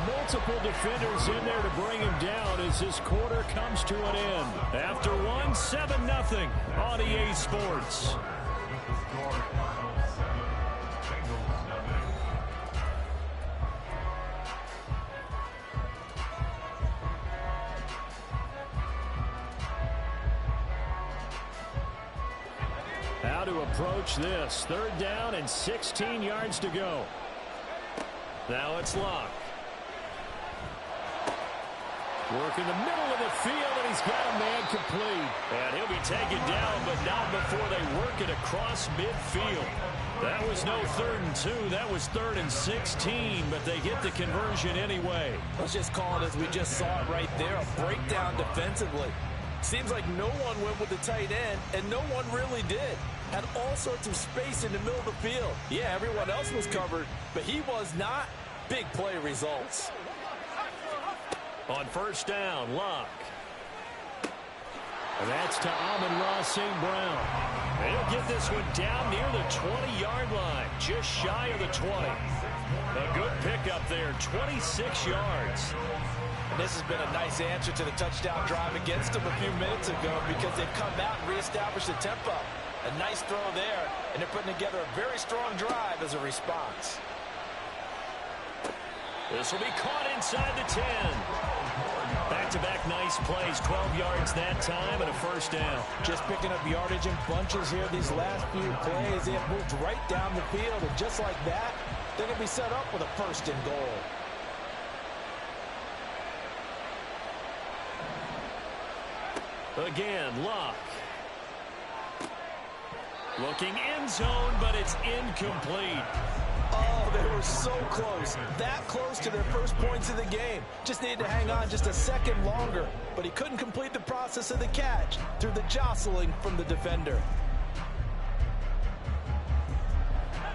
Multiple defenders in there to bring him down as this quarter comes to an end. After one, 7-0 on EA Sports. How to approach this. 3rd down and 16 yards to go. Now it's Luck. Work in the middle of the field, and he's got a man complete. And he'll be taken down, but not before they work it across midfield. That was no 3rd and 2. That was 3rd and 16, but they get the conversion anyway. Let's just call it as we just saw it right there, a breakdown defensively. Seems like no one went with the tight end, and no one really did. Had all sorts of space in the middle of the field. Yeah, everyone else was covered, but he was not. Big play results. On 1st down, Luck. And that's to Amon-Ra St. Brown. And he'll get this one down near the 20-yard line, just shy of the 20. A good pickup there, 26 yards. And this has been a nice answer to the touchdown drive against them a few minutes ago because they've come out and reestablished the tempo. A nice throw there, and they're putting together a very strong drive as a response. This will be caught inside the 10. Back-to-back nice plays, 12 yards that time and a 1st down. Just picking up yardage in bunches here these last few plays. They have moved right down the field, and just like that, they're going to be set up with a 1st and goal. Again, Luck. Looking end zone, but it's incomplete. Oh, they were so close. That close to their first points of the game. Just needed to hang on just a second longer. But he couldn't complete the process of the catch through the jostling from the defender.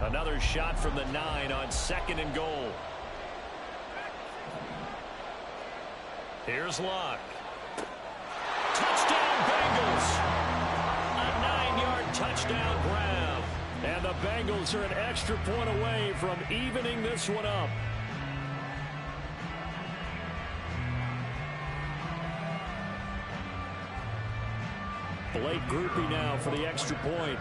Another shot from the 9 on 2nd and goal. Here's Luck. Touchdown, Bengals. A 9-yard touchdown grab. And the Bengals are an extra point away from evening this one up. Blake Groupie now for the extra point.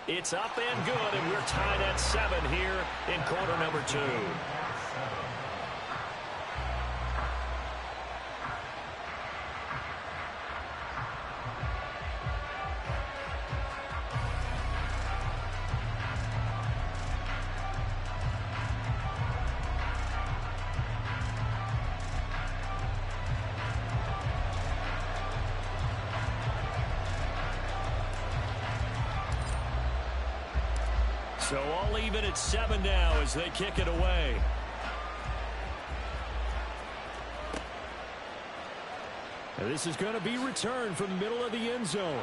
It's up and good, and we're tied at 7 here in quarter number 2. So all even at 7 now as they kick it away. And this is going to be returned from the middle of the end zone.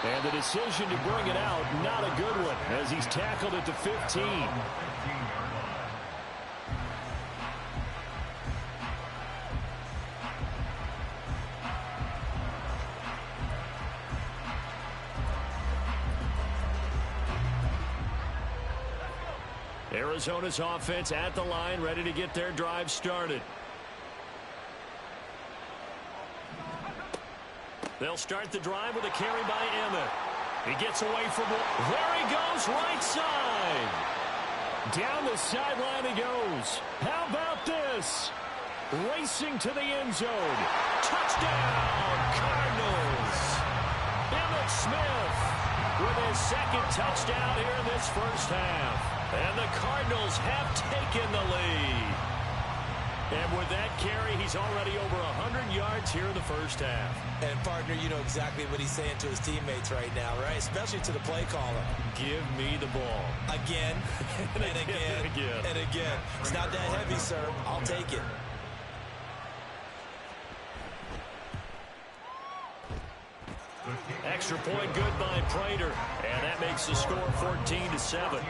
And the decision to bring it out, not a good one, as he's tackled at the 15. Arizona's offense at the line, ready to get their drive started. They'll start the drive with a carry by Emmett. He gets away from it. There he goes, right side. Down the sideline he goes. How about this? Racing to the end zone. Touchdown, Cardinals. Emmett Smith with his second touchdown here in this first half. And the Cardinals have taken the lead. And with that carry, he's already over 100 yards here in the first half. And, partner, you know exactly what he's saying to his teammates right now, right? Especially to the play caller. Give me the ball. Again, and again, and again. It's not that heavy, sir. I'll take it. Extra point good by Prater. And that makes the score 14-7.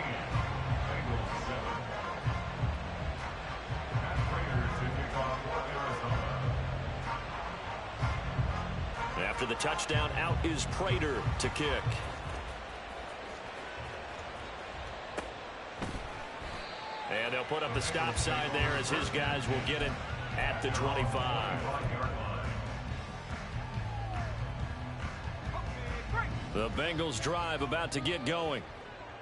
After the touchdown, out is Prater to kick. And they'll put up the stop sign there as his guys will get it at the 25. The Bengals drive about to get going.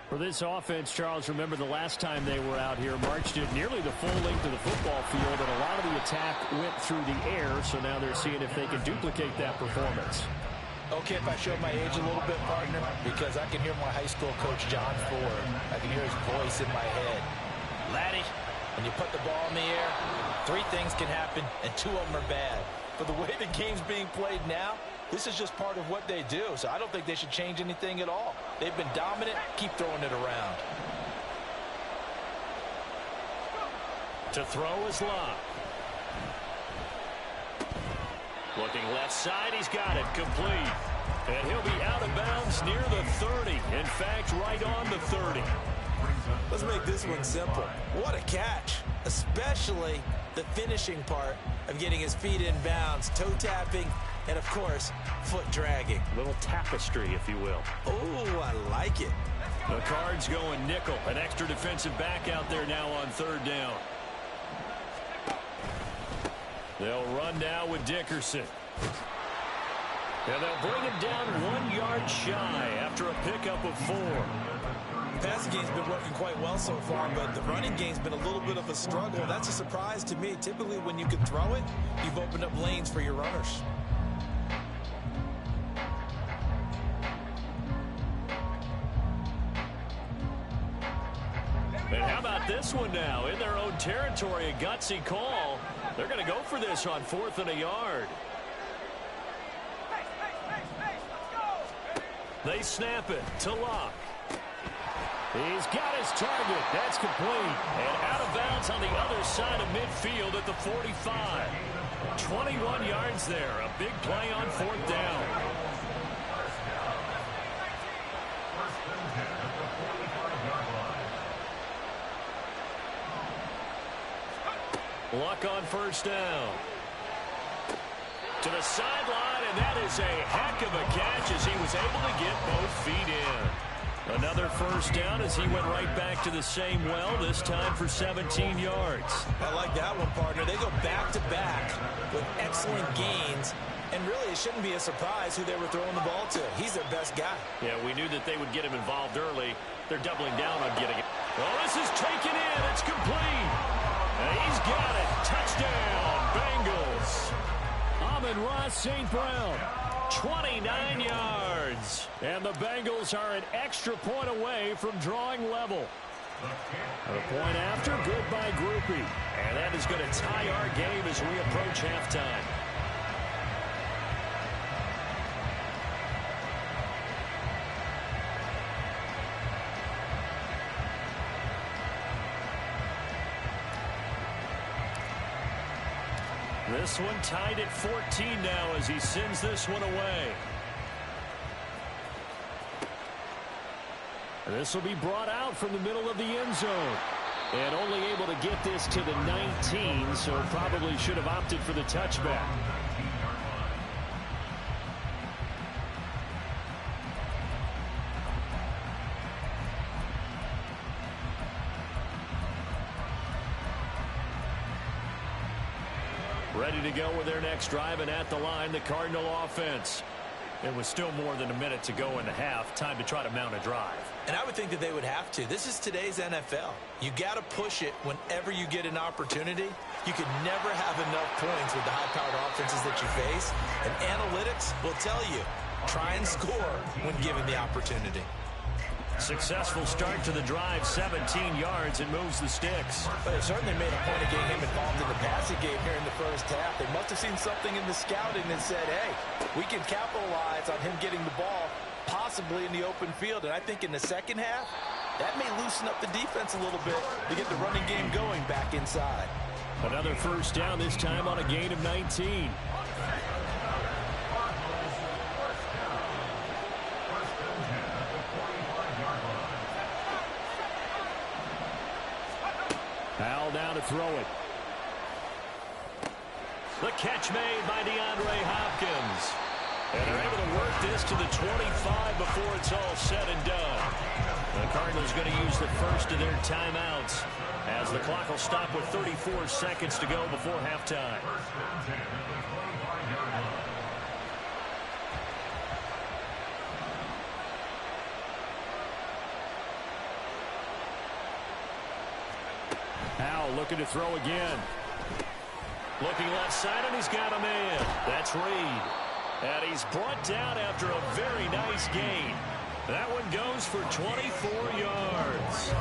For this offense, Charles, remember the last time they were out here, marched it nearly the full length of the football field, and a lot of the attack went through the air, so now they're seeing if they can duplicate that performance. Okay, if I show my age a little bit, partner, because I can hear my high school coach, John Ford. I can hear his voice in my head. Laddie, when you put the ball in the air, 3 things can happen, and 2 of them are bad. But the way the game's being played now, this is just part of what they do, so I don't think they should change anything at all. They've been dominant. Keep throwing it around. To throw is Locke. Looking left side, he's got it, complete. And he'll be out of bounds near the 30. In fact, right on the 30. Let's make this one simple. What a catch, especially the finishing part of getting his feet in bounds, toe tapping, and, of course, foot dragging. Little tapestry, if you will. Oh, I like it. The Cards going nickel. An extra defensive back out there now on 3rd down. They'll run now with Dickerson. And they'll bring him down 1 yard shy after a pickup of 4. The passing game's been working quite well so far, but the running game's been a little bit of a struggle. That's a surprise to me. Typically, when you can throw it, you've opened up lanes for your runners. And how about this one now? In their own territory, a gutsy call. They're going to go for this on 4th and a yard. They snap it to Locke. He's got his target. That's complete. And out of bounds on the other side of midfield at the 45. 21 yards there. A big play on 4th down. Luck on 1st down. To the sideline, and that is a heck of a catch as he was able to get both feet in. Another 1st down as he went right back to the same well, this time for 17 yards. I like that one, partner. They go back-to-back with excellent gains, and really it shouldn't be a surprise who they were throwing the ball to. He's their best guy. Yeah, we knew that they would get him involved early. They're doubling down on getting it. Oh, this is taken in. It's complete. And he's got it. Touchdown, Bengals. Amon-Ra St. Brown, 29 yards. And the Bengals are an extra point away from drawing level. A point after, good by Groupie. And that is going to tie our game as we approach halftime. This one tied at 14 now as he sends this one away. This will be brought out from the middle of the end zone. And only able to get this to the 19, so probably should have opted for the touchback. Ready to go with their next drive, and at the line, the Cardinal offense. It was still more than a minute to go in the half. Time to try to mount a drive. And I would think that they would have to. This is today's NFL. You got to push it whenever you get an opportunity. You could never have enough points with the high-powered offenses that you face. And analytics will tell you, try and score when given the opportunity. Successful start to the drive, 17 yards, and moves the sticks. But they certainly made a point of getting him involved in the passing game here in the first half. They must have seen something in the scouting that said, hey, we can capitalize on him getting the ball, possibly in the open field. And I think in the second half, that may loosen up the defense a little bit to get the running game going back inside. Another 1st down, this time on a gain of 19. Powell down to throw it. The catch made by DeAndre Hopkins. And they're able to work this to the 25 before it's all said and done. The Cardinals going to use the first of their timeouts as the clock will stop with 34 seconds to go before halftime. Powell looking to throw again. Looking left side, and he's got a man. That's Reed. And he's brought down after a very nice gain. That one goes for 24 yards.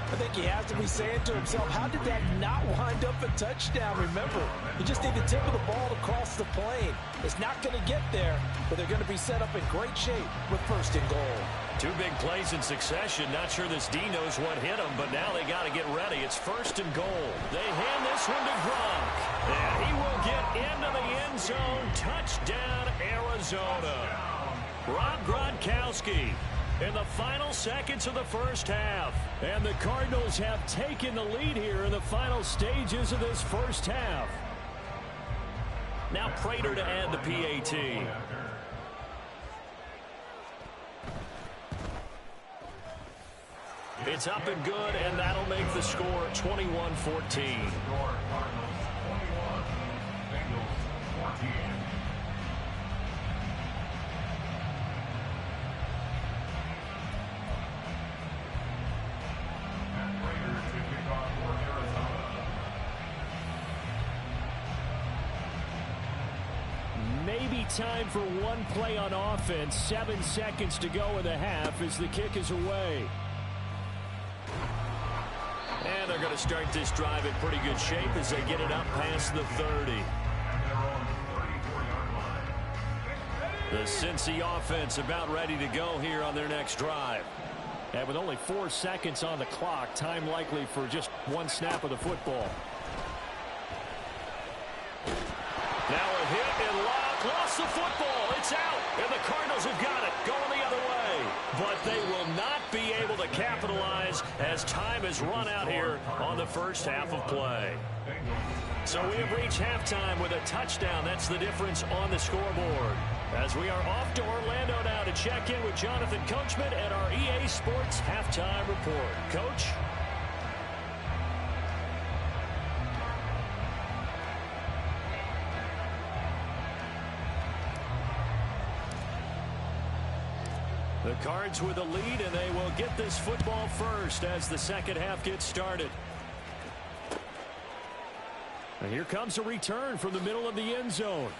I think he has to be saying to himself, how did that not wind up a touchdown? Remember, you just need the tip of the ball to cross the plane. It's not going to get there, but they're going to be set up in great shape with 1st and goal. 2 big plays in succession. Not sure this D knows what hit him, but now they got to get ready. It's 1st and goal. They hand this one to Gronk, and he will get into the end zone. Touchdown, Arizona. Rob Gronkowski in the final seconds of the first half. And the Cardinals have taken the lead here in the final stages of this first half. Now Prater to add the PAT. It's up and good, and that'll make the score 21-14. Maybe time for one play on offense. 7 seconds to go in the half as the kick is away. And they're going to start this drive in pretty good shape as they get it up past the 30. The Cincy offense about ready to go here on their next drive. And with only 4 seconds on the clock, time likely for just one snap of the football. Now a hit and Locke lost the football. It's out, and the Cardinals have got it going the other way. But they will not be able to capitalize as time has run out here on the first half of play. So we have reached halftime with a touchdown. That's the difference on the scoreboard. As we are off to Orlando now to check in with Jonathan Coachman at our EA Sports Halftime Report. Coach? The Cards with a lead, and they will get this football first as the second half gets started. And here comes a return from the middle of the end zone.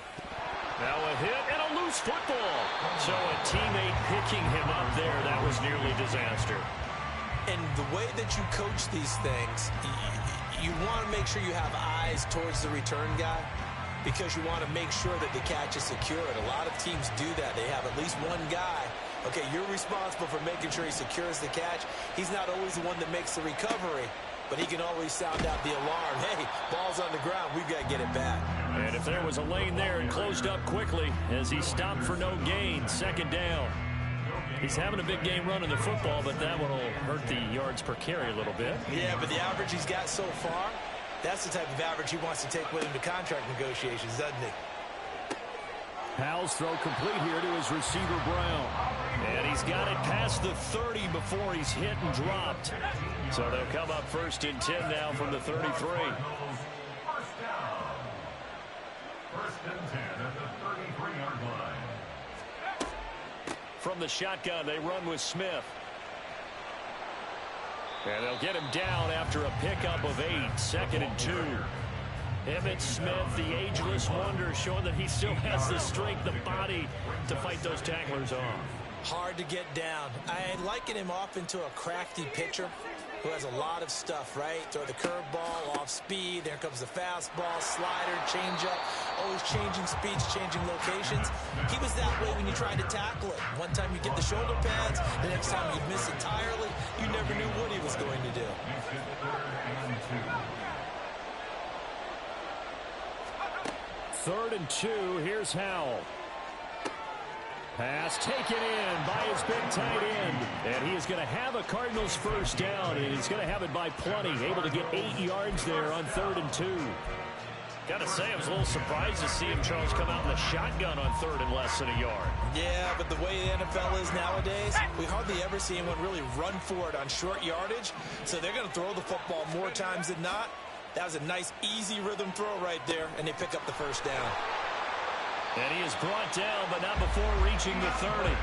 Now a hit and a loose football. So a teammate picking him up there, that was nearly disaster. And the way that you coach these things, you want to make sure you have eyes towards the return guy because you want to make sure that the catch is secured. A lot of teams do that. They have at least one guy. Okay, you're responsible for making sure he secures the catch. He's not always the one that makes the recovery, but he can always sound out the alarm. Hey, ball's on the ground. We've got to get it back. And if there was a lane there, it closed up quickly as he stopped for no gain. Second down. He's having a big game running the football, but that one will hurt the yards per carry a little bit. Yeah, but the average he's got so far, that's the type of average he wants to take with him to contract negotiations, doesn't he? Howell's throw complete here to his receiver, Brown. And he's got it past the 30 before he's hit and dropped. So they'll come up first and 10 now from the 33. First and 10 at the 33-yard line. From the shotgun, they run with Smith. And they'll get him down after a pickup of 8. Second and 2. Emmitt Smith, the ageless wonder, showing that he still has the strength, the body to fight those tacklers off. Hard to get down. I liken him off into a crafty pitcher who has a lot of stuff, right? Throw the curveball, off speed, there comes the fastball, slider, changeup, always changing speeds, changing locations. He was that way when you tried to tackle it. One time you get the shoulder pads, the next time you miss entirely. You never knew what he was going to do. Third and 2, here's Howell. Pass taken in by his big tight end. And he is going to have a Cardinals first down, and he's going to have it by plenty. Able to get 8 yards there on 3rd and 2. Got to say, I was a little surprised to see him, Charles, come out in the shotgun on 3rd and less than a yard. Yeah, but the way the NFL is nowadays, we hardly ever see anyone really run for it on short yardage. So they're going to throw the football more times than not. That was a nice, easy rhythm throw right there, and they pick up the first down. And he is brought down, but not before reaching the 30.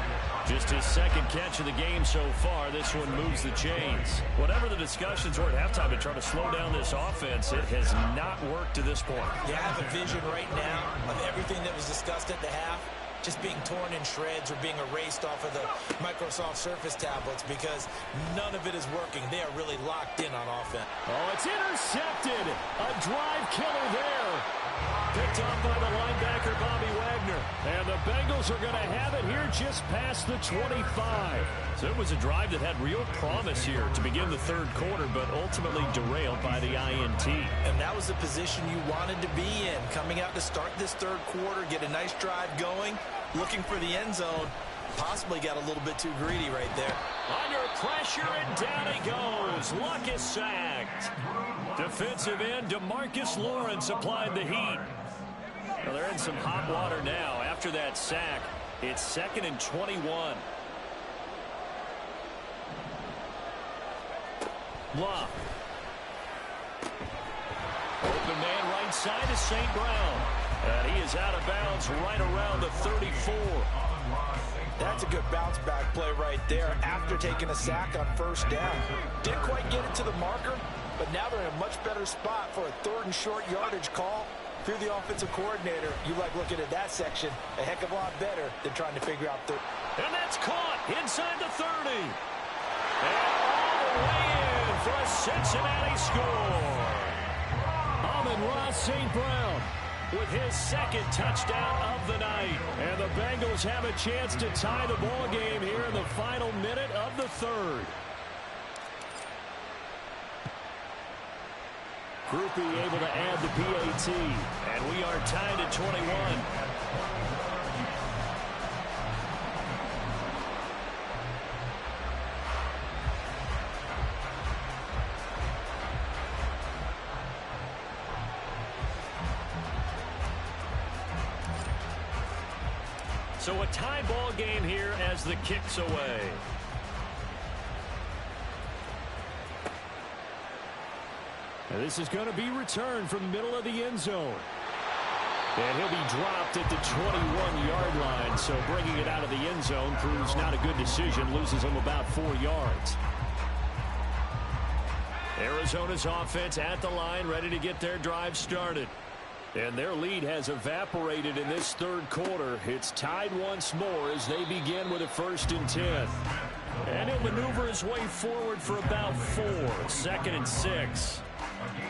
Just his second catch of the game so far. This one moves the chains. Whatever the discussions were at halftime to try to slow down this offense, it has not worked to this point. Yeah, I have a vision right now of everything that was discussed at the half just being torn in shreds or being erased off of the Microsoft Surface tablets because none of it is working. They are really locked in on offense. Oh, it's intercepted. A drive killer there. Picked up by the linebacker, Bobby Wagner. And the Bengals are going to have it here just past the 25. So it was a drive that had real promise here to begin the third quarter, but ultimately derailed by the INT. And that was the position you wanted to be in. Coming out to start this third quarter, get a nice drive going, looking for the end zone. Possibly got a little bit too greedy right there. Under pressure, and down he goes. Luck is sacked. Defensive end DeMarcus Lawrence applied the heat. Well, they're in some hot water now. After that sack, it's 2nd and 21. Love. Open man right side is St. Brown. And he is out of bounds right around the 34. That's a good bounce back play right there after taking a sack on first down. Didn't quite get it to the marker, but now they're in a much better spot for a 3rd and short yardage call. If you're the offensive coordinator, you like looking at that section a heck of a lot better than trying to figure out the... And that's caught inside the 30. And all the way in for a Cincinnati score. Amon-Ra St. Brown. with his second touchdown of the night. And the Bengals have a chance to tie the ball game here in the final minute of the third. Groupie able to add the PAT. And we are tied at 21. So a tie ball game here as the kick's away. And this is going to be returned from the middle of the end zone. And he'll be dropped at the 21-yard line. So bringing it out of the end zone proves not a good decision. Loses him about 4 yards. Arizona's offense at the line, ready to get their drive started. And their lead has evaporated in this third quarter. It's tied once more as they begin with a 1st and 10. And he'll maneuver his way forward for about 4. 2nd and 6.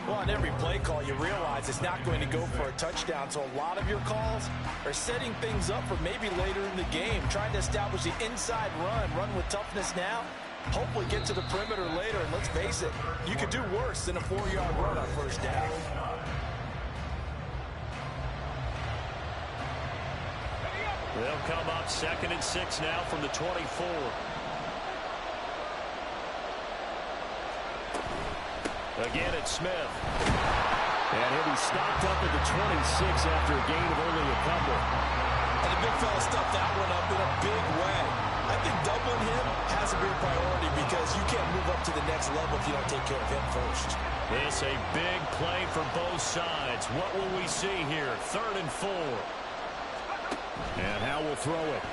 Well, on every play call, you realize it's not going to go for a touchdown. So a lot of your calls are setting things up for maybe later in the game, trying to establish the inside run with toughness now. Hopefully get to the perimeter later. And let's face it, you could do worse than a 4-yard run on 1st down. They'll come up 2nd and 6 now from the 24. Again, it's Smith. And he'll be stopped up at the 26 after a gain of only a couple. And the big fella stuffed that one up in a big way. I think doubling him has to be a priority because you can't move up to the next level if you don't take care of him first. This a big play for both sides. What will we see here? 3rd and 4. And Howe will throw it.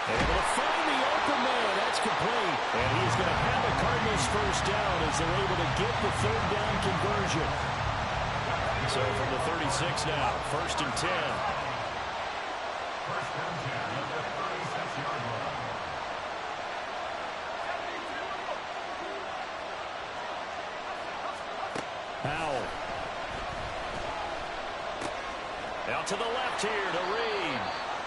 Able to find the open man. That's complete. And he's going to have a Cardinals 1st down as they're able to get the 3rd down conversion. So from the 36 now, 1st and 10. 1st and 10 at the 36-yard line. Howell. Out to the left here to Reed.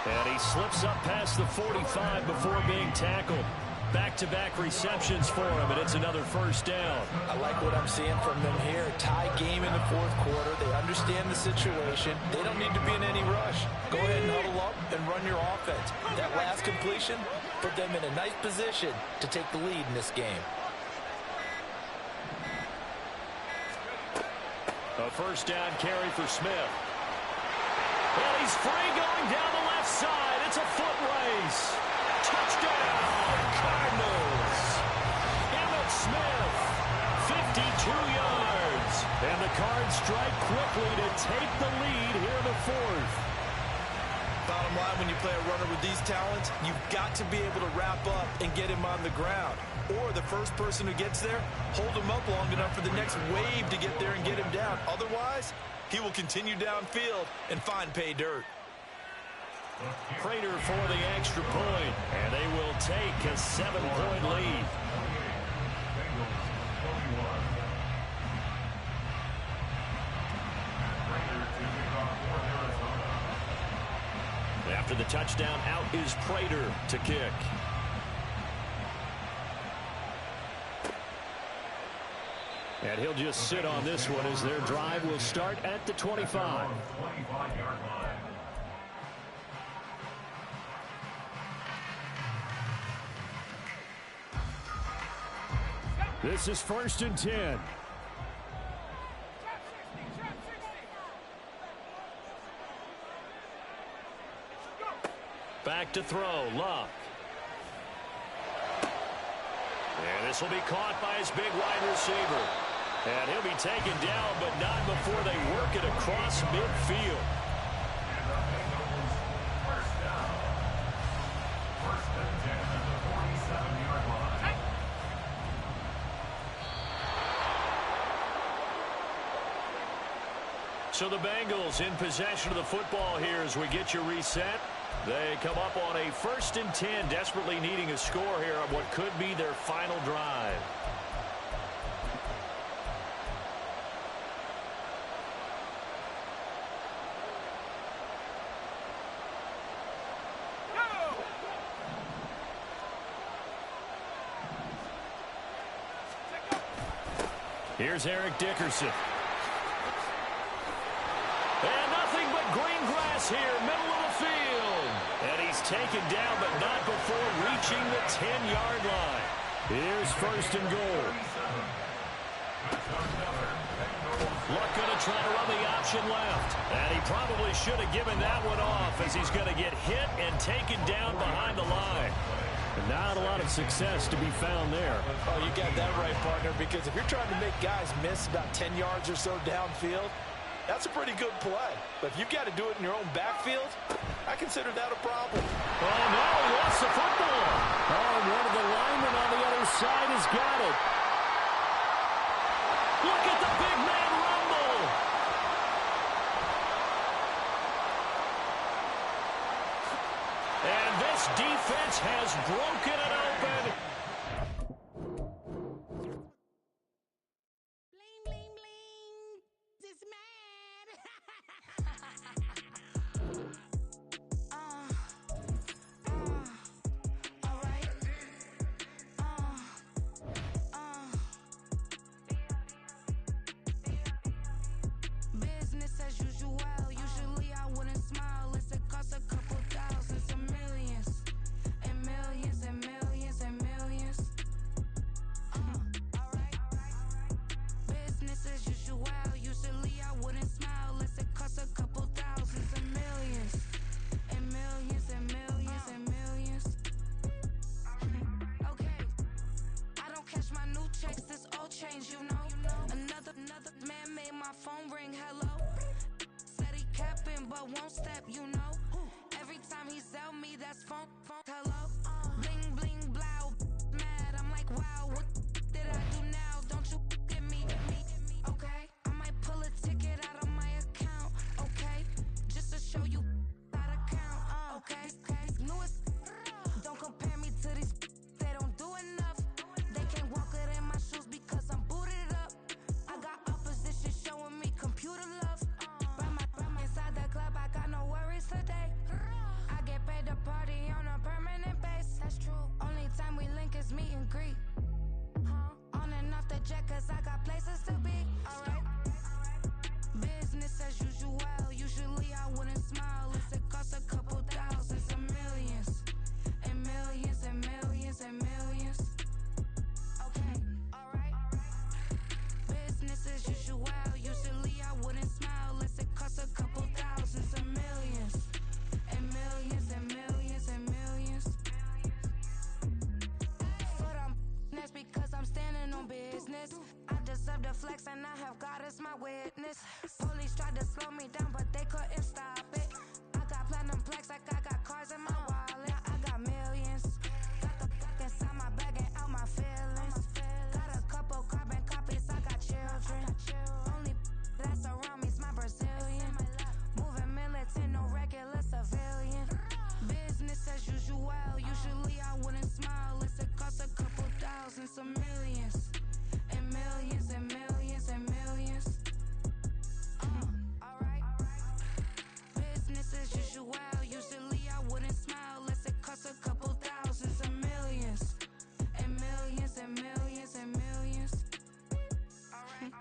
And he slips up past the 45 before being tackled. Back-to-back receptions for him, and it's another 1st down. I like what I'm seeing from them here. Tie game in the 4th quarter. They understand the situation. They don't need to be in any rush. Go ahead and huddle up and run your offense. That last completion put them in a nice position to take the lead in this game. A 1st down carry for Smith. And he's free going down the left side. It's a foot race. Touchdown, Cardinals. Emmitt Smith, 52 yards. And the Cards strike quickly to take the lead here in the 4th. Bottom line, when you play a runner with these talents, you've got to be able to wrap up and get him on the ground. Or the first person who gets there, hold him up long enough for the next wave to get there and get him down. Otherwise, he will continue downfield and find pay dirt. Prater for the extra point, and they will take a 7-point lead. After the touchdown, out is Prater to kick. And he'll just sit on this one as their drive will start at the 25. This is 1st and 10. Back to throw, Luck. And this will be caught by his big wide receiver. And he'll be taken down, but not before they work it across midfield. So the Bengals in possession of the football here as we get you reset. They come up on a 1st and 10, desperately needing a score here on what could be their final drive. Here's Eric Dickerson. And nothing but green grass here, middle of the field. And he's taken down, but not before reaching the 10-yard line. Here's first and goal. Luck going to try to run the option left. And he probably should have given that one off as he's going to get hit and taken down behind the line. And not a lot of success to be found there. Oh, you got that right, partner, because if you're trying to make guys miss about 10 yards or so downfield, that's a pretty good play. But if you've got to do it in your own backfield, I consider that a problem. Oh, no, he lost the football. Oh, one of the linemen on the other side has got it. Look at the big man rumble. And this defense has broken it open. Bling, bling, bling. This man. All right. Business as usual. Usually I wouldn't smile. It costs a couple thousands and millions. And millions and millions and millions. Alright. Business as usual. Usually I wouldn't smile. It costs a couple thousands and millions. And millions and millions and millions. Okay. I don't cash my new checks, this old change, you know. Another man made my phone ring, hello. Said he capping but won't step, you know. Every time he sell me, that's phone, hello. Bling, bling, blow, mad, I'm like, wow, what did I do now? Don't you get me, okay? I might pull a ticket out of my account, okay? Just to show you how to count, okay? Newest, don't compare me to these, they don't do enough. They can't walk it in my shoes because I'm booted up. I got opposition showing me computer love. From inside the club, I got no worries today. I get paid to party on a permanent base. That's true. Only time we link is meet and greet. On and off the jet, cause I got places to be. Alright. Business as usual. Usually I wouldn't smile. It costs a couple thousands and millions. And millions and millions and millions. Okay, alright. Business as usual. Usually I wouldn't smile. It costs a couple thousands and millions. And millions and millions and millions. Foot on that's because I'm standing on business. I deserve the flex and I have God as my witness. Police tried to slow me down but they couldn't stop it. I got platinum plaques like I got cars in my wallet. I got millions. Got the inside my bag and out my feelings. Got a couple carbon copies, I got children. Only that's around me's my Brazilian. Moving militant, no regular civilian. Business as usual. Usually I wouldn't smile. It costs a couple thousands of millions. And millions and millions and millions. Alright. Business as usual. Usually I wouldn't smile. It costs a couple thousands of millions. And millions and millions and millions. Alright.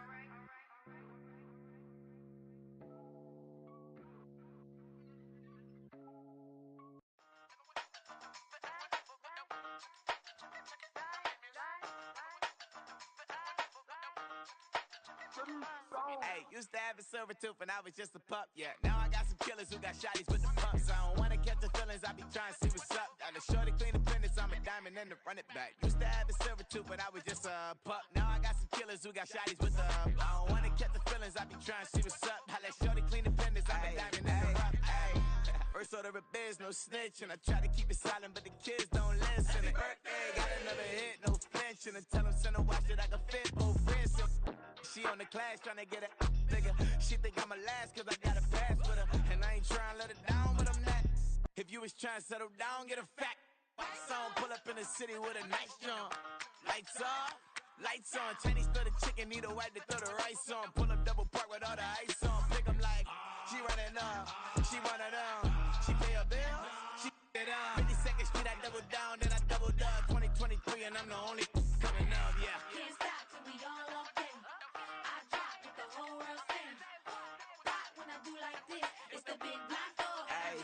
Hey, used to have a silver tooth and I was just a pup, yeah. Now I got some killers who got shotties with the pumps. I don't wanna catch the feelings, I be trying to see what's up. Got a shorty clean the business, I'm a diamond and to run it back. Used to have a silver tooth but I was just a pup. Now I got some killers who got shotties with the I don't wanna catch the feelings, I be trying to see what's up. I let shorty clean the business, I'm a diamond and to run. First order of biz, no snitch, and I try to keep it silent, but the kids don't listen. Birthday, got another hit, no flinch, and I tell them send a watch that I can fit both wrists. She on the class trying to get a nigga. She think I'm a last cause I got a pass with her, and I ain't trying to let her down, but I'm not. If you was trying to settle down, get a fact. Song, pull up in the city with a nice jump. Lights off, lights on. Chinese throw the chicken, need a wipe to throw the rice on. Pull up double park with all the ice on. Pick 'em like, she running up, she one of them. She pay her bill, she it up. 52nd Street, I double down, then I doubled up. 2023, and I'm the only coming up, yeah. Can't stop till we all up in. do like this. It's the big block dog. Hey,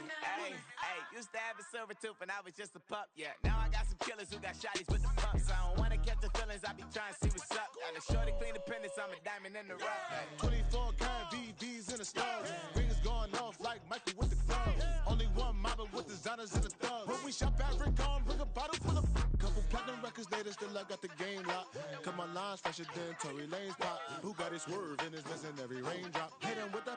used to have a silver tooth when I was just a pup, yeah. Now I got some killers who got shotties with the pumps. I don't wanna catch the feelings, I be trying to see what's up. Got a shorty clean the pendants, I'm a diamond in the rough. Hey. 24 karat VVs in the stars. Rings going off like Michael with the club. Only one mobbing with designers in the thugs. When we shop at Rick on, bring a bottle full of couple platinum records later, still I got the game locked. Cause my lines fresher than Tory Lane's pop. Who got his swerve and is missing every raindrop. Hit him with the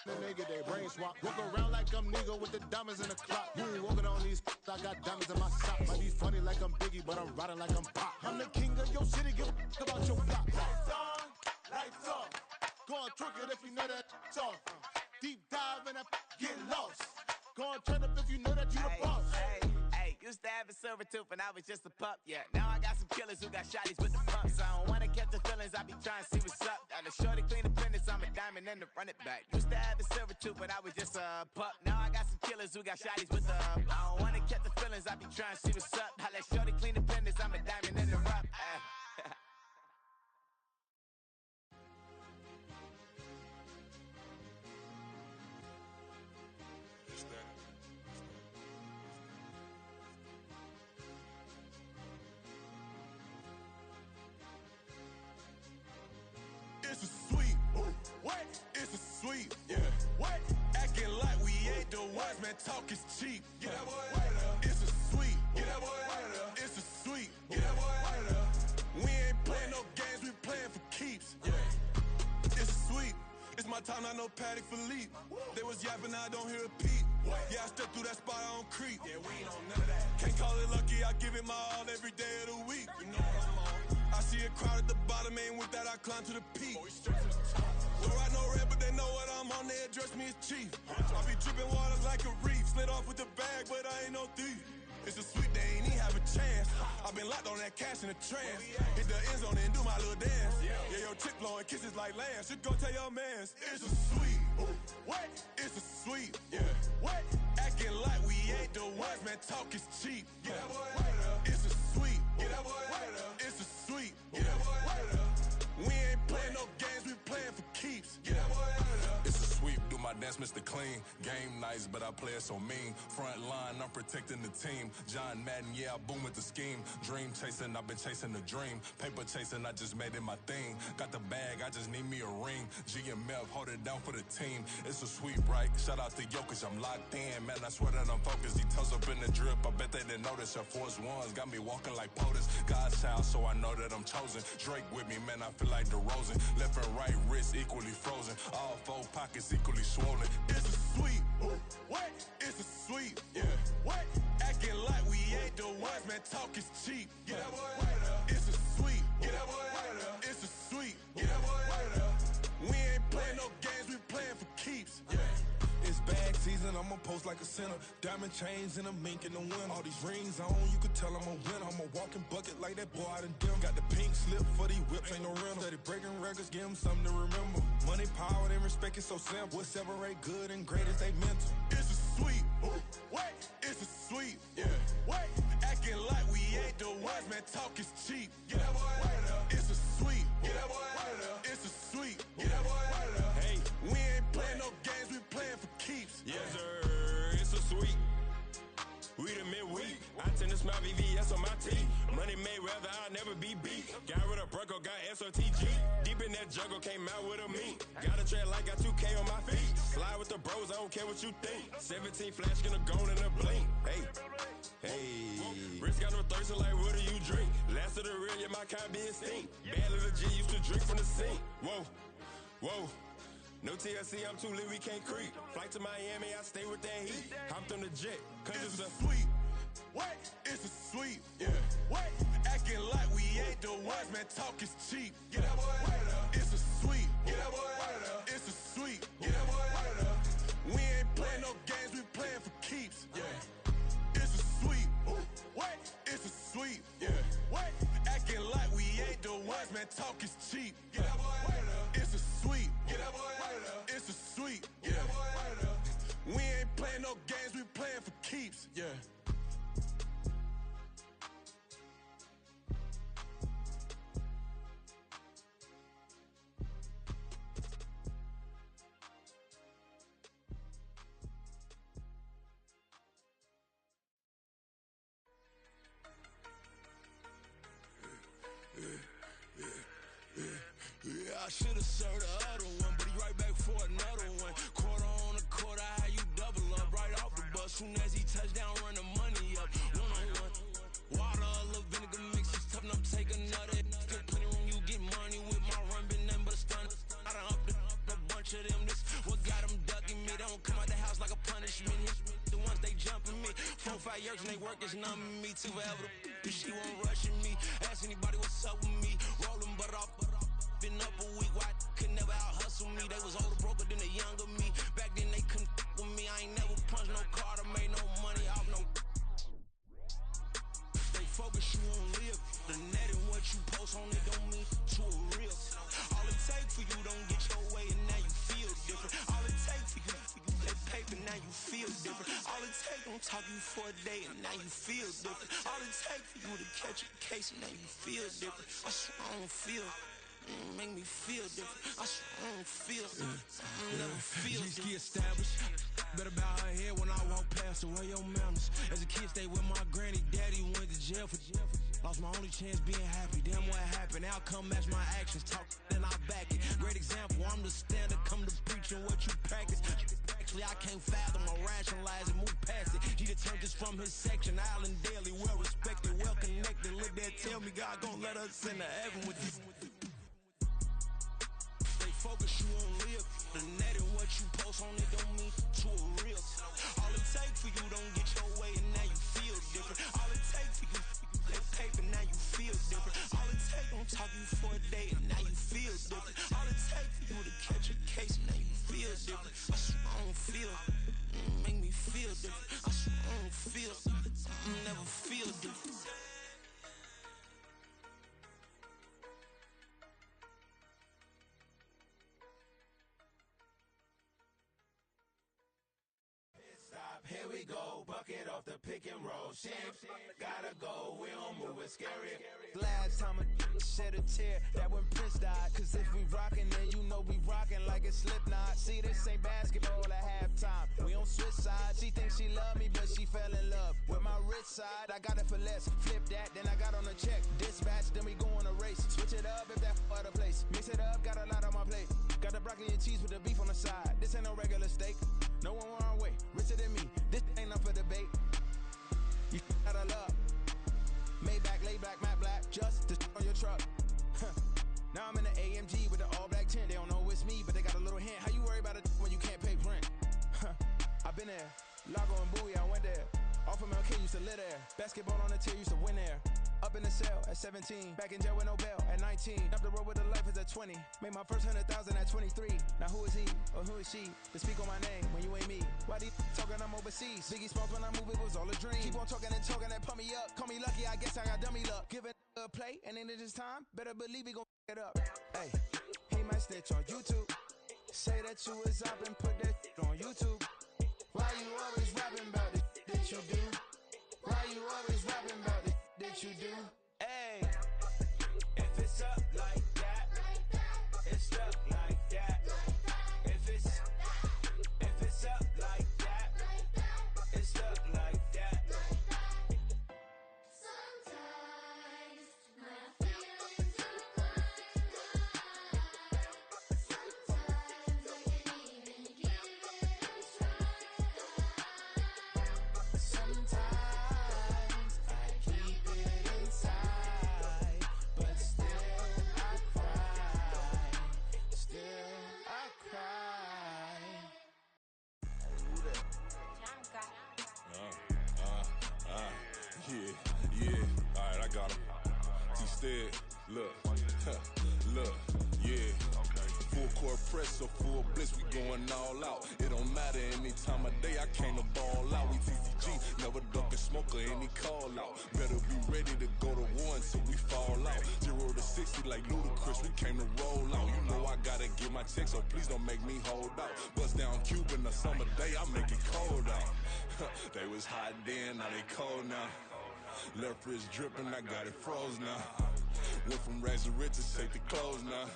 then they get their brain swap. Walk around like I'm nigga with the diamonds in the clock. You ain't walking on these, I got diamonds in my socks. Might be funny like I'm Biggie, but I'm riding like I'm Pop. I'm the king of your city, give a about your block. Lights on, lights off. Go on, twerk it if you know that off. Deep dive and I get lost. Go on, turn up if you know that you the boss. Hey, used to have a silver tooth when I was just a pup, yeah. Now I got some killers who got shotties with the pumps. I don't wanna catch the feelings, I be trying to see what's up. Got a shorty clean the pendants, I'm a diamond and to run it back. Used to have a silver tooth when I was just a pup. Now I got some killers who got shotties with the I don't wanna catch the feelings, I be trying to see what's up. I let shorty clean the pendants, I'm a diamond in the rough. It's a sweet, what? It's a sweet, yeah. What? Acting like we ain't the ones, man. Talk is cheap. Yeah, boy. It's a sweet, yeah, boy. It's a sweet, yeah, boy. We ain't playing no games, we playing for keeps. Yeah. It's sweet. It's my time, I know Patek Philippe. They was yapping, I don't hear a peep. Yeah, I step through that spot, I don't creep. Yeah, we ain't on none of that. Can't call it lucky, I give it my all every day of the week. You know what I'm on. I see a crowd at the bottom, and with that I climb to the peak. Don't ride no red, but they know what I'm on, they address me as chief. I be dripping water like a reef, slid off with the bag, but I ain't no thief. It's a sweet, they ain't even have a chance. I been locked on that cash in a trance. Hit the end zone and do my little dance. Yeah, your chick blowing kisses like lambs. You go tell your mans. It's a sweet, what? It's a sweet, yeah. What? Acting like we ain't the ones, man. Talk is cheap. Yeah, it's a sweet, it's a sweet, yeah. We ain't playing no games, we playing for keeps. Yeah, it's a sweep, do my dance, Mr. Clean. Game nice, but I play it so mean. Front line, I'm protecting the team. John Madden, yeah, I boom with the scheme. Dream chasing, I've been chasing the dream. Paper chasing, I just made it my thing. Got the bag, I just need me a ring. G and Mel, hold it down for the team. It's a sweep, right? Shout out to Jokic, I'm locked in. Man, I swear that I'm focused. He toes up in the drip, I bet they didn't notice. Your force ones got me walking like POTUS. God's child, so I know that I'm chosen. Drake with me, man, I feel like DeRozan. Left and right wrist equally frozen. All four pockets equally swollen. It's a sweet, what? It's a sweet, yeah. What? Acting like we ain't the ones, man. Talk is cheap. Yeah, it's a sweet, yeah. It's a sweet, yeah. We ain't playing no games, we playing for keeps. Yeah. It's bag season, I'ma post like a sinner. Diamond chains and a mink in the wind. All these rings on, you can tell I'm a winner. I'm a walking bucket like that boy I done dim. Got the pink slip for these whips, ain't no rental. Steady breaking records, give them something to remember. Money, power, and respect is so simple. What separate good and great is they mental. It's a sweet, what? It's a sweet, yeah. What? Acting like we ain't the ones, man. Talk is cheap. Yeah, it's a sweet, yeah. It's a sweet, yeah. Hey, we ain't playing no games, we playing for keeps. Yes, sir, it's a sweet. We the midweek. I tend to smile VVS on my teeth. Money made rather I'll never be beat. Got rid of Bronco, got SOTG. Deep in that jungle, came out with a meat. Got a tread like got 2K on my feet. Slide with the bros, I don't care what you think. 17 flash, gonna go in a blink. Hey, wrist got no thirst, like what do you drink? Last of the real, yeah, my kind be extinct. Bad little G used to drink from the sink. Whoa. No TLC, I'm too lit, we can't creep. Flight to Miami, I stay with that heat. Hopped on the jet, cause it's a sweet. What? It's a sweet, yeah. What? Acting like we ain't the ones, man. Talk is cheap. Yeah, it's a sweet, yeah. It's a sweet, yeah. We ain't playing no games, we playing for keeps. Yeah. It's a sweet, what? It's a sweet, yeah. What? Acting like we ain't the ones, man. Talk is cheap. Yeah, it's a sweet, yeah. It's a sweet, yeah. We ain't playing no games, we playing for keeps. Yeah. I should've served the other one, but he right back for another one. Quarter on a quarter, how you double up right off the bus. Soon as he touch down, run the money up. One-on-one. Water, a little vinegar mix, it's tough enough, take another. Get plenty room, you get money with my run, been nothing but a stun. I done up a bunch of them, this what got them ducking me. They don't come out the house like a punishment. The ones they jumping me. 4 or 5 years and they work is numbing me. Too forever the she won't rushing me. Ask anybody what's up with me. Rolling butt off. Been up a week, why could never out hustle me? They was older, broker than the younger me. Back then they couldn't with me. I ain't never punched no card or made no money off no. They focus you on live. The net and what you post on it don't mean to a real. All it take for you don't get your way and now you feel different. All it take for you that paper, now you feel different. All it take don't talk you for a day and now you feel different. All it take for you to catch a case and now you feel different. I swear I don't feel. Make me feel different. I swear I don't feel. Never feel different. Established. Better bow her head when I walk past her. Where your manners? As a kid, stayed with my granny. Daddy went to jail for. Lost my only chance being happy. Damn what happened. Outcome match my actions. Talk then I back it. Great example. I'm the standard. Come to preaching what you practice. Actually, I can't fathom or rationalize and move past it. He turned this from his section. Island Daily, well respected, well connected. Look there, tell me God gon' let us into heaven with this. Focus you on live. The net and what you post on it don't mean to a real. All it take for you don't get your way and now you feel different. All it take for you that paper, now you feel different. All it take don't talk you for a day and now you feel different. All it take for you to catch a case and now you feel different. I swear I don't feel. Make me feel different. I swear I don't feel. Never feel different. Here we go, bucket off the pick and roll. Shit, gotta go, we don't move, it's scary. Last time I shed a tear, that when Prince died. Cause if we rockin', then you know we rockin' like a Slipknot. See, this ain't basketball at halftime. We on switch sides. She thinks she love me, but she fell in love with my rich side. I got it for less, flip that, then I got on a check. Dispatch, then we go on a race. Switch it up if that other place. Mix it up, got a lot on my plate. Got the broccoli and cheese with the beef on the side. This ain't no regular steak. No one wrong way, richer than me. This ain't up for debate. You out of luck. Maybach, lay back, matte black, just to on your truck. Now I'm in the AMG with the all black tint. They don't know it's me, but they got a little hint. How you worry about it when you can't pay rent? I've been there. Lago and Bowie, I went there. Off of MLK, used to live there. Basketball on the tier, used to win there. Up in the cell at 17. Back in jail with no bail at 19. Up the road with the life is at 20. Made my first 100,000 at 23. Now who is he or who is she to speak on my name when you ain't me? Why they talking I'm overseas? Biggie Smalls when I move, it was all a dream. Keep on talking and pump me up. Call me lucky, I guess I got dummy luck. Give it a play and then it is time. Better believe he gon' it up. Hey, he might snitch on YouTube. Say that you was up and put that on YouTube. Why you always rapping about it that you do? Why you always rapping about it that you do? Hey, if it's up like that, it's stuck like that. If it's up like that, it's stuck like that. Sometimes my feelings are blind. Sometimes I can't even give it a try. Sometimes I keep it inside, but still I cry. Still I cry. Yeah. Alright, I got him. T-Stead, look, look, yeah. Full court press, so full blitz, we going all out. It don't matter any time of day, I came to ball out. We TCG, never duck a smoker, any call out. Better be ready to go to war until we fall out. 0 to 60 like Ludacris, we came to roll out. You know I gotta get my check, so please don't make me hold out. Bust down Cuban, a summer day, I make it cold out. They was hot then, now they cold now. Left wrist dripping, I got it froze now. Went from rags to riches, take the clothes now.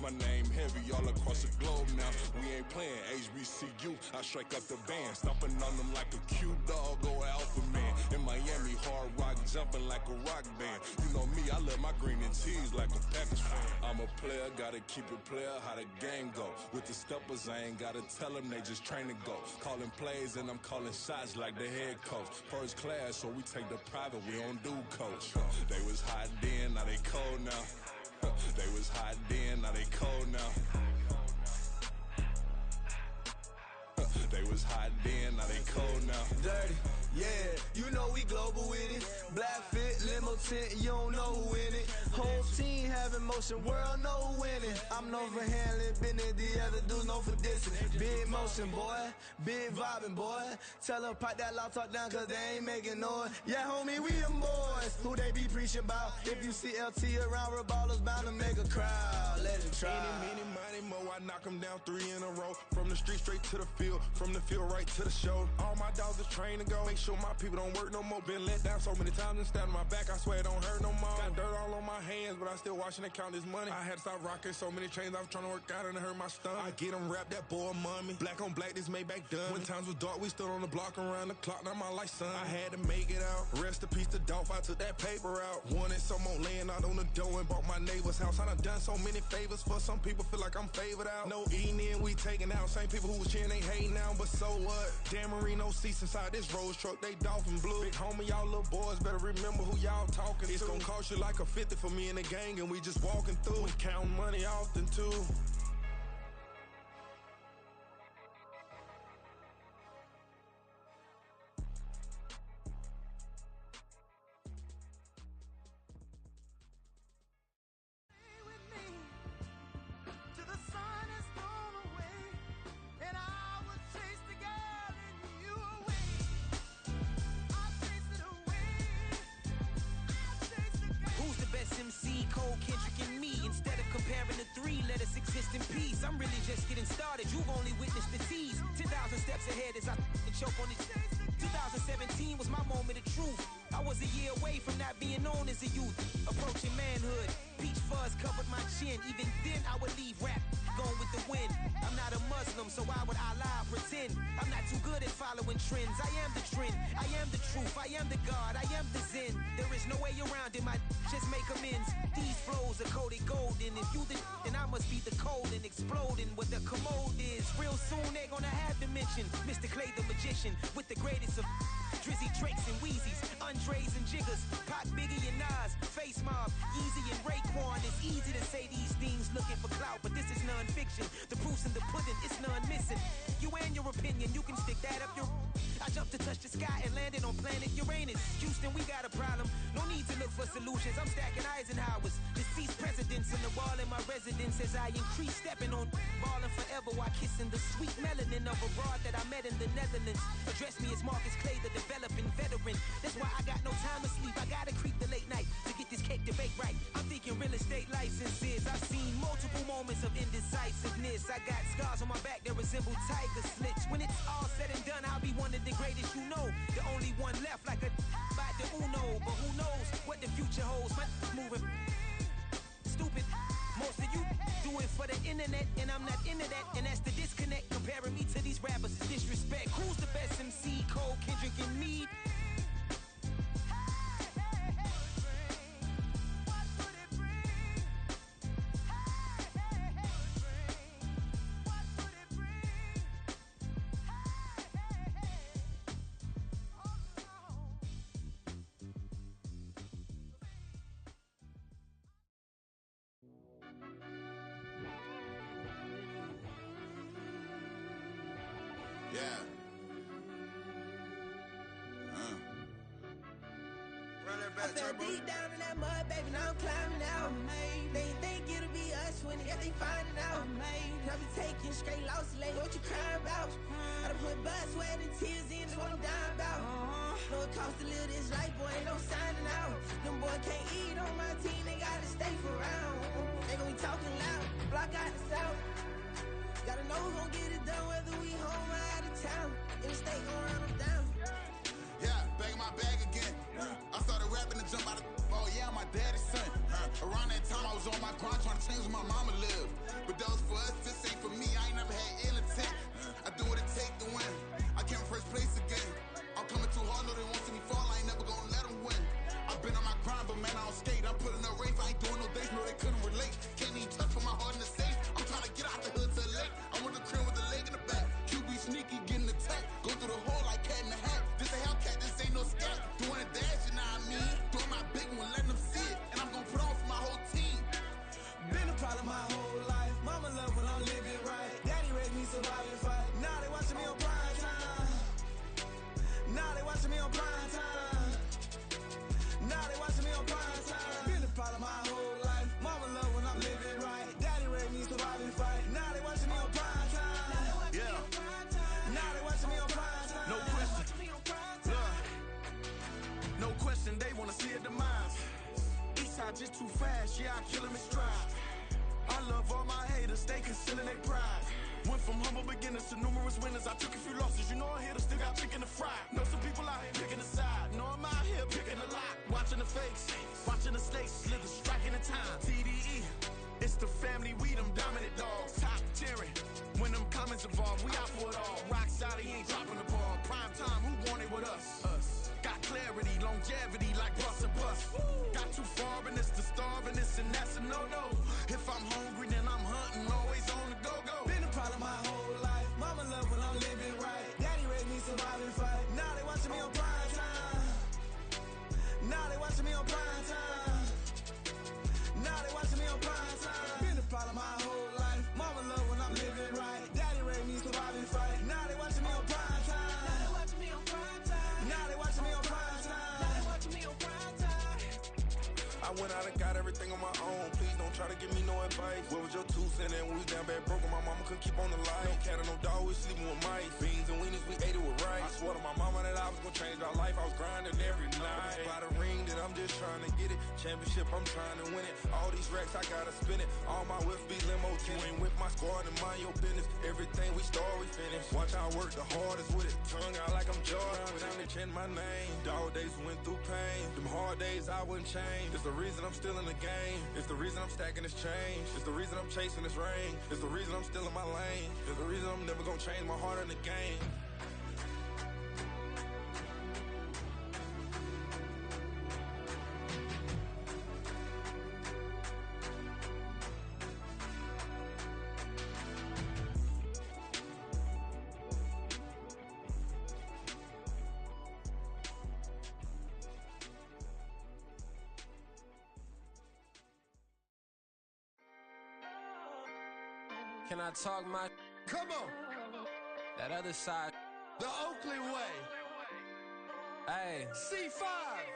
My name heavy all across the globe now. We ain't playing HBCU, I strike up the band. Stomping on them like a Q dog or Alpha Man. In Miami, hard rock jumping like a rock band. You know me, I love my green and cheese like a Packers fan. I'm a player, gotta keep it player, how the game go. With the steppers, I ain't gotta tell them, they just train to go. Calling plays and I'm calling shots like the head coach. First class, so we take the private, we don't do coach. They was hot then, now they cold now. They was hot then, now they cold now. They was hot then, now they cold now. Dirty, yeah, you know we global with it. Black fit, limo tint, you don't know who in it. Whole team having motion, world know who winning. I'm known for handling business, the other dudes known for dissing. Big motion, boy, big vibing, boy. Tell them pipe that loud talk down, cause they ain't making noise. Yeah, homie, we them boys, who they be preaching about. If you see LT around, Reballers bound to make a crowd. Let it try. Any, money, mo, I knock them down 3 in a row. From the street straight to the field, from the field right to the show. All my dogs is trained to go. Make sure my people don't work no more. Been let down so many times and stand on my back, I swear it don't hurt no more. Got dirt all on my hands, but I still watching and count this money. I had to stop rocking so many chains, I was trying to work out and it hurt my stomach. I get them rap, that boy mommy. Black on black, this Maybach done. When times was dark, we stood on the block around the clock, now my life son. I had to make it out. Rest in peace to Dolph, I took that paper out. Wanted some more laying out on the dough and bought my neighbor's house. I done some many favors for some people, feel like I'm favored out. No eating in, we taking out. Same people who was cheering, they hating now, but so what? Dan Marino seats inside this Rolls truck, they dolphin blue. Big homie, y'all little boys better remember who y'all talking to. It's gonna cost you like a 50 for me and the gang, and we just walking through. We counting money often too. MC, Cole, Kendrick, and me. Instead of comparing the three, let us exist in peace. I'm really just getting started. You've only witnessed the tease. 10,000 steps ahead as I choke on it. 2017 was my moment of truth. I was a year away from not being known as a youth. Approaching manhood. Peach fuzz covered my chin. Even then, I would leave rap going with the wind. I'm not a Muslim, so why would I lie or pretend? I'm not too good at following trends. I am the trend. I am the truth. I am the God. I am the Zen. There is no way around it. My just make amends. These flows are coated golden. If you the then I must be the cold and exploding. What the commode is. Real soon they're gonna have to mention Mr. Clay the magician with the greatest of Drizzy, Drakes, and Wheezies, Andres and Jiggers, Pac, Biggie, and Nas, Face Mob, Easy and Raekwon. It's easy to say these things looking for clout, but this is non-fiction. The proof's in the pudding, it's none missing. You and your opinion, you can stick that up your... I jumped to touch the sky and landed on planet Uranus. Houston, we got a problem. No need to look for solutions. I'm stacking Eisenhowers. Deceased presidents in the wall in my residence as I increase stepping on balling forever while kissing the sweet melanin of a broad that I met in the Netherlands. Address me as Marcus Clay, the developing veteran. That's why I got no time to sleep. I gotta creep the late night to get this cake debate right. I'm thinking real estate licenses. I've seen multiple moments of indecisiveness. I got scars on my back that resemble tiger slits. When it's all said and done, I'll be one of the greatest you know. The only one left like a by the Uno. But who knows what the future holds? My moving stupid. Most of you do it for the internet, and I'm not into that. And that's the disconnect. Comparing me to these rappers is disrespect. Who's the best MC? Cole, Kendrick, and me? Yeah. I fell deep down in that mud, baby, now I'm climbing out. They think it'll be us when they find it out. I be taking straight losses, like what you crying about? I done put blood, sweat, and tears in, that's what I'm dying about. Know it costs to live this life, boy, ain't no signing out. Them boy can't eat on my team, they gotta stay for round. They gon' be talking loud, block out the south. Gotta know who's gon' get it done, whether we home or out of town. In the state gon' run them down. Yeah, back in my bag again. I started rapping to jump out of. Oh yeah, I'm my daddy's son. Around that time I was on my grind trying to change where my mama lived. But that was for us, this ain't for me. I ain't never had ill intent. I do what it take to win. I came first place again. I'm coming too hard, no they won't see me fall. I ain't ride just too fast, yeah, I kill him in stride. I love all my haters, they concealing their pride. Went from humble beginners to numerous winners. I took a few losses, you know I hit still got chicken to fry. Know some people out here picking a side. Know I'm out here picking a lot. Watching the fakes, watching the snakes slither, striking the time. TDE, it's the family, we them dominant dogs. Top tiering, when them comments involved, we out for it all. Rock solid, he ain't dropping the ball. Prime time, who want it with us? Got clarity, longevity like bus and bus. Got too far and it's the starving, this and that's a no-no. If I'm hungry, then I'm hunting, always on the go-go. Been a problem my whole life. Mama love when I'm living right. Daddy raised me survive and fight. Now they watching me on prime time. Now they watching me on prime time. Now they watching me on prime time. Been a problem my whole life. Mama love when I'm living right. Daddy raised me survive and fight. Now they watching me on prime time. Now they watching me on prime time. Now they watching me on prime time. Now they watching me on prime time. I went out and got everything on my own. Please don't try to give me no advice. What was your 2 cents? And when we down bad broke, my mama couldn't keep on the light. No cat or no dog, we sleeping with mice. Beans and weenies, we ate it with rice. I swore to my mama that I was gonna change our life. I was grinding every night. By the ring that I'm just trying to get it. Championship, I'm trying to win it. All these racks, I gotta spin it. All my whips be limo. You ain't with my squad and mind your business. Everything we start, we finish. Watch I work the hardest with it. Tongue out like I'm Jordan. Without me change my name. Dog days went through pain. Them hard days I wouldn't change. It's the reason I'm still in the game. It's the reason I'm stacking this change. It's the reason I'm chasing this ring. It's the reason I'm still in my lane. It's the reason I'm never gonna change my heart in the game. Can I talk my? Come on. That other side. The Oakley way. Hey. C5.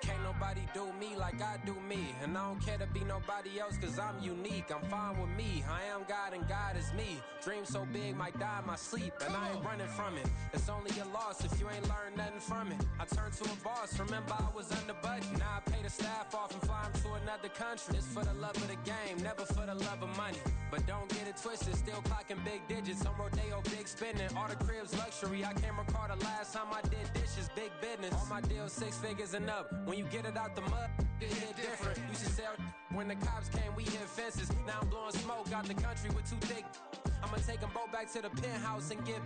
Can't nobody do me like I do me. And I don't care to be nobody else cause I'm unique. I'm fine with me. I am God and God is me. Dream so big might die in my sleep. And I ain't running from it. It's only a loss if you ain't learned nothing from it. I turned to a boss. Remember I was under budget. Now I pay the staff off and fly them to another country. It's for the love of the game, never for the love of money. But don't get it twisted, still clocking big digits. I'm Rodeo, big spending. All the cribs luxury. I can't recall the last time I did dishes, big business. All my deals 6 figures and up. When you get it out the mud, it hit different. Used to sell when the cops came, we hit fences. Now I'm blowing smoke out the country with 2 thick. I'ma take them both back to the penthouse and get.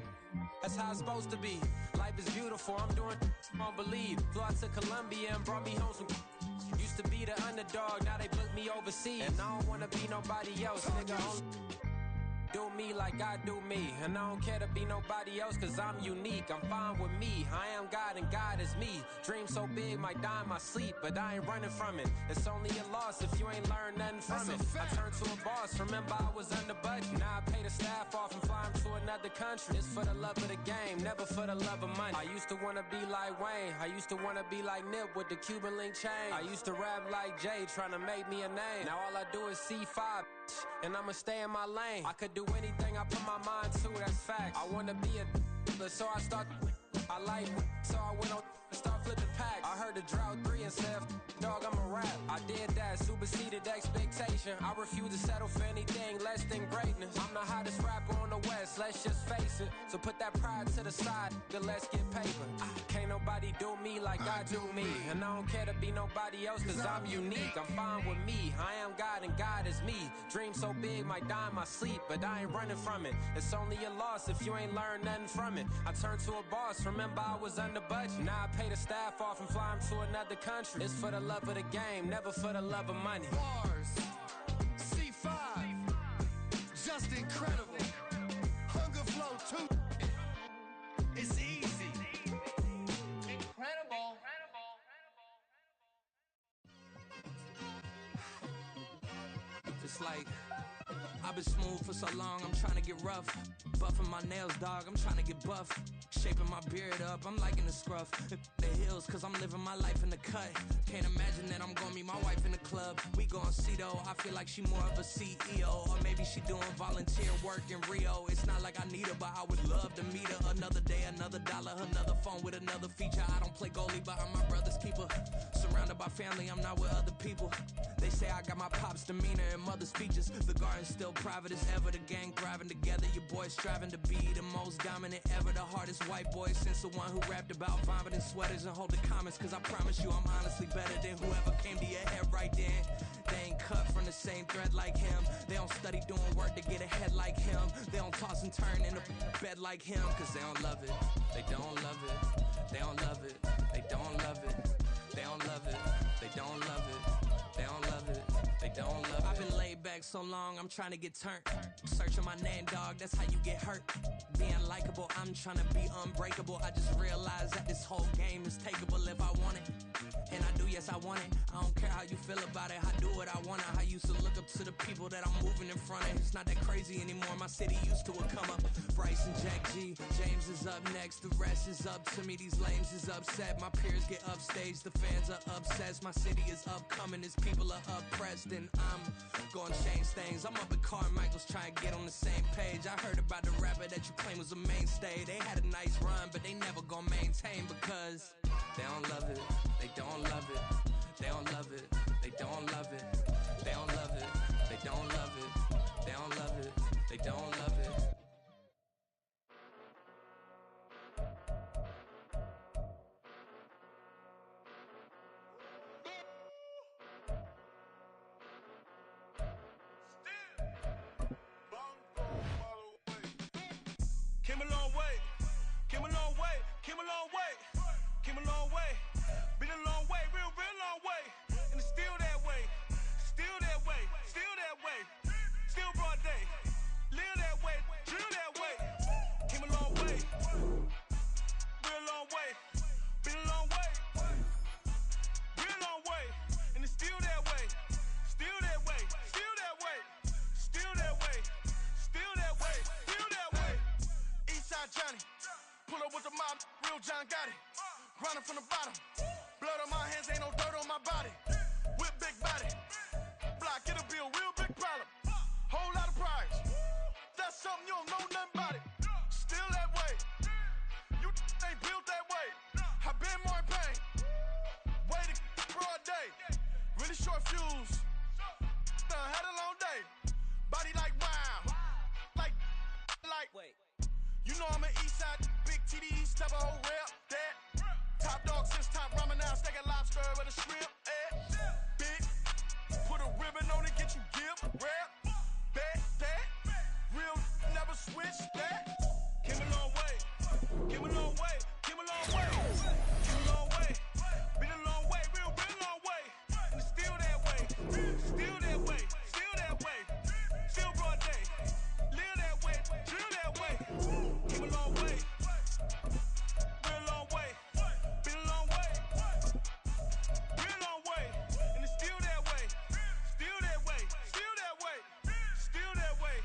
That's how it's supposed to be. Life is beautiful, I'm doing won't believe. Flew out to Colombia and brought me home some. Used to be the underdog, now they book me overseas. And I don't wanna be nobody else, nigga. Do me like I do me. And I don't care to be nobody else cause I'm unique. I'm fine with me. I am God and God is me. Dream so big might die in my sleep, but I ain't running from it. It's only a loss if you ain't learned nothing from it. I turned to a boss, remember I was under budget. Now I pay the staff off and fly them to another country. It's for the love of the game, never for the love of money. I used to wanna be like Wayne. I used to wanna be like Nip with the Cuban link chain. I used to rap like Jay, trying to make me a name. Now all I do is C5, and I'ma stay in my lane. I could do anything I put my mind to, that's fact. I wanna be a so I start. I like so I went on and start flipping packs. I heard the drought 3 and said, dog, I'm a rap. I did that, superseded expectation. I refuse to settle for anything less than greatness. I'm the hottest rapper on the West, let's just face it. So put that pride to the side, then let's get paper. Can't nobody do me like I do me. And I don't care to be nobody else cause I'm unique. I'm fine with me, I am God and God is me. Dream so big might die in my sleep, but I ain't running from it. It's only a loss if you ain't learned nothing from it. I turned to a boss, remember I was under budget. Now I pay the staff off and fly them to another country. It's for the love of the game, never for the love of money. Bars. C5. Just incredible. Hunger Flow 2. It's easy. Incredible. It's like I've been smooth for so long, I'm trying to get rough. Buffing my nails, dog, I'm trying to get buff. Shaping my beard up, I'm liking the scruff. The hills, cause I'm living my life in the cut. Can't imagine that I'm gonna meet my wife in the club. We gon' see though, I feel like she more of a CEO. Or maybe she doing volunteer work in Rio. It's not like I need her, but I would love to meet her. Another day, another dollar, another phone with another feature. I don't play goalie, but I'm my brother's keeper. Surrounded by family, I'm not with other people. They say I got my pop's demeanor and mother's features. The garden's still private as ever, the gang thriving together. Your boys striving to be the most dominant ever. The hardest white boy since the one who rapped about vomiting sweaters and holding comments. Cause I promise you I'm honestly better than whoever came to your head right then. They ain't cut from the same thread like him. They don't study doing work to get ahead like him. They don't toss and turn in the bed like him. Cause they don't love it, they don't love it. They don't love it, they don't love it. They don't love it, they don't love it. They don't love it, they don't love it. I've been laid back so long, I'm trying to get turned. Searching my name, dog, that's how you get hurt. Being likable, I'm trying to be unbreakable. I just realized that this whole game is takeable if I want it. And I do, yes, I want it. I don't care how you feel about it. I do what I want. I used to look up to the people that I'm moving in front of. It's not that crazy anymore. My city used to come up. Bryce and Jack G. James is up next. The rest is up to me. These lames is upset. My peers get upstaged. The fans are obsessed. My city is upcoming. His people are oppressed. And I'm gonna change things. I'm up at Carmichael's trying to get on the same page. I heard about the rapper that you claim was a mainstay. They had a nice run, but they never gonna maintain because they don't love it. They don't love it. They don't love it. They don't love it. They don't love it. They don't love it. They don't love it. They don't love it. Came a long way, came a long way, came a long way, came a long way. Been a long way, real long way. And it's still that way, still that way, still that way. Still broad day, live that way, drill that way. Came a long way, real long way. Been a long way, real long way. And it's still that way, still that way, still that way, still that way, still that way, still that way. Eastside Johnny, pull up with the mob, real John Gotti. Grinding from the bottom, blood on my hands, ain't no dirt on my body. With big body, block, it'll be a real big problem. Whole lot of prize, that's something you don't know nothing about it. Still that way, you ain't built that way. I been more in pain, way to broad day. Really short fuse, done had a long day. Body like wow, like, wait. You know I'm an Eastside, big TDs, type of whole rep, that. Top dog since top ramen now, steak and lobster with a shrimp, big, put a ribbon on it, get you give, rap, bet, that. Real, never switch, that. Came a long way, came a long way, came a long way, came a long way. Been a long way, real long way. And it's still that way, still that way, still that way. Still broad day, live that way, drill that way. Came a long way, real long way. Been a long way, real long way. And it's still that way, still that way, still that way, still that way,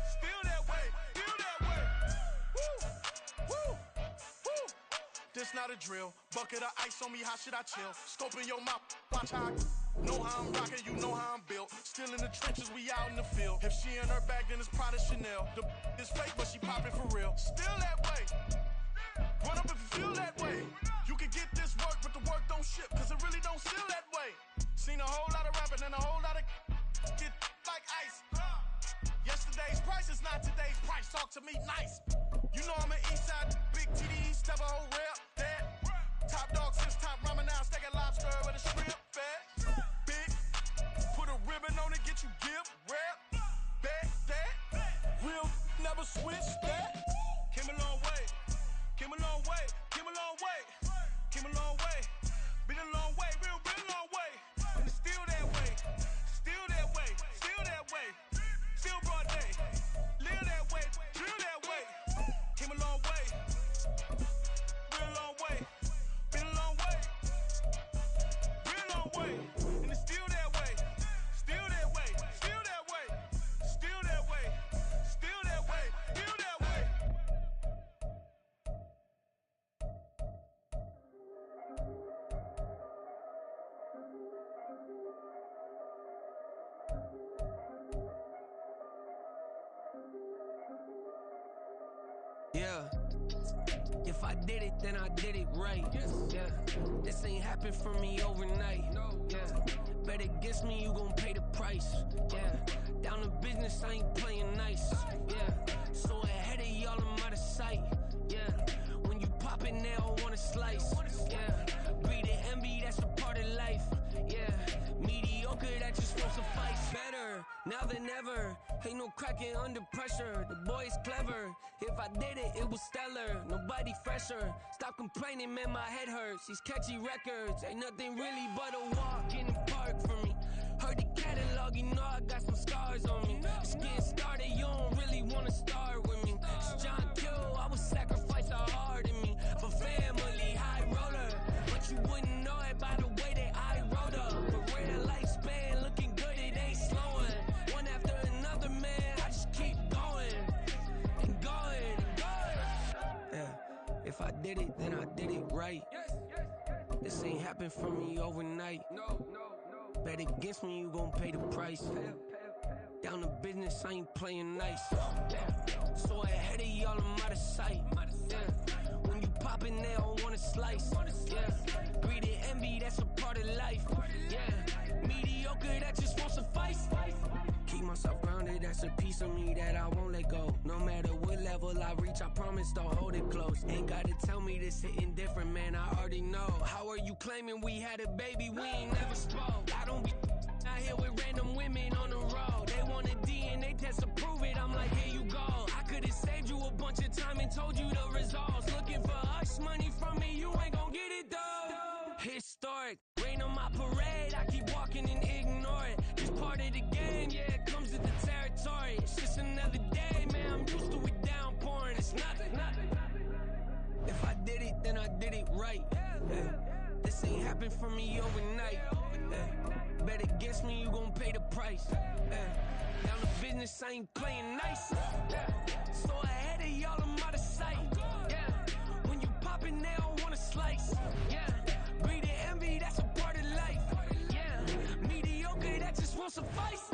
still that way, still that way. Woo, woo, woo. This not a drill, bucket of ice on me, how should I chill? Scope in your mouth, watch how I know how I'm rocking, you know how I'm built. Still in the trenches, we out in the field. If she in her bag, then it's Prada Chanel. The is fake, but she popping for real. Still that way. Run up if you feel that way. You can get this work, but the work don't ship, cause it really don't feel that way. Seen a whole lot of rapping and a whole lot of get like ice. Yesterday's price is not today's price. Talk to me nice. You know I'm an Eastside, big TDs, type of whole rep, that. Top dog since top ramen now, steak and lobster with a shrimp, fat. Big, put a ribbon on it, get you give, rap, bet, that. Real, never switch, that. Came a long way, came a long way, came a long way, came a long way. Been a long way, real long way. And it's still that way, still that way, still that way. Still broad day, live that way, drill that way. Came a long way, real long way. Been a long way, real long way. And it's still that way, still that way, still that way, still that way, still that way, still did it, then I did it right. Yeah, this ain't happened for me overnight. Yeah, bet against me, you gon' pay the price. Yeah, down to business, I ain't playing nice. Yeah, so ahead of y'all, I'm out of sight. Yeah, when you pop it, they all wanna slice. Yeah, greed and envy, that's a part of life. Yeah, mediocre, that just won't suffice. Better now than ever. Ain't no cracking under pressure. The boy's clever. If I did it, it was stellar. Nobody fresher. Stop complaining, man, my head hurts. These catchy records ain't nothing really but a walk in the park for me. Heard the catalog, you know I got some scars on me. It's getting started, you don't really wanna start with me. It's John Q, I would sacrifice a heart in me for family, high roller. But you wouldn't know it by the way that I wrote up. But real lifespan, looking good, it ain't slowing. One after another, man, I just keep going and going and going. Yeah, if I did it, then I did it right. This ain't happened for me overnight. Bet against me, you gon' pay the price. Down to business, I ain't playing nice. Yeah, so ahead of y'all, I'm out of sight. Yeah, when you poppin', they don't wanna slice. Yeah, greed and envy, that's a part of life. Yeah, mediocre, that just won't suffice. Keep myself grounded, that's a piece of me that I won't let go. No matter what level I reach, I promise don't hold it close. Ain't gotta tell me this hitting different, man, I already know. How are you claiming we had a baby, we ain't never spoke? I don't be out here with random women on the road. They want a DNA test to prove it, I'm like, here you go. I could've saved you a bunch of time and told you the results. Looking for hush money from me, you ain't gon' get it though. Historic, rain on my parade, I keep walking and ignore it. Just part of the game, yeah, it comes with the territory. It's just another day, man, I'm used to it downpouring. It's nothing. If I did it, then I did it right. Yeah. This ain't happened for me overnight. Yeah. Bet against me, you gon' pay the price. Yeah. Down to business, I ain't playing nice. Yeah. So ahead of y'all, I'm out of sight. Yeah. When you poppin', they don't wanna slice. Yeah. Greed and envy, that's a part of life. Yeah. Mediocre, that just won't suffice.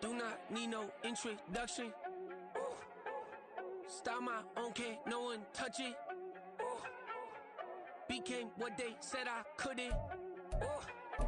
Do not need no introduction. Ooh. Start my own, can't no one touch it. Ooh. Became what they said I couldn't. Ooh.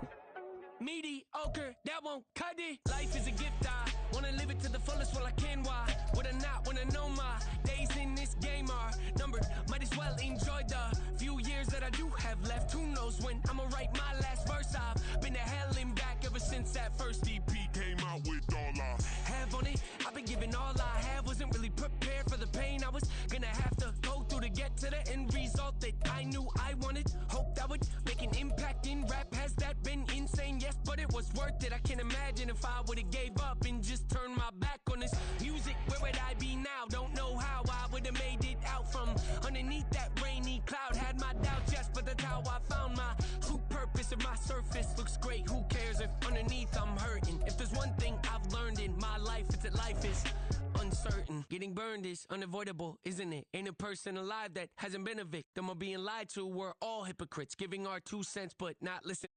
Mediocre, that won't cut it. Life is a gift, I wanna live it to the fullest while I can. Why would I not wanna know my days in this game are numbered? Might as well enjoy the few years that I do have left. Who knows when I'ma write my last verse? I've been to hell and back ever since that first EP came out with all I have on it. I've been giving all I have, wasn't really prepared for the pain I was gonna have to go through to get to the end result that I knew I wanted. Hoped I would make an impact in rap. Has that been insane? Yes, but it was worth it. I can't imagine if I would've gave up and just turned my back on this music. Where would I be now? Don't know how I would've made it out from underneath that rainy cloud. Had my doubts, yes, but that's how I found my true purpose. If my surface looks great, who cares if underneath I'm hurting? If there's one thing I've learned in my life, it's that life is uncertain. Getting burned is unavoidable, isn't it? Ain't a person alive that hasn't been a victim of being lied to. We're all hypocrites, giving our 2 cents but not listening.